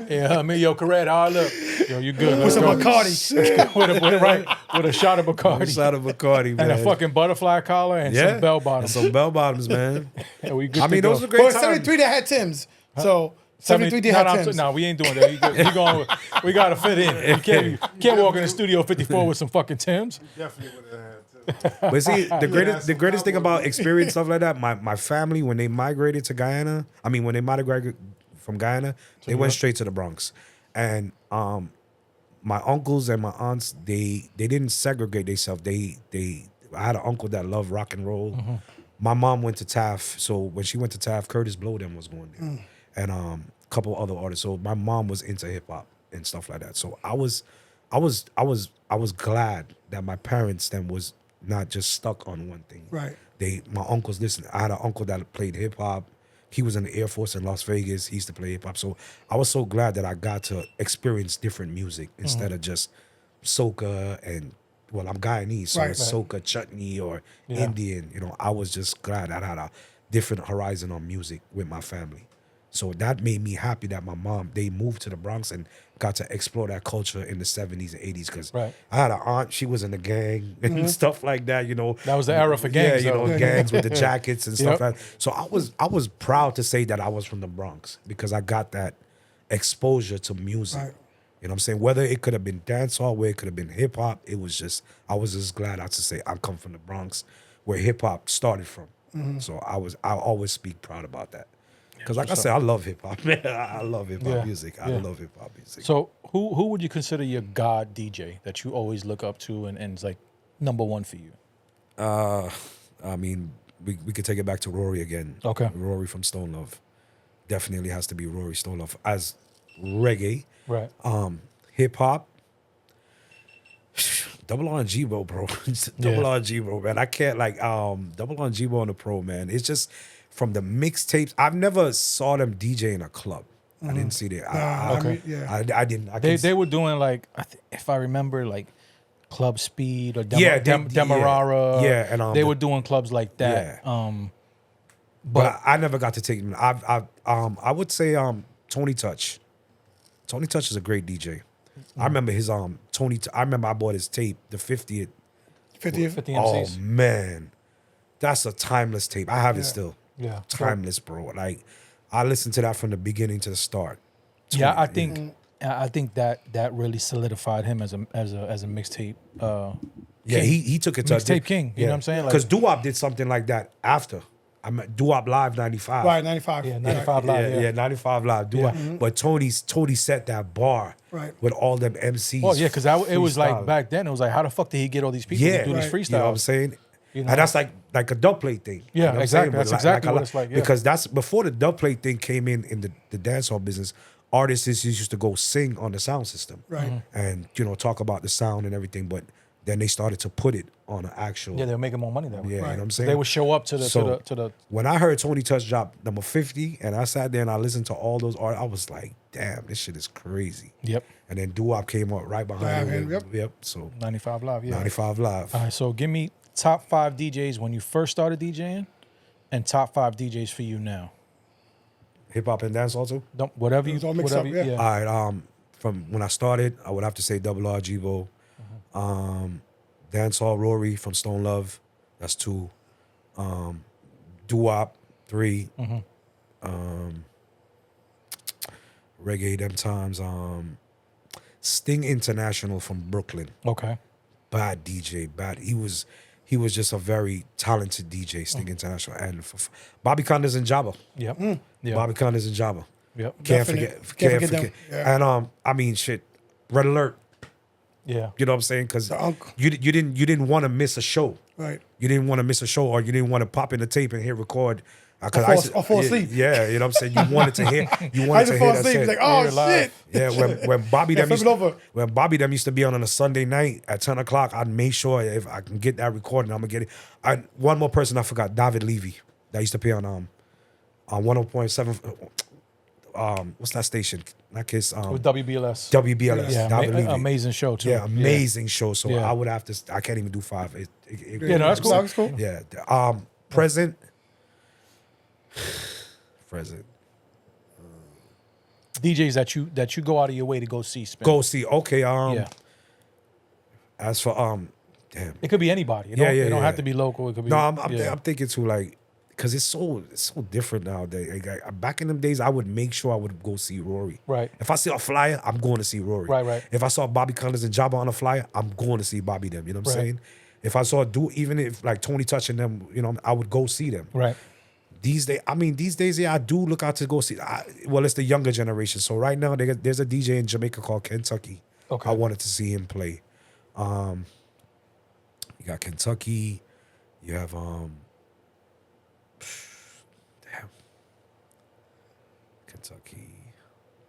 S2: Yeah, I mean, yo, correct. How I look? Yo, you good?
S1: With
S2: Let's
S1: some
S2: go.
S1: Bacardi.
S2: with a shot of Bacardi
S4: Shot of Bacardi, man.
S2: and a fucking butterfly collar and some bell
S4: And
S2: bottoms.
S4: some bell bottoms, man.
S2: Yeah, we good
S4: I
S2: to
S4: mean,
S2: go.
S4: those are great
S1: But
S4: times.
S1: 73 they had Tim's. So 73 they had Tim's.
S2: No, we ain't doing that. We gotta fit in. You can't walk in the studio 54 with some fucking Timbs.
S3: Definitely would have had to.
S4: But see, the greatest thing about experience stuff like that, my family when they migrated to Guyana, when they migrated from Guyana, they went straight to the Bronx, and my uncles and my aunts they didn't segregate themselves. I had an uncle that loved rock and roll.
S2: Mm-hmm.
S4: My mom went to Taft, so when she went to Taft, Curtis Blow them was going there, and a couple other artists. So my mom was into hip hop and stuff like that. So I was glad that my parents then was not just stuck on one thing.
S1: Right.
S4: My uncles listened. I had an uncle that played hip hop. He was in the Air Force in Las Vegas. He used to play hip hop. So I was so glad that I got to experience different music instead of just soca and I'm Guyanese, so it's soca, chutney, or Indian. You know, I was just glad I had a different horizon on music with my family. So that made me happy that my mom, they moved to the Bronx and got to explore that culture in the 70s and 80s. Because I had an aunt, she was in the gang and stuff like that, you know.
S2: That was the era for gangs.
S4: Yeah, you know, gangs with the jackets and stuff like that. So I was proud to say that I was from the Bronx because I got that exposure to music.
S1: Right.
S4: You know what I'm saying? Whether it could have been dancehall, where it could have been hip hop, I was just glad to say I come from the Bronx where hip hop started from. So I always speak proud about that. Because like I said, I love hip hop, man. I love hip hop music. I love hip hop music.
S2: So who would you consider your god DJ that you always look up to and is like number one for you?
S4: I mean, we could take it back to Rory again.
S2: Okay.
S4: Rory from Stone Love. Definitely has to be Rory Stone Love. As reggae,
S2: Right.
S4: hip hop, Double R and G-Bo, bro. Double R and G-Bo, man. I can't Double R and G-Bo on the Pro, man. It's just from the mixtapes. I've never saw them DJ in a club. I didn't see that. I didn't.
S2: They were doing like if I remember like Club Speed or
S4: Demerara.
S2: Yeah,
S4: and
S2: they were doing clubs like that.
S4: Yeah. But I never got to take them. I would say Tony Touch. Tony Touch is a great DJ. I remember his Tony. I remember I bought his tape, the 50th.
S1: 50th.
S2: 50
S4: Oh
S2: MCs.
S4: man, that's a timeless tape. I have it still.
S2: Yeah.
S4: timeless, bro. Like I listened to that from the beginning to the start.
S2: Yeah, I think that really solidified him as a mixtape.
S4: Yeah,
S2: king.
S4: he took it to
S2: Mixtape king. You know what I'm saying?
S4: Because
S2: Like,
S4: Doo-Wop did something like that after. I mean, Doo-Wop Live 95.
S1: Right, 95.
S2: yeah, 95 live.
S4: Yeah, 95 Live. Doo-Wop. But Tony set that bar
S1: Right.
S4: with all them MCs.
S2: Well, yeah, because it was like
S4: freestyling.
S2: back then. It was like, how the fuck did he get all these people to do these freestyles?
S4: You know what I'm saying?
S2: You know?
S4: And that's like a dubplate thing.
S2: Yeah,
S4: you know what I'm
S2: exactly.
S4: saying? But
S2: That's exactly what it's like, yeah.
S4: Because that's before the dubplate thing came in the dancehall business. Artists used to go sing on the sound system,
S1: Right.
S4: and talk about the sound and everything. But then they started to put it on an actual.
S2: Yeah, they were making more money that way.
S4: Yeah, you know what I'm saying?
S2: They would show up to the
S4: When I heard Tony Touch drop number 50, and I sat there and I listened to all those artists, I was like, damn, this shit is crazy.
S2: Yep.
S4: And then Doo-Wop came up right behind him. Yep. So
S2: 95 live. Yeah.
S4: 95 Live.
S2: All right, so give me top 5 DJs when you first started DJing, and top 5 DJs for you now.
S4: Hip hop and dancehall too?
S2: Whatever you.
S1: It's all mixed
S2: Whatever
S1: up,
S2: you.
S1: yeah.
S4: All right. From when I started, I would have to say Double R Jibo. Dancehall Rory from Stone Love. That's 2. Doo-Wop 3. Reggae them times. Sting International from Brooklyn.
S2: Okay.
S4: Bad DJ. Bad. He was just a very talented DJ. Sting International and Bobby Condas and Jabba.
S2: Yep. Yeah.
S4: Bobby Condas and Jabba.
S2: Yep.
S4: Can't
S1: Definite.
S4: forget.
S1: Can't forget them. Yeah.
S4: And I mean, shit. Red Alert.
S2: Yeah.
S4: You know what I'm saying? Because
S1: The uncle.
S4: you didn't want to miss a show.
S1: Right.
S4: You didn't want to miss a show, or you didn't want to pop in the tape and hit record.
S1: Or fall asleep.
S4: Yeah, you know what I'm saying. You wanted to hear. You
S1: I
S4: wanted
S1: just
S4: to
S1: fall
S4: hear that
S1: asleep.
S4: set.
S1: Like, oh,
S2: Hear it live.
S1: shit.
S4: Yeah, when Bobby them
S1: flip it over.
S4: when Bobby them used to be on a Sunday night at 10 o'clock, I'd make sure if I can get that recording, I'm gonna get it. One more person I forgot, David Levy, that used to be on 100.7. What's that station? Not Kiss.
S2: With WBLS.
S4: WBLS.
S2: Yeah,
S4: David Levy.
S2: amazing show too.
S4: Yeah, amazing show. So
S2: Yeah.
S4: I would have to. I can't even do 5.
S2: Yeah, no, that's cool.
S1: That's cool.
S4: Yeah. Present. Present.
S2: DJs that you go out of your way to go see. Spin.
S4: Go see. Okay.
S2: Yeah.
S4: As for damn.
S2: It could be anybody. It don't have to be local. It could be.
S4: No, I'm
S2: yeah.
S4: thinking too, like, because it's so different nowadays. Like, back in them days, I would make sure I would go see Rory.
S2: Right.
S4: If I see a flyer, I'm going to see Rory.
S2: Right.
S4: If I saw Bobby Condas and Jabba on a flyer, I'm going to see Bobby them. You know what I'm
S2: Right.
S4: saying? If I saw even if like Tony Touch and them, I would go see them.
S2: Right.
S4: These days, yeah, I do look out to go see. Well, it's the younger generation. So right now, there's a DJ in Jamaica called Kentucky.
S2: Okay.
S4: I wanted to see him play. You got Kentucky. You have damn, Kentucky.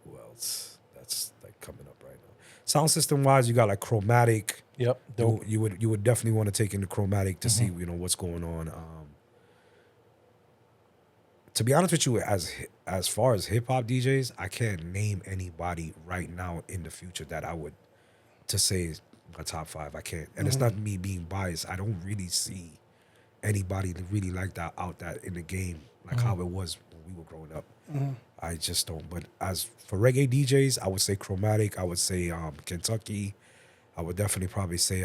S4: Who else? That's like coming up right now. Sound system wise, you got like Chromatic.
S2: Yep. Dope.
S4: You would definitely want to take in the Chromatic to see what's going on. To be honest with you, as far as hip hop DJs, I can't name anybody right now in the future that I would to say is my top 5. I can't, and it's not me being biased. I don't really see anybody really like that out that in the game like how it was when we were growing up. I just don't. But as for reggae DJs, I would say Chromatic. I would say Kentucky. I would definitely probably say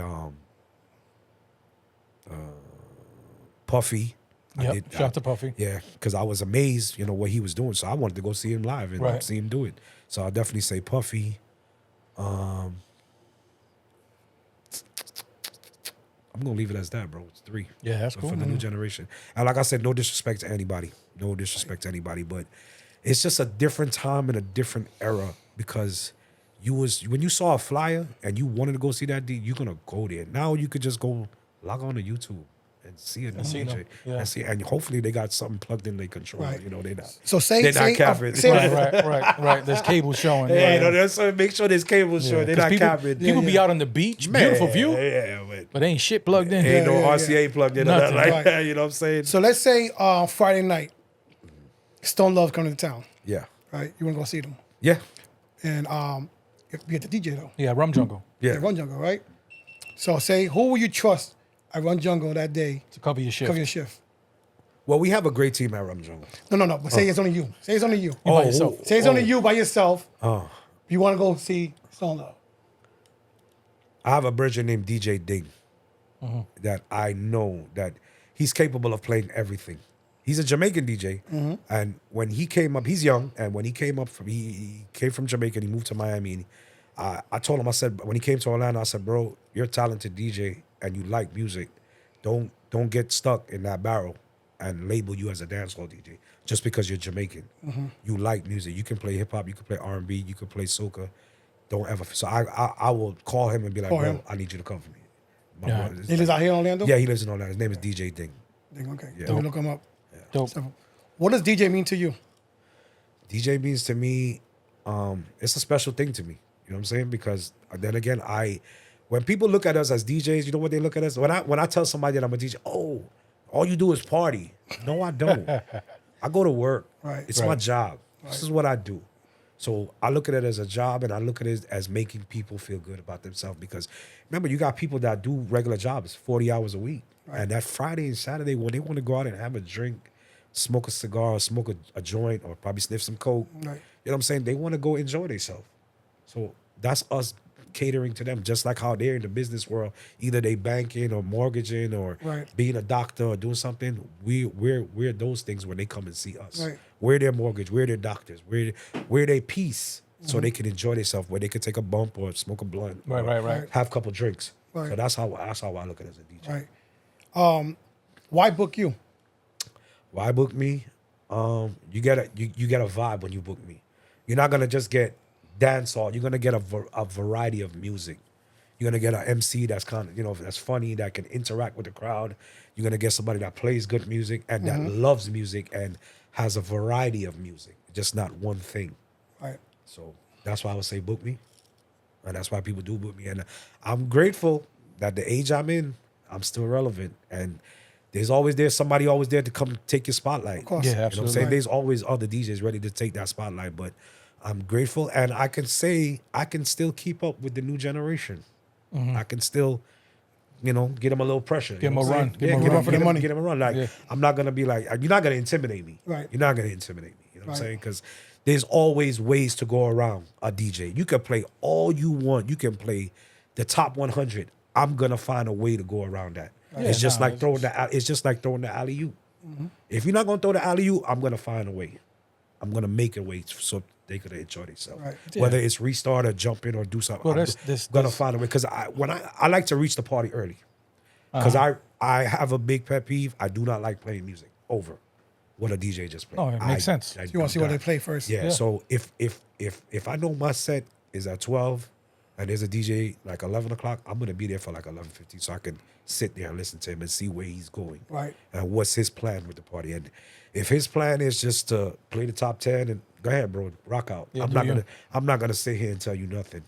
S4: Puffy.
S2: Yep. Shout out to Puffy.
S4: Yeah, because I was amazed, what he was doing. So I wanted to go see him live and
S2: Right.
S4: see him do it. So I'll definitely say Puffy. I'm gonna leave it as that, bro. It's 3.
S2: Yeah, that's
S4: for
S2: cool.
S4: the new generation. And like I said, no disrespect to anybody. No disrespect to anybody, but it's just a different time and a different era because when you saw a flyer and you wanted to go see that dude, you're gonna go there. Now you could just go log on to YouTube and see a new
S2: see
S4: DJ
S2: them. Yeah.
S4: and hopefully they got something plugged in their controller.
S1: Right.
S4: They're not.
S1: So say
S4: They're not capping.
S2: Right. There's cables showing.
S4: Yeah, that's make sure there's cables showing. They're
S2: 'Cause
S4: not
S2: people,
S4: capping.
S2: People be out on the beach, beautiful view,
S4: Yeah,
S2: but ain't shit plugged in.
S4: ain't no
S1: yeah.
S4: RCA plugged in or
S2: Nothing.
S4: nothing like
S1: Right.
S4: that. You know what I'm saying?
S1: So let's say Friday night, Stone Love coming to town,
S4: Yeah.
S1: right? You want to go see them.
S4: Yeah.
S1: And you get the DJ though.
S2: Yeah, Rum Jungle
S4: Yeah.
S1: At Run Jungle, right? So say, who will you trust at Run Jungle that day
S2: to cover your shift.
S1: cover your shift?
S4: Well, we have a great team at Rum Jungle.
S1: No. But say it's only you. Say it's only you.
S2: You by yourself.
S1: Say it's only you by yourself.
S4: Oh.
S1: You want to go see Stone Love.
S4: I have a brother named DJ Ding that I know that he's capable of playing everything. He's a Jamaican DJ, and when he came up, he's young, and when he came up he came from Jamaica, and he moved to Miami. And I told him, I said, when he came to Orlando, I said, bro, you're a talented DJ, and you like music. Don't get stuck in that barrel and label you as a dancehall DJ just because you're Jamaican. You like music. You can play hip hop. You can play R&B. You can play soca. Don't ever. So I will call him and be like, bro, I need you to come for me. My brother,
S1: He lives out here in Orlando?
S4: Yeah, he lives in Orlando. His name is DJ Ding.
S1: Okay.
S4: Yeah.
S1: Let me look him up.
S2: Dope.
S1: What does DJ mean to you?
S4: DJ means to me, it's a special thing to me. You know what I'm saying? Because then again, when people look at us as DJs, you know what they look at us? When I tell somebody that I'm a DJ, oh, all you do is party. No, I don't. I go to work.
S1: Right.
S4: It's my job. This is what I do. So I look at it as a job, and I look at it as making people feel good about themselves. Because remember, you got people that do regular jobs, 40 hours a week. Right. And that Friday and Saturday, when they want to go out and have a drink, smoke a cigar, or smoke a joint, or probably sniff some coke,
S1: Right.
S4: you know what I'm saying? They want to go enjoy themselves. So that's us catering to them, just like how they're in the business world. Either they banking or mortgaging or being a doctor or doing something. We're those things when they come and see us.
S1: Right.
S4: We're their mortgage. We're their doctors. We're their peace, so they can enjoy themselves. Where they can take a bump or smoke a blunt.
S2: Right.
S4: Have a couple drinks.
S1: Right.
S4: So that's how I look at it as a DJ.
S1: Right. Why book you?
S4: Why book me? You get a vibe when you book me. You're not gonna just get dancehall. You're gonna get a variety of music. You're gonna get an MC that's kind of that's funny, that can interact with the crowd. You're gonna get somebody that plays good music and that loves music and has a variety of music, just not one thing.
S1: Right.
S4: So that's why I would say book me, and that's why people do book me. And I'm grateful that the age I'm in, I'm still relevant, and there's somebody always there to come take your spotlight.
S1: Of course.
S2: Yeah,
S4: You know what I'm
S2: absolutely.
S4: saying? There's always other DJs ready to take that spotlight, but I'm grateful, and I can say I can still keep up with the new generation. I can still, get them a little pressure.
S2: Give them a run.
S1: Give them a run for their money.
S4: Get them a run. Like, I'm not gonna be like, you're not gonna intimidate me.
S1: Right.
S4: You're not gonna intimidate me. You know what I'm saying? Because there's always ways to go around a DJ. You can play all you want. You can play the top 100. I'm gonna find a way to go around that. It's just like throwing the alley-oop. If you're not gonna throw the alley-oop, I'm gonna find a way. I'm gonna make a way so they could enjoy themselves.
S1: Right.
S4: Whether it's restart or jump in or do something,
S2: Well,
S4: I'm gonna find a way. Because I like to reach the party early. Because I have a big pet peeve. I do not like playing music over what a DJ just played.
S2: Oh, it makes sense.
S1: You want to see what they play first?
S4: Yeah. So if I know my set is at 12 and there's a DJ like 11 o'clock, I'm gonna be there for like 11:15 so I can sit there and listen to him and see where he's going.
S1: Right.
S4: And what's his plan with the party. And if his plan is just to play the top 10, and go ahead, bro, rock out.
S2: Yeah,
S4: I'm not gonna sit here and tell you nothing.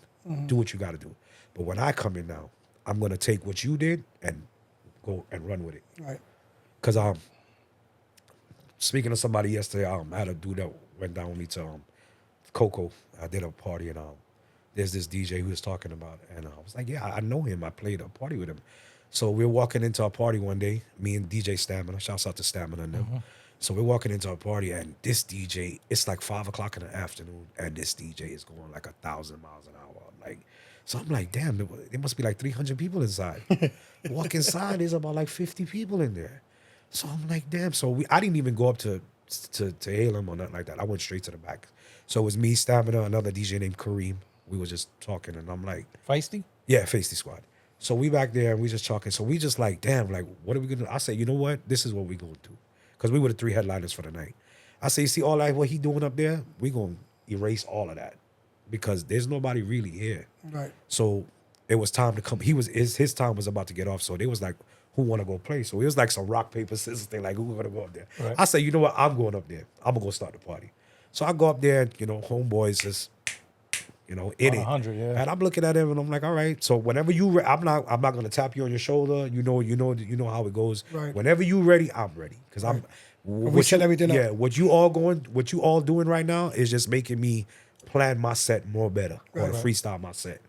S4: Do what you gotta do. But when I come in now, I'm gonna take what you did and go and run with it.
S1: Right.
S4: Cause speaking to somebody yesterday, I had a dude that went down with me to Coco. I did a party, and there's this DJ who was talking about it, and I was like, yeah, I know him. I played a party with him. So we're walking into a party one day, me and DJ Stamina. Shouts out to Stamina and them. So we're walking into a party, and this DJ, it's like 5 o'clock in the afternoon, and this DJ is going like 1,000 miles an hour. So I'm like, damn, there must be like 300 people inside. Walk inside, there's about like 50 people in there. So I'm like, damn. So I didn't even go up to hail him or nothing like that. I went straight to the back. So it was me, Stamina, another DJ named Kareem. We were just talking, and I'm like,
S2: Feisty?
S4: yeah, Feisty Squad. So we back there, and we just talking. So we just like, damn, like, what are we gonna do? I said, you know what? This is what we gonna do. Because we were the 3 headliners for the night. I say, you see all that, what he doing up there? We gonna erase all of that. Because there's nobody really here.
S1: Right.
S4: So it was time to come. His time was about to get off. So they was like, who want to go play? So it was like some rock, paper, scissors thing, like, who gonna go up there?
S2: Right.
S4: I say, you know what? I'm going up there. I'm gonna go start the party. So I go up there, homeboys just, in it.
S2: 100, yeah.
S4: And I'm looking at him, and I'm like, all right. So whenever you, I'm not gonna tap you on your shoulder. You know how it goes.
S1: Right.
S4: Whenever you ready, I'm ready. Because I'm.
S1: We set everything up.
S4: Yeah. What you all doing right now is just making me plan my set more better, or to freestyle my set.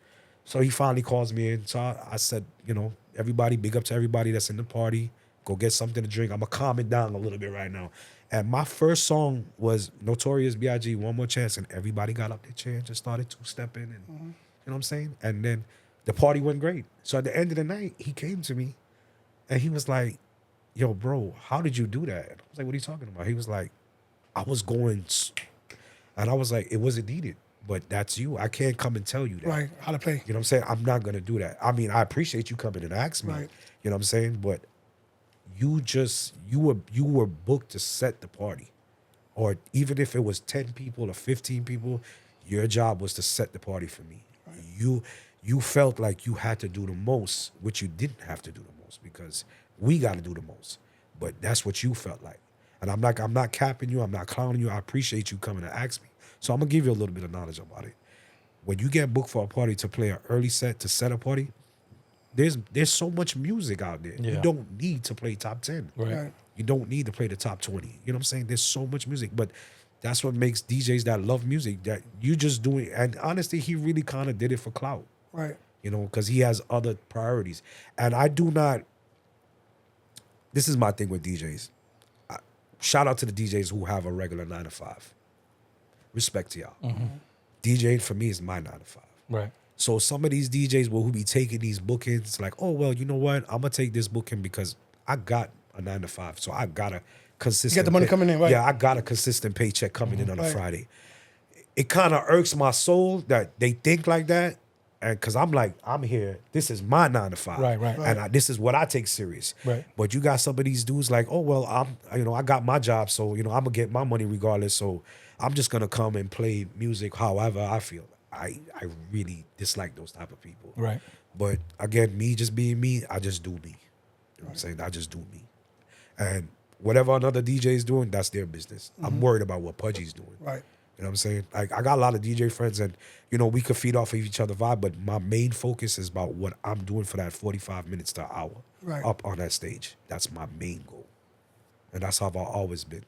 S4: So he finally calls me in. So I said, everybody, big up to everybody that's in the party. Go get something to drink. I'm gonna calm it down a little bit right now. And my first song was Notorious B.I.G. One More Chance, and everybody got up their chair and just started two-stepping, and you know what I'm saying? And then the party went great. So at the end of the night, he came to me, and he was like, yo, bro, how did you do that? I was like, what are you talking about? He was like, I was going, and I was like, it wasn't needed, but that's you. I can't come and tell you that.
S1: Right, how to play.
S4: You know what I'm saying? I'm not going to do that. I mean, I appreciate you coming and asking me.
S1: Right.
S4: You know what I'm saying? But you were booked to set the party. Or even if it was 10 people or 15 people, your job was to set the party for me. Right. You felt like you had to do the most, which you didn't have to do the most because we got to do the most. But that's what you felt like. And I'm not capping you, I'm not clowning you. I appreciate you coming to ask me. So I'm gonna give you a little bit of knowledge about it. When you get booked for a party to play an early set to set a party, there's so much music out there.
S2: Yeah.
S4: You don't need to play top 10.
S1: Right.
S4: You don't need to play the top 20. You know what I'm saying? There's so much music. But that's what makes DJs that love music, that you just doing. And honestly, he really kind of did it for clout.
S1: Right.
S4: You know, because he has other priorities. And I do not, this is my thing with DJs. Shout out to the DJs who have a regular 9 to 5. Respect to y'all.
S2: Mm-hmm.
S4: DJing for me is my 9 to 5.
S2: Right.
S4: So some of these DJs will who be taking these bookings like, oh, well, you know what? I'm going to take this booking because I got a 9 to 5. So I got a consistent.
S1: You got the money coming in, right?
S4: Yeah, I got a consistent paycheck coming in on a Friday. It kind of irks my soul that they think like that. And because I'm like, I'm here. This is my 9 to 5.
S2: Right.
S4: And this is what I take serious.
S2: Right.
S4: But you got some of these dudes like, oh, well, I got my job. So, I'm going to get my money regardless. So I'm just going to come and play music however I feel. I really dislike those type of people.
S2: Right.
S4: But again, me just being me, I just do me. You know what I'm saying? I just do me. And whatever another DJ is doing, that's their business. I'm worried about what Pudgie's doing.
S1: Right.
S4: You know what I'm saying? Like, I got a lot of DJ friends and, we could feed off of each other's vibe, but my main focus is about what I'm doing for that 45 minutes to an hour up on that stage. That's my main goal. And that's how I've always been.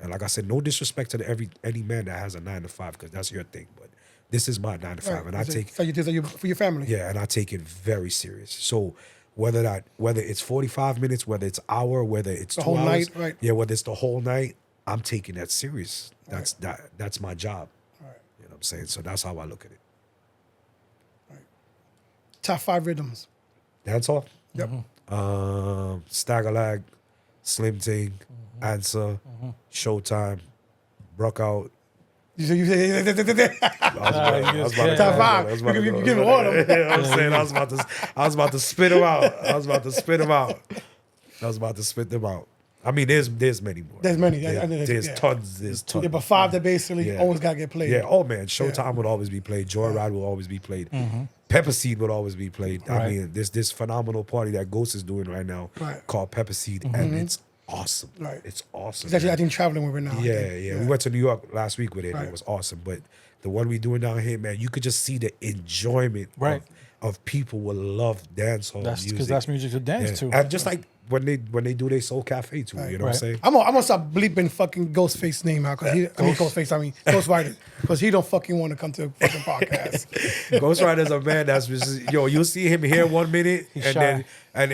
S4: And like I said, no disrespect to any man that has a 9 to 5, because that's your thing. But this is my 9 to 5,
S1: Right.
S4: and I take
S1: So you did that for your family.
S4: yeah, and I take it very serious. So whether it's 45 minutes, whether it's hour, whether it's
S1: The
S4: 2
S1: whole
S4: hours,
S1: night, right.
S4: yeah, whether it's the whole night, I'm taking that serious. That's my job.
S1: Right.
S4: You know what I'm saying? So that's how I look at it.
S1: Top 5 rhythms.
S4: That's all.
S1: Yep.
S4: Staggerlag, Slim Ting, Answer, Showtime, Bruck Out.
S1: You say
S4: I was about to
S1: top
S4: go.
S1: 5.
S4: I was about to
S1: You
S4: go.
S1: give me all of them.
S4: Yeah, I'm saying I was about to spit them out. I was about to spit them out. I mean, there's many more.
S1: There's many.
S4: There's tons. There's tons.
S1: Yeah, but 5 that basically
S4: Yeah.
S1: always got to get played.
S4: Yeah. Oh man, Showtime would always be played. Joyride will always be played. Pepper Seed would always be played. I
S2: Right.
S4: mean, this phenomenal party that Ghost is doing right now called Pepper Seed, and it's awesome.
S1: Right.
S4: It's awesome.
S1: He's actually,
S4: man.
S1: I think, traveling with it now. I
S4: Yeah,
S1: think.
S4: yeah. We went to New York last week with it. And
S1: Right.
S4: it was awesome. But the one we doing down here, man, you could just see the enjoyment
S2: Right.
S4: of people will love dancehall
S2: That's
S4: music.
S2: because that's music to dance to.
S4: And just like when they do their Soul Cafe too, you know what I'm saying?
S1: I'm gonna stop bleeping fucking Ghostface name out because Ghost Rider, because he don't fucking want to come to a fucking podcast.
S4: Ghost Rider's a man that's just, you'll see him here 1 minute
S2: He's
S4: and
S2: shy.
S4: then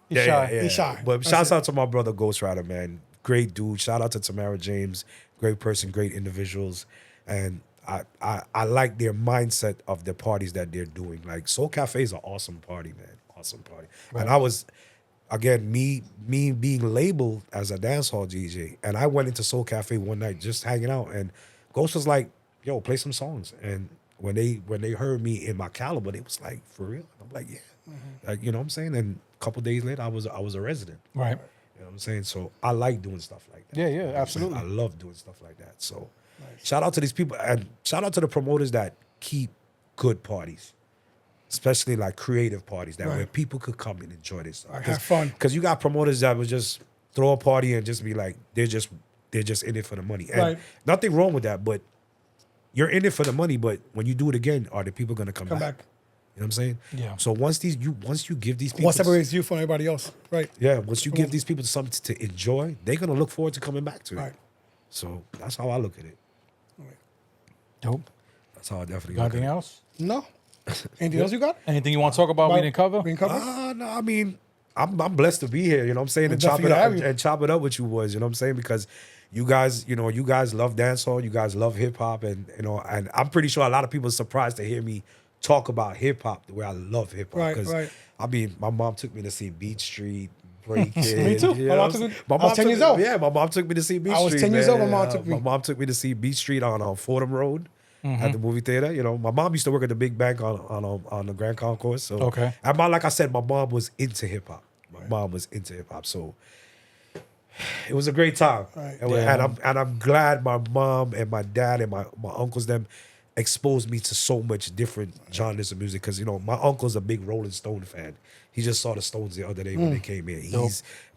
S2: He's shy.
S1: He's shy.
S4: But
S1: That's
S4: shouts
S1: it.
S4: out to my brother Ghost Rider, man. Great dude. Shout out to Tamara James. Great person, great individuals. And I like their mindset of the parties that they're doing. Like Soul Cafe is an awesome party, man. Awesome party. And I was, again, me being labeled as a dancehall DJ, and I went into Soul Cafe one night just hanging out, and Ghost was like, "Yo, play some songs." And when they heard me in my caliber, they was like, "For real?" I'm like, "Yeah." Like, you know what I'm saying? And a couple days later, I was a resident.
S2: Right.
S4: You know what I'm saying? So I like doing stuff like that.
S2: Yeah,
S4: You know what I'm saying?
S2: absolutely.
S4: I love doing stuff like that. So shout out to these people, and shout out to the promoters that keep good parties. Especially like creative parties that where people could come and enjoy this stuff.
S1: Have fun.
S4: Because you got promoters that would just throw a party and just be like, they're just in it for the money. And nothing wrong with that, but you're in it for the money, but when you do it again, are the people gonna come back? You know what I'm saying?
S2: Yeah.
S4: So once you give these people
S1: What separates you from everybody else? Right.
S4: yeah, once you give these people something to enjoy, they're gonna look forward to coming back to it.
S1: Right.
S4: So that's how I look at it.
S2: Dope.
S4: That's how I definitely
S2: Got
S4: look at
S2: anything
S4: it.
S2: else?
S1: No. Anything else you got?
S2: Anything you want to talk about we didn't cover?
S1: We didn't cover?
S4: No, I mean, I'm blessed to be here, you know what I'm saying? And
S1: Definitely
S4: chop it up with you boys, you know what I'm saying? Because you guys love dancehall, you guys love hip hop, and and I'm pretty sure a lot of people are surprised to hear me talk about hip hop the way I love hip hop.
S1: Right,
S4: Because
S1: right.
S4: I mean, my mom took me to see Beach Street, breaking.
S1: Me too.
S4: You
S1: My
S4: know
S1: mom
S4: what I'm
S1: took me-
S4: saying? My
S1: I was
S4: mom
S1: 10
S4: took
S1: years
S4: me-
S1: old.
S4: Yeah, my mom took me to see Beach
S1: I was
S4: Street.
S1: 10 years
S4: man.
S1: old, my mom took me.
S4: My mom took me to see Beach Street on Fordham Road at the movie theater. You know, my mom used to work at the Big Bank on the Grand Concourse. So,
S2: Okay.
S4: and like I said, my mom was into hip hop. My mom was into hip hop. So it was a great time.
S1: Right.
S4: And I'm glad my mom and my dad and my uncles them exposed me to so much different genres of music. Because, you know, my uncle's a big Rolling Stone fan. He just saw the Stones the other day when they came in.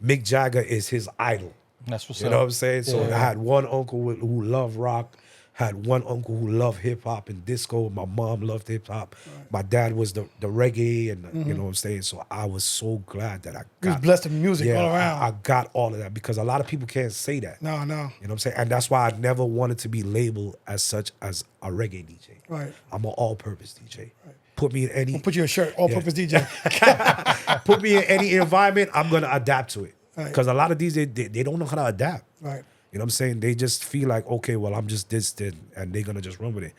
S4: Mick Jagger is his idol.
S2: That's what's
S4: You
S2: up.
S4: know what I'm saying? So
S2: Yeah.
S4: I had one uncle who loved rock, had one uncle who loved hip hop and disco. My mom loved hip hop. My dad was the reggae, and you know what I'm saying? So I was so glad that I
S1: He was
S4: got
S1: blessed with music all around.
S4: I got all of that because a lot of people can't say that.
S1: No.
S4: You know what I'm saying? And that's why I never wanted to be labeled as such as a reggae DJ.
S1: Right.
S4: I'm an all-purpose DJ. Put me in any
S1: Put you in a shirt, all-purpose DJ.
S4: put me in any environment, I'm gonna adapt to it.
S1: Right.
S4: Because a lot of DJs they don't know how to adapt.
S1: Right.
S4: You know what I'm saying? They just feel like, okay, well, I'm just this, and they're gonna just run with it.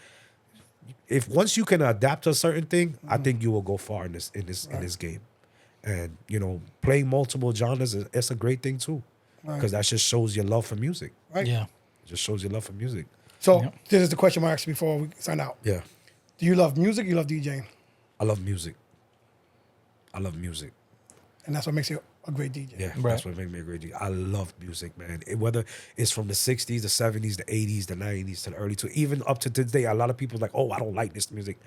S4: If once you can adapt to a certain thing, I think you will go far in this game. And you know, playing multiple genres it's a great thing too, because that just shows your love for music.
S1: Right.
S2: Yeah.
S4: It just shows your love for music.
S1: So this is the question I asked you before we sign out.
S4: Yeah,
S1: Do you love music? You love DJing?
S4: I love music. I love music.
S1: And that's what makes you a great DJ.
S4: Yeah,
S2: Right.
S4: that's what makes me a great DJ. I love music, man. Whether it's from the 60s, the 70s, the 80s, the 90s, to the early to even up to today. A lot of people are like, oh, I don't like this music.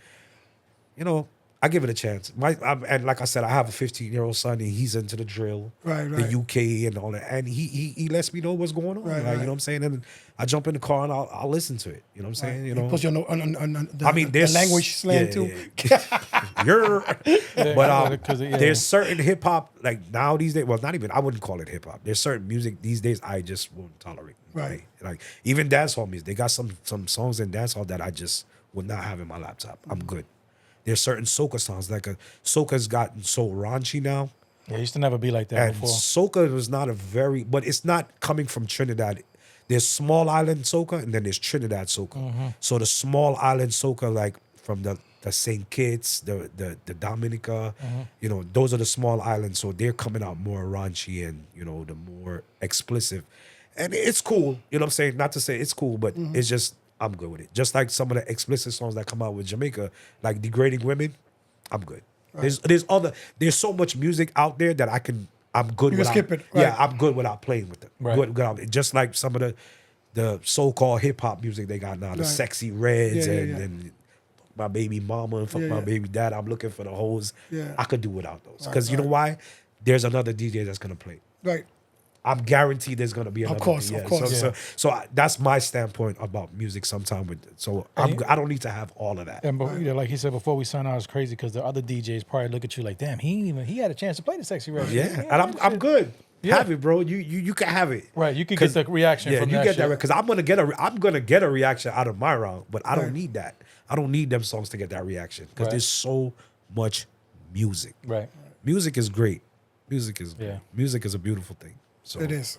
S4: You know, I give it a chance. And like I said, I have a 15-year-old son, and he's into the drill,
S1: Right.
S4: the UK, and all that. And he lets me know what's going on.
S1: Right,
S4: like,
S1: right.
S4: You know what I'm saying? And I jump in the car and I'll listen to it. You know what I'm saying? You know,
S1: Puts you on the,
S4: I mean, there's
S1: the language slang
S4: yeah,
S1: too.
S4: yeah. But
S2: 'cause it- yeah.
S4: there's certain hip hop like now these days. Well, not even I wouldn't call it hip hop. There's certain music these days I just won't tolerate.
S1: Right.
S4: Like even dancehall music. They got some songs in dancehall that I just would not have in my laptop. I'm good. There's certain soca songs like soca's gotten so raunchy now.
S2: Yeah, it used to never be like that
S4: And
S2: before.
S4: soca was not but it's not coming from Trinidad. There's small island soca and then there's Trinidad soca. So the small island soca, like from the St. Kitts, the Dominica, you know, those are the small islands. So they're coming out more raunchy and, you know, the more explicit. And it's cool, you know what I'm saying? Not to say it's cool, but it's just, I'm good with it. Just like some of the explicit songs that come out with Jamaica, like Degrading Women, I'm good. Right. There's so much music out there that I'm good
S1: You can
S4: without.
S1: skip it,
S4: Yeah,
S1: right.
S4: I'm good without playing with them.
S2: Right.
S4: Good without, just like some of the so-called hip-hop music they got now, the
S1: Right.
S4: Sexy Reds
S1: Yeah,
S4: and my baby mama and fuck
S1: Yeah,
S4: my
S1: yeah.
S4: baby dad. I'm looking for the hoes.
S1: Yeah.
S4: I could do without those.
S1: Right,
S4: Because you know
S1: right.
S4: why? There's another DJ that's going to play.
S1: Right.
S4: I'm guaranteed there's gonna be another.
S1: course,
S4: DJ.
S1: of course.
S4: That's my standpoint about music. Sometime I don't need to have all of that.
S2: And like he said before we sign out, it's crazy because the other DJs probably look at you like, damn, he had a chance to play the Sexy Red.
S4: Yeah, and I'm good.
S2: Yeah.
S4: Have it, bro. You can have it.
S2: Right, you can get the reaction from
S4: you
S2: that
S4: get
S2: shit.
S4: that because I'm gonna get a reaction out of my round, but I don't
S1: Right.
S4: need that. I don't need them songs to get that reaction because
S2: Right.
S4: there's so much music.
S2: Right.
S4: Music is great. Music is
S2: Yeah.
S4: Music is a beautiful thing. So
S1: It is.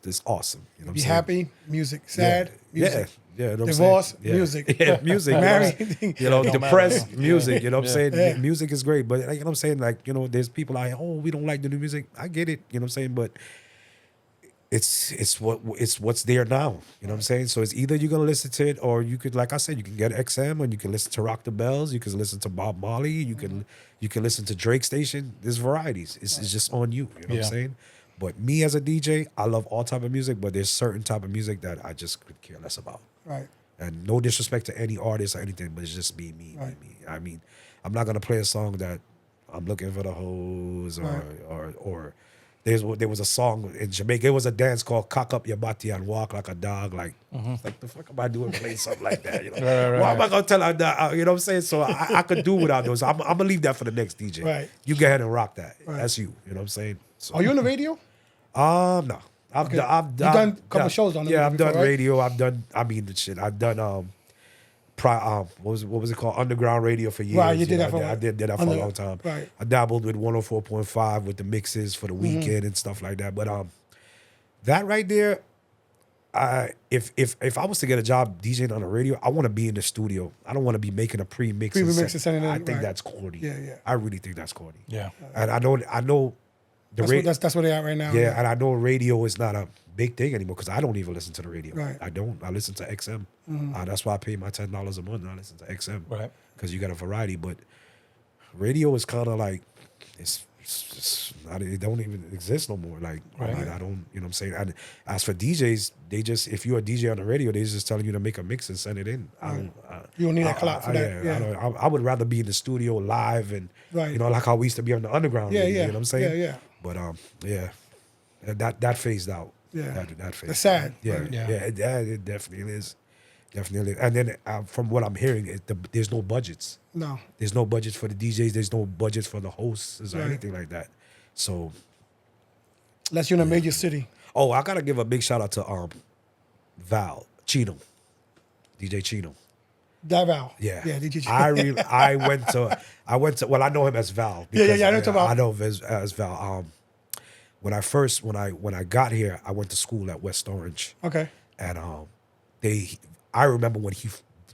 S4: It's awesome. You know what I'm
S1: Be
S4: saying?
S1: happy, music. Sad, music.
S4: Yeah. You know what I'm
S1: Divorce,
S4: saying? Yeah.
S1: music.
S4: Yeah, music.
S1: Married.
S4: You know,
S2: Don't
S4: depressed
S2: matter.
S4: music. You know what I'm saying?
S1: Yeah.
S4: Music is great, but like, you know what I'm saying? Like, you know, there's people like, oh, we don't like the new music. I get it. You know what I'm saying? But it's what's there now. You know what I'm saying? So it's either you're gonna listen to it, or you could, like I said, you can get XM, and you can listen to Rock the Bells. You can listen to Bob Marley. You can listen to Drake Station. There's varieties. It's just on you. You know what
S2: Yeah.
S4: I'm saying? But me as a DJ, I love all type of music, but there's certain type of music that I just could care less about.
S1: Right.
S4: And no disrespect to any artist or anything, but it's just me.
S1: Right.
S4: I mean, I'm not gonna play a song that I'm looking for the hoes or there was a song in Jamaica. It was a dance called "Cock Up Your Body and Walk Like a Dog." Like the fuck am I doing playing something like that? You know,
S2: Right.
S4: why am I gonna tell her that? You know what I'm saying? So I could do without those. I'm gonna leave that for the next DJ.
S1: Right.
S4: You go ahead and rock that.
S1: Right.
S4: That's you. You know what I'm saying? So,
S1: Are you on the radio?
S4: no. I've
S1: Okay.
S4: done
S1: You've done a couple shows on the
S4: Yeah,
S1: radio
S4: I've done
S1: before, right?
S4: radio. I've done. I mean, the shit. I've done. What was it called? Underground radio for years.
S1: Right, you did
S4: know,
S1: that for
S4: I did that for a long time.
S1: Right.
S4: I dabbled with 104.5 with the mixes for the weekend and stuff like that. But that right there, if I was to get a job DJing on the radio, I want to be in the studio. I don't want to be making a pre-mix.
S1: Pre-mix and sending it
S4: I
S1: in,
S4: think
S1: right.
S4: that's corny.
S1: Yeah, yeah.
S4: I really think that's corny.
S2: Yeah.
S4: And I know
S1: That's where they are right now.
S4: Yeah, and I know radio is not a big thing anymore because I don't even listen to the radio.
S1: Right.
S4: I don't. I listen to XM. That's why I pay my $10 a month and I listen to XM.
S2: Right.
S4: Because you got a variety. But radio is kind of like, it's not, it don't even exist no more. Like, I
S2: Right.
S4: mean, I don't, you know what I'm saying? And as for DJs, they just, if you're a DJ on the radio, they just telling you to make a mix and send it in.
S1: You don't need that clout for that. Yeah.
S4: I would rather be in the studio live and,
S1: Right.
S4: you know, like how we used to be on the underground.
S1: Yeah,
S4: You
S1: yeah.
S4: know what I'm saying?
S1: Yeah, yeah.
S4: But, yeah. That phased out.
S1: Yeah.
S4: That phased
S1: It's sad.
S4: out. Yeah,
S2: Yeah.
S4: it definitely is. Definitely. And then from what I'm hearing, there's no budgets.
S1: No.
S4: There's no budgets for the DJs. There's no budgets for the hosts or
S1: Right.
S4: anything like that. So,
S1: Unless you're in a major city.
S4: oh, I gotta give a big shout out to Val Chino, DJ Chino.
S1: Davao.
S4: Yeah,
S1: Yeah. Did you?
S4: I went to. Well, I know him as Val.
S1: Yeah,
S4: because,
S1: I know about.
S4: I know him as Val. When I got here, I went to school at West Orange,
S1: Okay.
S4: and I remember when he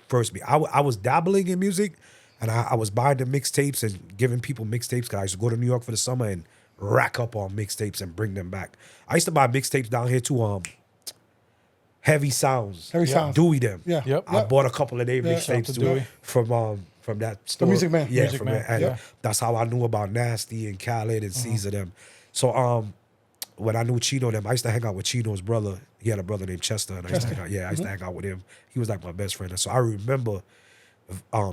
S4: first I was dabbling in music, and I was buying the mixtapes and giving people mixtapes because I used to go to New York for the summer and rack up on mixtapes and bring them back. I used to buy mixtapes down here too. Heavy Sounds.
S1: Heavy Sounds.
S4: Dewey them.
S1: Yeah.
S2: Yep.
S4: I bought a couple of their
S1: Yeah.
S4: mixtapes
S2: Shout out to
S4: too
S2: Dewey.
S4: from that store.
S1: Music Man.
S4: Yeah,
S2: Music
S4: from
S2: Man.
S4: there. And
S1: Yeah.
S4: that's how I knew about Nasty and Khaled and Caesar them. So when I knew Chino them, I used to hang out with Chino's brother. He had a brother named Chester, and I used to hang out. Yeah, I used to hang out with him. He was like my best friend. And so I remember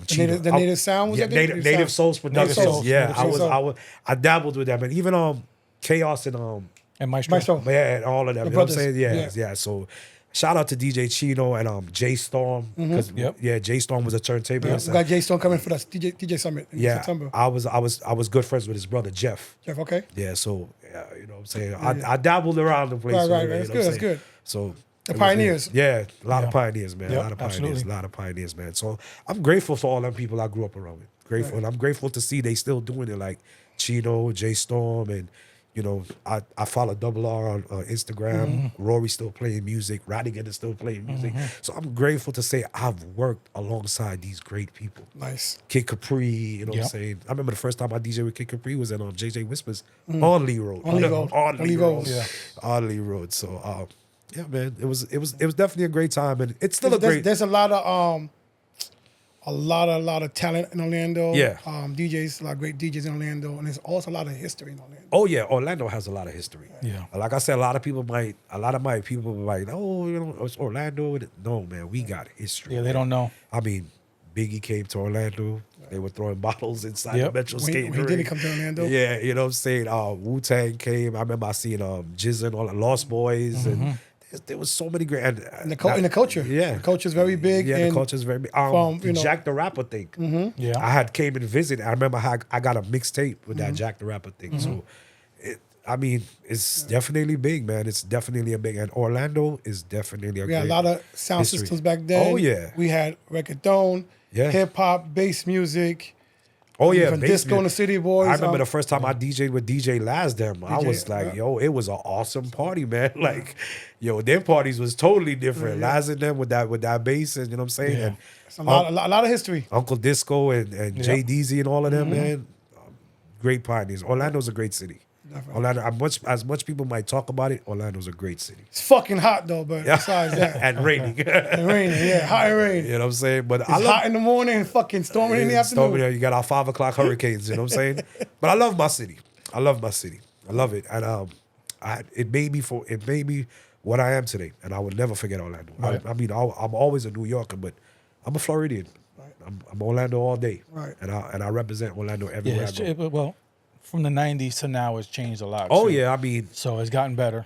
S4: Chino.
S1: The Native Sound was
S4: Yeah,
S1: that
S4: Native Souls Productions.
S1: Souls.
S4: Yeah,
S1: Native Souls.
S4: I dabbled with them, and even Chaos and
S2: And Maestro.
S1: Maestro.
S4: yeah, and all of them.
S1: The
S4: You know what I'm
S1: brothers.
S4: saying?
S1: Yeah.
S4: Yeah. So shout out to DJ Chino and Jay Storm because
S2: Yep.
S4: Jay Storm was a turntable.
S1: We got Jay Stone coming for us. DJ Summit in
S4: Yeah,
S1: September.
S4: I was good friends with his brother Jeff.
S1: Jeff, okay.
S4: Yeah, so you know what I'm saying. I dabbled around the place.
S1: Right,
S4: with
S1: right,
S4: it,
S1: right.
S4: you
S1: That's
S4: know
S1: good,
S4: what I'm
S1: that's
S4: saying?
S1: good.
S4: So
S1: The
S4: it was-
S1: pioneers.
S4: Yeah, a lot of
S2: Yeah.
S4: pioneers, man.
S2: Yep,
S4: a lot of pioneers,
S2: absolutely.
S4: a lot of pioneers, man. So I'm grateful for all them people I grew up around with. Grateful, and I'm grateful to see they still doing it. Like Chino, Jay Storm, and you know, I follow Double R on Instagram.
S1: Mm-hmm.
S4: Rory's still playing music. Radigan is still playing music. So I'm grateful to say I've worked alongside these great people.
S1: Nice.
S4: Kid Capri, you know what I'm
S2: Yep.
S4: saying? I remember the first time I DJ with Kid Capri was at JJ Whispers on Lee Road.
S1: On Lee Road.
S4: On
S1: On
S4: Lee
S1: Lee
S4: Road.
S1: Road.
S2: Yeah.
S4: On Lee Road. So yeah, man, it was definitely a great time, and it's still a great.
S1: There's a lot of talent in Orlando.
S4: Yeah.
S1: DJs, a lot of great DJs in Orlando, and there's also a lot of history in Orlando.
S4: Oh yeah, Orlando has a lot of history.
S2: Yeah.
S4: Like I said, a lot of my people might, oh, you know, it's Orlando. No, man, we got history.
S2: Yeah, they don't know.
S4: I mean, Biggie came to Orlando. They were throwing bottles inside
S2: Yep.
S4: the Metro
S1: When he
S4: skating
S1: did
S4: rink.
S1: come to Orlando.
S4: Yeah, you know what I'm saying? Wu-Tang came. I remember I seen Jizz and all the Lost Boys. And there was so many great. And
S1: In the culture.
S4: Yeah.
S1: The culture is very big.
S4: Yeah, the
S1: and
S4: culture is very big.
S1: from,
S4: The
S1: you know-
S4: Jack the Rapper thing.
S2: Yeah.
S4: I had came and visited. I remember I got a mixtape with that Jack the Rapper thing. So, it's definitely big, man. It's definitely a big. And Orlando is definitely a
S1: we had a
S4: great
S1: lot of sound
S4: history.
S1: systems back then.
S4: Oh, yeah.
S1: We had reggaeton,
S4: Yeah.
S1: hip hop, bass music.
S4: Oh yeah,
S1: From
S4: bass
S1: Disco and the
S4: music.
S1: City Boys.
S4: I remember the first time I DJ'd with DJ Lasdem. I
S1: DJ,
S4: was like,
S1: yeah.
S4: yo, it was an awesome party, man. Like, yo, their parties was totally different. Laz and them with that bass, and you know what I'm saying?
S2: Yeah.
S4: And
S1: It's a lot of history.
S4: Uncle Disco and Jay Deezy and all of them, man. Great pioneers. Orlando's a great city.
S1: Definitely.
S4: Orlando, as much people might talk about it, Orlando's a great city.
S1: It's fucking hot though, but besides that,
S4: And raining. you
S1: and raining, yeah, hot and rain.
S4: know what I'm saying? But
S1: It's hot in the morning and fucking storming in the
S4: Stormy,
S1: afternoon.
S4: you got our 5 o'clock hurricanes, you know what I'm saying? But I love my city. I love my city. I love it. And it made me what I am today. And I will never forget Orlando.
S2: Right.
S4: I mean, I'm always a New Yorker, but I'm a Floridian. I'm Orlando all day.
S1: Right.
S4: And I represent Orlando
S2: Yeah.
S4: everywhere I go.
S2: Well, from the 90s to now, it's changed a lot.
S4: Oh
S2: too.
S4: yeah, I mean,
S2: So it's gotten better.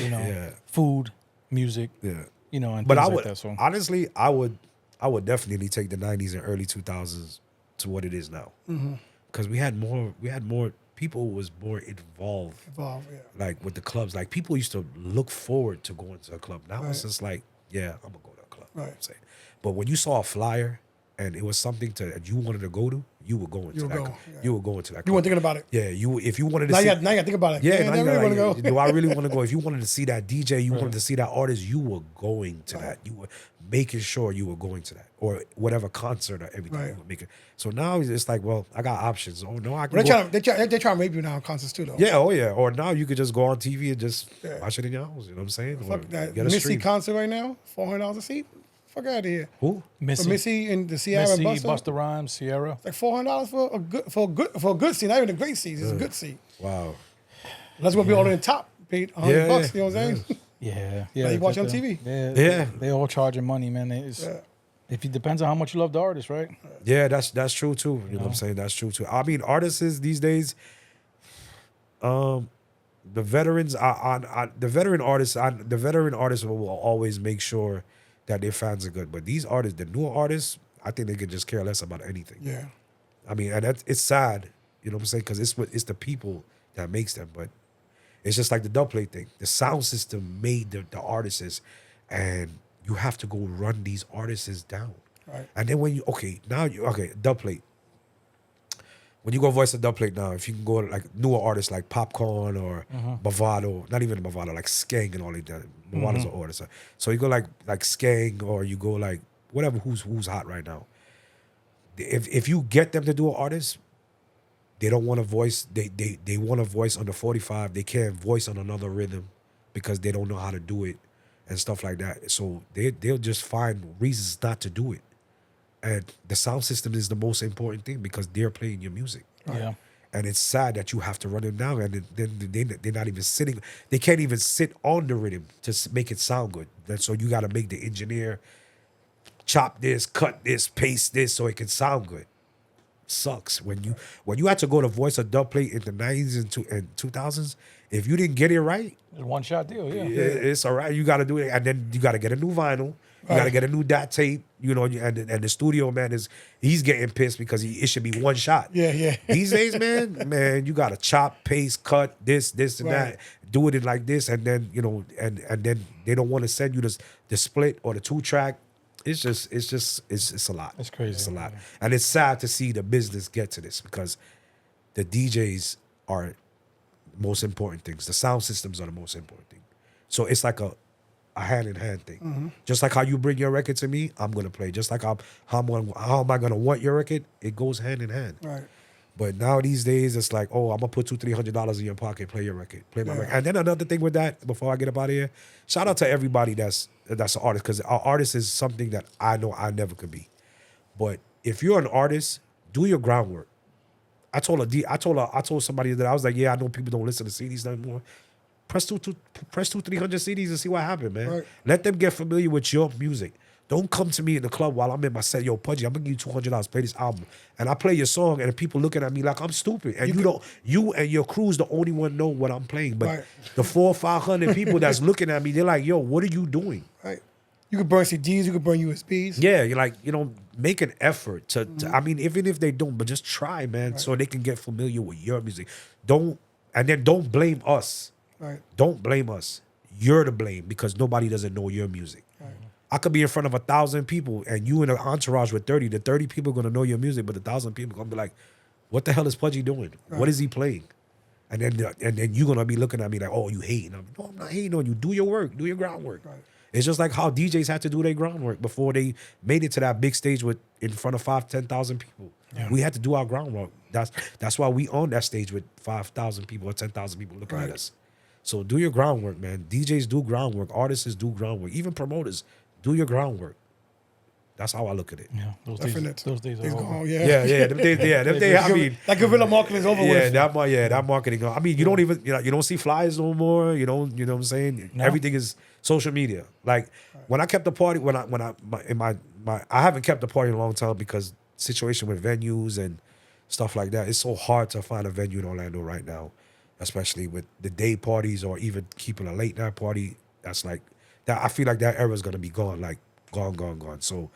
S2: You know,
S4: Yeah.
S2: food, music,
S4: yeah.
S2: you know, and
S4: But
S2: things
S4: I would
S2: like that. So
S4: honestly, I would definitely take the 90s and early 2000s to what it is now. Because we had more people was more involved.
S1: Evolve, yeah.
S4: Like with the clubs, like people used to look forward to going to a club. Now it's
S1: Right.
S4: just like, yeah, I'm gonna go to a club. You know what
S1: Right.
S4: I'm saying? But when you saw a flyer and it was something that you wanted to go to, you were going to that.
S1: go, yeah.
S4: You were going to that.
S1: You weren't thinking about it.
S4: Yeah, if you wanted to
S1: Now
S4: see,
S1: you got to think about it.
S4: yeah,
S1: Man,
S4: now
S1: I
S4: you
S1: really
S4: gotta,
S1: want to go.
S4: do I really want to go? If you wanted to see that DJ, you wanted to see that artist, you were going to that. You were making sure you were going to that, or whatever concert or everything you were making. So now it's like, well, I got options. Oh no, I can.
S1: They're trying to rape you now in concerts too, though.
S4: Yeah, oh yeah. Or now you could just go on TV and just watch it in your house. You know what I'm saying? Or
S1: Fuck that
S4: get a
S1: Missy
S4: stream.
S1: concert right now, $400 a seat. Fuck out of here.
S4: Who?
S1: For Missy and the Sierra and
S2: Missy,
S1: Busta.
S2: Busta Rhymes, Sierra.
S1: Like $400 for a good seat, not even a great seat. It's a good seat.
S4: Wow.
S1: That's gonna be all in the top. Paid $100. You know what I'm saying?
S2: Yeah.
S1: Like you watch on
S2: but,
S1: TV.
S2: Yeah. They all charging money, man. If it depends on how much you love the artist, right?
S4: Yeah, that's true too. You know what I'm saying? That's true too. I mean, artists these days, the veterans, the veteran artists will always make sure that their fans are good. But these artists, the newer artists, I think they could just care less about anything.
S1: Yeah.
S4: I mean, and it's sad. You know what I'm saying? Because it's the people that makes them. But it's just like the dubplate thing. The sound system made the artists, and you have to go run these artists down.
S1: Right.
S4: And then when dubplate. When you go voice a dubplate now, if you can go to like newer artists like Popcorn or Bavado, not even Bavado, like Skeng and all of that. Bavado's an artist. So you go like Skeng, or you go like whatever who's hot right now. If you get them to do an artist, they don't want to voice. They want to voice on the 45. They can't voice on another rhythm because they don't know how to do it and stuff like that. So they'll just find reasons not to do it. And the sound system is the most important thing because they're playing your music.
S2: Yeah.
S4: And it's sad that you have to run them down, and then they're not even sitting. They can't even sit on the rhythm to make it sound good. And so you got to make the engineer chop this, cut this, paste this so it can sound good. Sucks when you had to go to voice a dubplate in the 90s and 2000s. If you didn't get it right,
S2: It's a one-shot deal,
S4: it's all right. You got to do it, and then you got to get a new vinyl. You got to get a new DAT tape, you know, and the studio man he's getting pissed because it should be one shot.
S1: Yeah.
S4: These days, man, you got to chop, paste, cut this, and that, do it in like this, and then and then they don't want to send you the split or the 2-track. It's a lot.
S2: It's crazy.
S4: It's a lot, and it's sad to see the business get to this because the DJs are the most important things. The sound systems are the most important thing. So it's like a hand-in-hand thing. Just like how you bring your record to me, I'm gonna play. Just like how am I gonna want your record? It goes hand in hand.
S1: Right.
S4: But now these days, it's like, oh, I'm gonna put $200-$300 in your pocket, play your record, play my record. And then another thing with that, before I get up out of here, shout out to everybody that's an artist, because our artist is something that I know I never could be. But if you're an artist, do your groundwork. I told somebody that I was like, yeah, I know people don't listen to CDs anymore. Press 300 CDs and see what happened, man.
S1: Right.
S4: Let them get familiar with your music. Don't come to me in the club while I'm in my set. Yo, Pudgie, I'm gonna give you $200. Play this album, and I play your song, and the people looking at me like I'm stupid. And you and your crew's the only one know what I'm playing. But the 400 or 500 people that's looking at me, they're like, yo, what are you doing?
S1: Right. You could burn CDs. You could burn USBs.
S4: Yeah, you're like, make an effort to I mean, even if they don't, but just try, man, so they can get familiar with your music. Don't blame us.
S1: Right.
S4: Don't blame us. You're to blame because nobody doesn't know your music. Right. I could be in front of 1,000 people and you in an entourage with 30. The 30 people are gonna know your music, but the 1,000 people are gonna be like, what the hell is Pudgie doing? Right. What is he playing? And then you're gonna be looking at me like, oh, you hating. No, I'm not hating on you. Do your work. Do your groundwork. Right. It's just like how DJs had to do their groundwork before they made it to that big stage in front of 5,000-10,000 people. Yeah. We had to do our groundwork. That's why we on that stage with 5,000 people or 10,000 people looking at us. So do your groundwork, man. DJs do groundwork. Artists do groundwork. Even promoters, do your groundwork. That's how I look at it.
S2: Yeah, those days are over.
S1: Gone,
S4: yeah. Them days. I mean,
S1: that guerrilla marketing is over with.
S4: That marketing. I mean, you don't even you don't see flyers no more. You know what I'm saying? No. Everything is social media. Like when I kept the party, I haven't kept the party in a long time because situation with venues and stuff like that. It's so hard to find a venue in Orlando right now, especially with the day parties or even keeping a late night party. That's like that. I feel like that era is gonna be gone. Like gone. So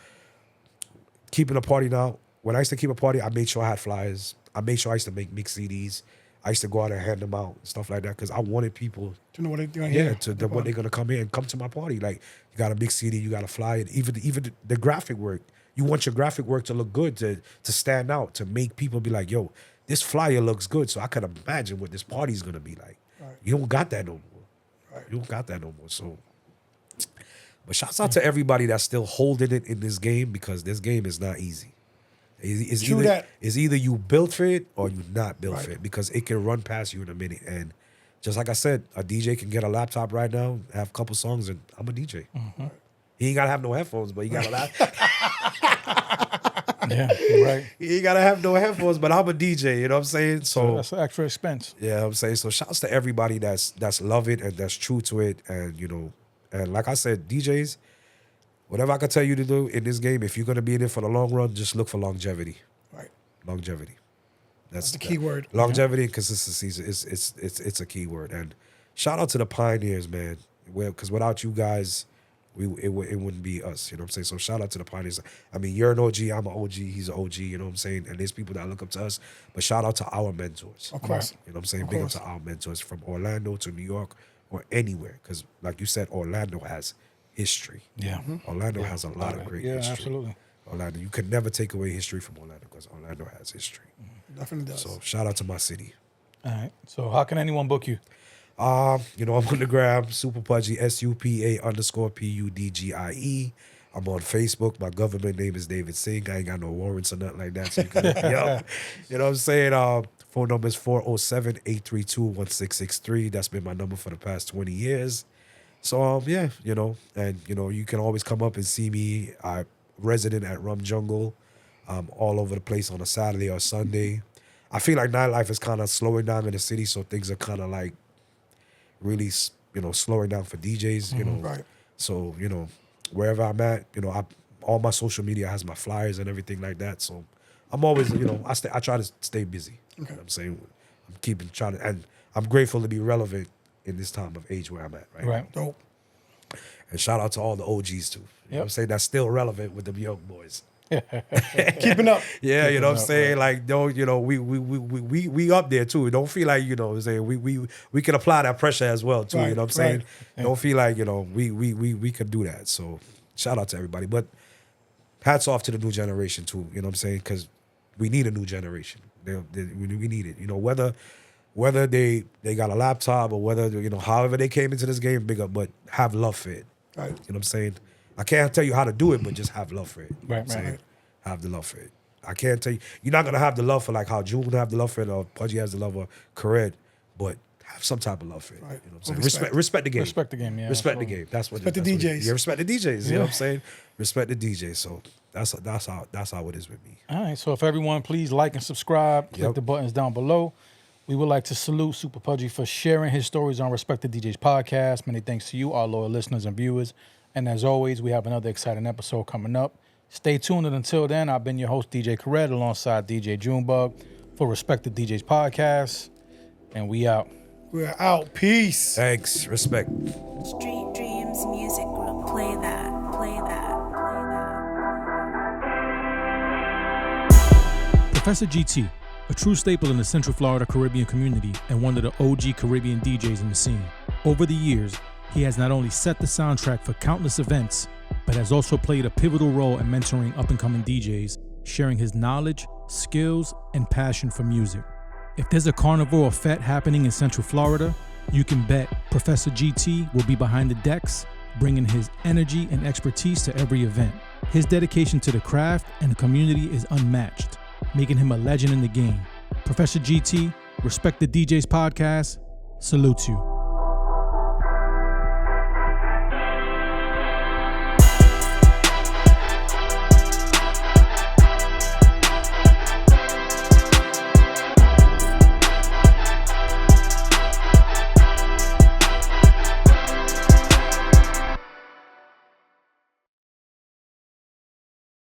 S4: keeping a party now. When I used to keep a party, I made sure I had flyers. I made sure I used to make mix CDs. I used to go out and hand them out and stuff like that because I wanted people
S1: to know what they're doing.
S4: Yeah, when they're gonna come in and come to my party. Like you got a mix CD, you got to fly it. Even the graphic work, You want your graphic work to look good, to stand out, to make people be like, yo, this flyer looks good, so I can imagine what this party's gonna be like. Right. You don't got that no more. Right. You don't got that no more. So, but shouts out to everybody that's still holding it in this game, because this game is not easy. It's either you built for it or you not built for it, because it can run past you in a minute. And just like I said, a DJ can get a laptop right now, have a couple songs, and I'm a DJ. Mm-hmm. He ain't gotta have no headphones, but he got a laptop.
S2: Yeah, right.
S4: He ain't gotta have no headphones, but I'm a DJ. You know what I'm saying? So
S2: that's an extra expense.
S4: Yeah, I'm saying. So shouts to everybody that's love it and that's true to it, and you know, and like I said, DJs. Whatever I can tell you to do in this game, if you're going to be in it for the long run, just look for longevity.
S1: Right.
S4: Longevity. That's
S1: the key word.
S4: Longevity and consistency it's a key word. And shout out to the pioneers, man. Because without you guys, it wouldn't be us. You know what I'm saying? So shout out to the pioneers. I mean, you're an OG, I'm an OG, he's an OG. You know what I'm saying? And there's people that look up to us. But shout out to our mentors.
S1: Of course.
S4: You know what I'm saying? Big up to our mentors from Orlando to New York or anywhere. Because like you said, Orlando has history.
S2: Yeah.
S4: Orlando has a lot of great history.
S2: Yeah, absolutely.
S4: Orlando, you can never take away history from Orlando, because Orlando has history.
S1: Definitely does.
S4: So shout out to my city.
S2: All right. So how can anyone book you?
S4: You know, I'm on the gram, Supa Pudgie, SUPA_PUDGIE. I'm on Facebook. My government name is David Singh. I ain't got no warrants or nothing like that, so you can look me up. You know what I'm saying? Phone number is 407-832-1663. That's been my number for the past 20 years. So, yeah, you know, and, you know, you can always come up and see me. I'm resident at Rum Jungle, all over the place on a Saturday or Sunday. I feel like nightlife is kind of slowing down in the city, so things are kind of like really, you know, slowing down for DJs, you know. Right. So, you know, wherever I'm at, you know, all my social media has my flyers and everything like that. So I'm always, you know, I try to stay busy. Okay. You know what I'm saying? I'm trying to, and I'm grateful to be relevant in this time of age where I'm at, right?
S2: Right.
S1: Dope.
S4: And shout out to all the OGs too. You know what I'm saying? That's still relevant with the young boys.
S1: Keeping up.
S4: Yeah, you know what I'm saying? Right. Like, don't, you know, we up there too. Don't feel like, you know, saying we can apply that pressure as well too. Right. You know what I'm saying? Right. Don't feel like, you know, we could do that. So shout out to everybody. But hats off to the new generation too. You know what I'm saying? Because we need a new generation. We need it. You know, whether they got a laptop or whether, you know, however they came into this game, big up, but have love for it. Right. You know what I'm saying? I can't tell you how to do it, but just have love for it. You know what I'm saying? Have the love for it. I can't tell you. You're not going to have the love for like how June have the love for it or Pudgie has the love for Kared, but have some type of love for it. Right. You know what I'm saying? Respect the game.
S2: Respect the game, yeah.
S4: Respect the game. That's what
S1: respect the DJs.
S4: Yeah, respect the DJs. You know what I'm saying? Respect the DJs. So that's how it is with me.
S2: All right. So if everyone please like and subscribe, click the buttons down below. We would like to salute Supa Pudgie for sharing his stories on Respect the DJ's podcast. Many thanks to you, our loyal listeners and viewers. And as always, we have another exciting episode coming up. Stay tuned, and until then, I've been your host, DJ Kared, alongside DJ Junebug for Respect the DJ's podcast. And we out.
S1: We're out. Peace.
S4: Thanks. Respect.
S5: Street Dreams Music Group. Play that. Play that. Play that.
S2: Professor GT, a true staple in the Central Florida Caribbean community and one of the OG Caribbean DJs in the scene. Over the years, he has not only set the soundtrack for countless events, but has also played a pivotal role in mentoring up-and-coming DJs, sharing his knowledge, skills, and passion for music. If there's a carnival or fete happening in Central Florida, you can bet Professor GT will be behind the decks, bringing his energy and expertise to every event. His dedication to the craft and the community is unmatched, making him a legend in the game. Professor GT, Respect the DJ's podcast, salutes you.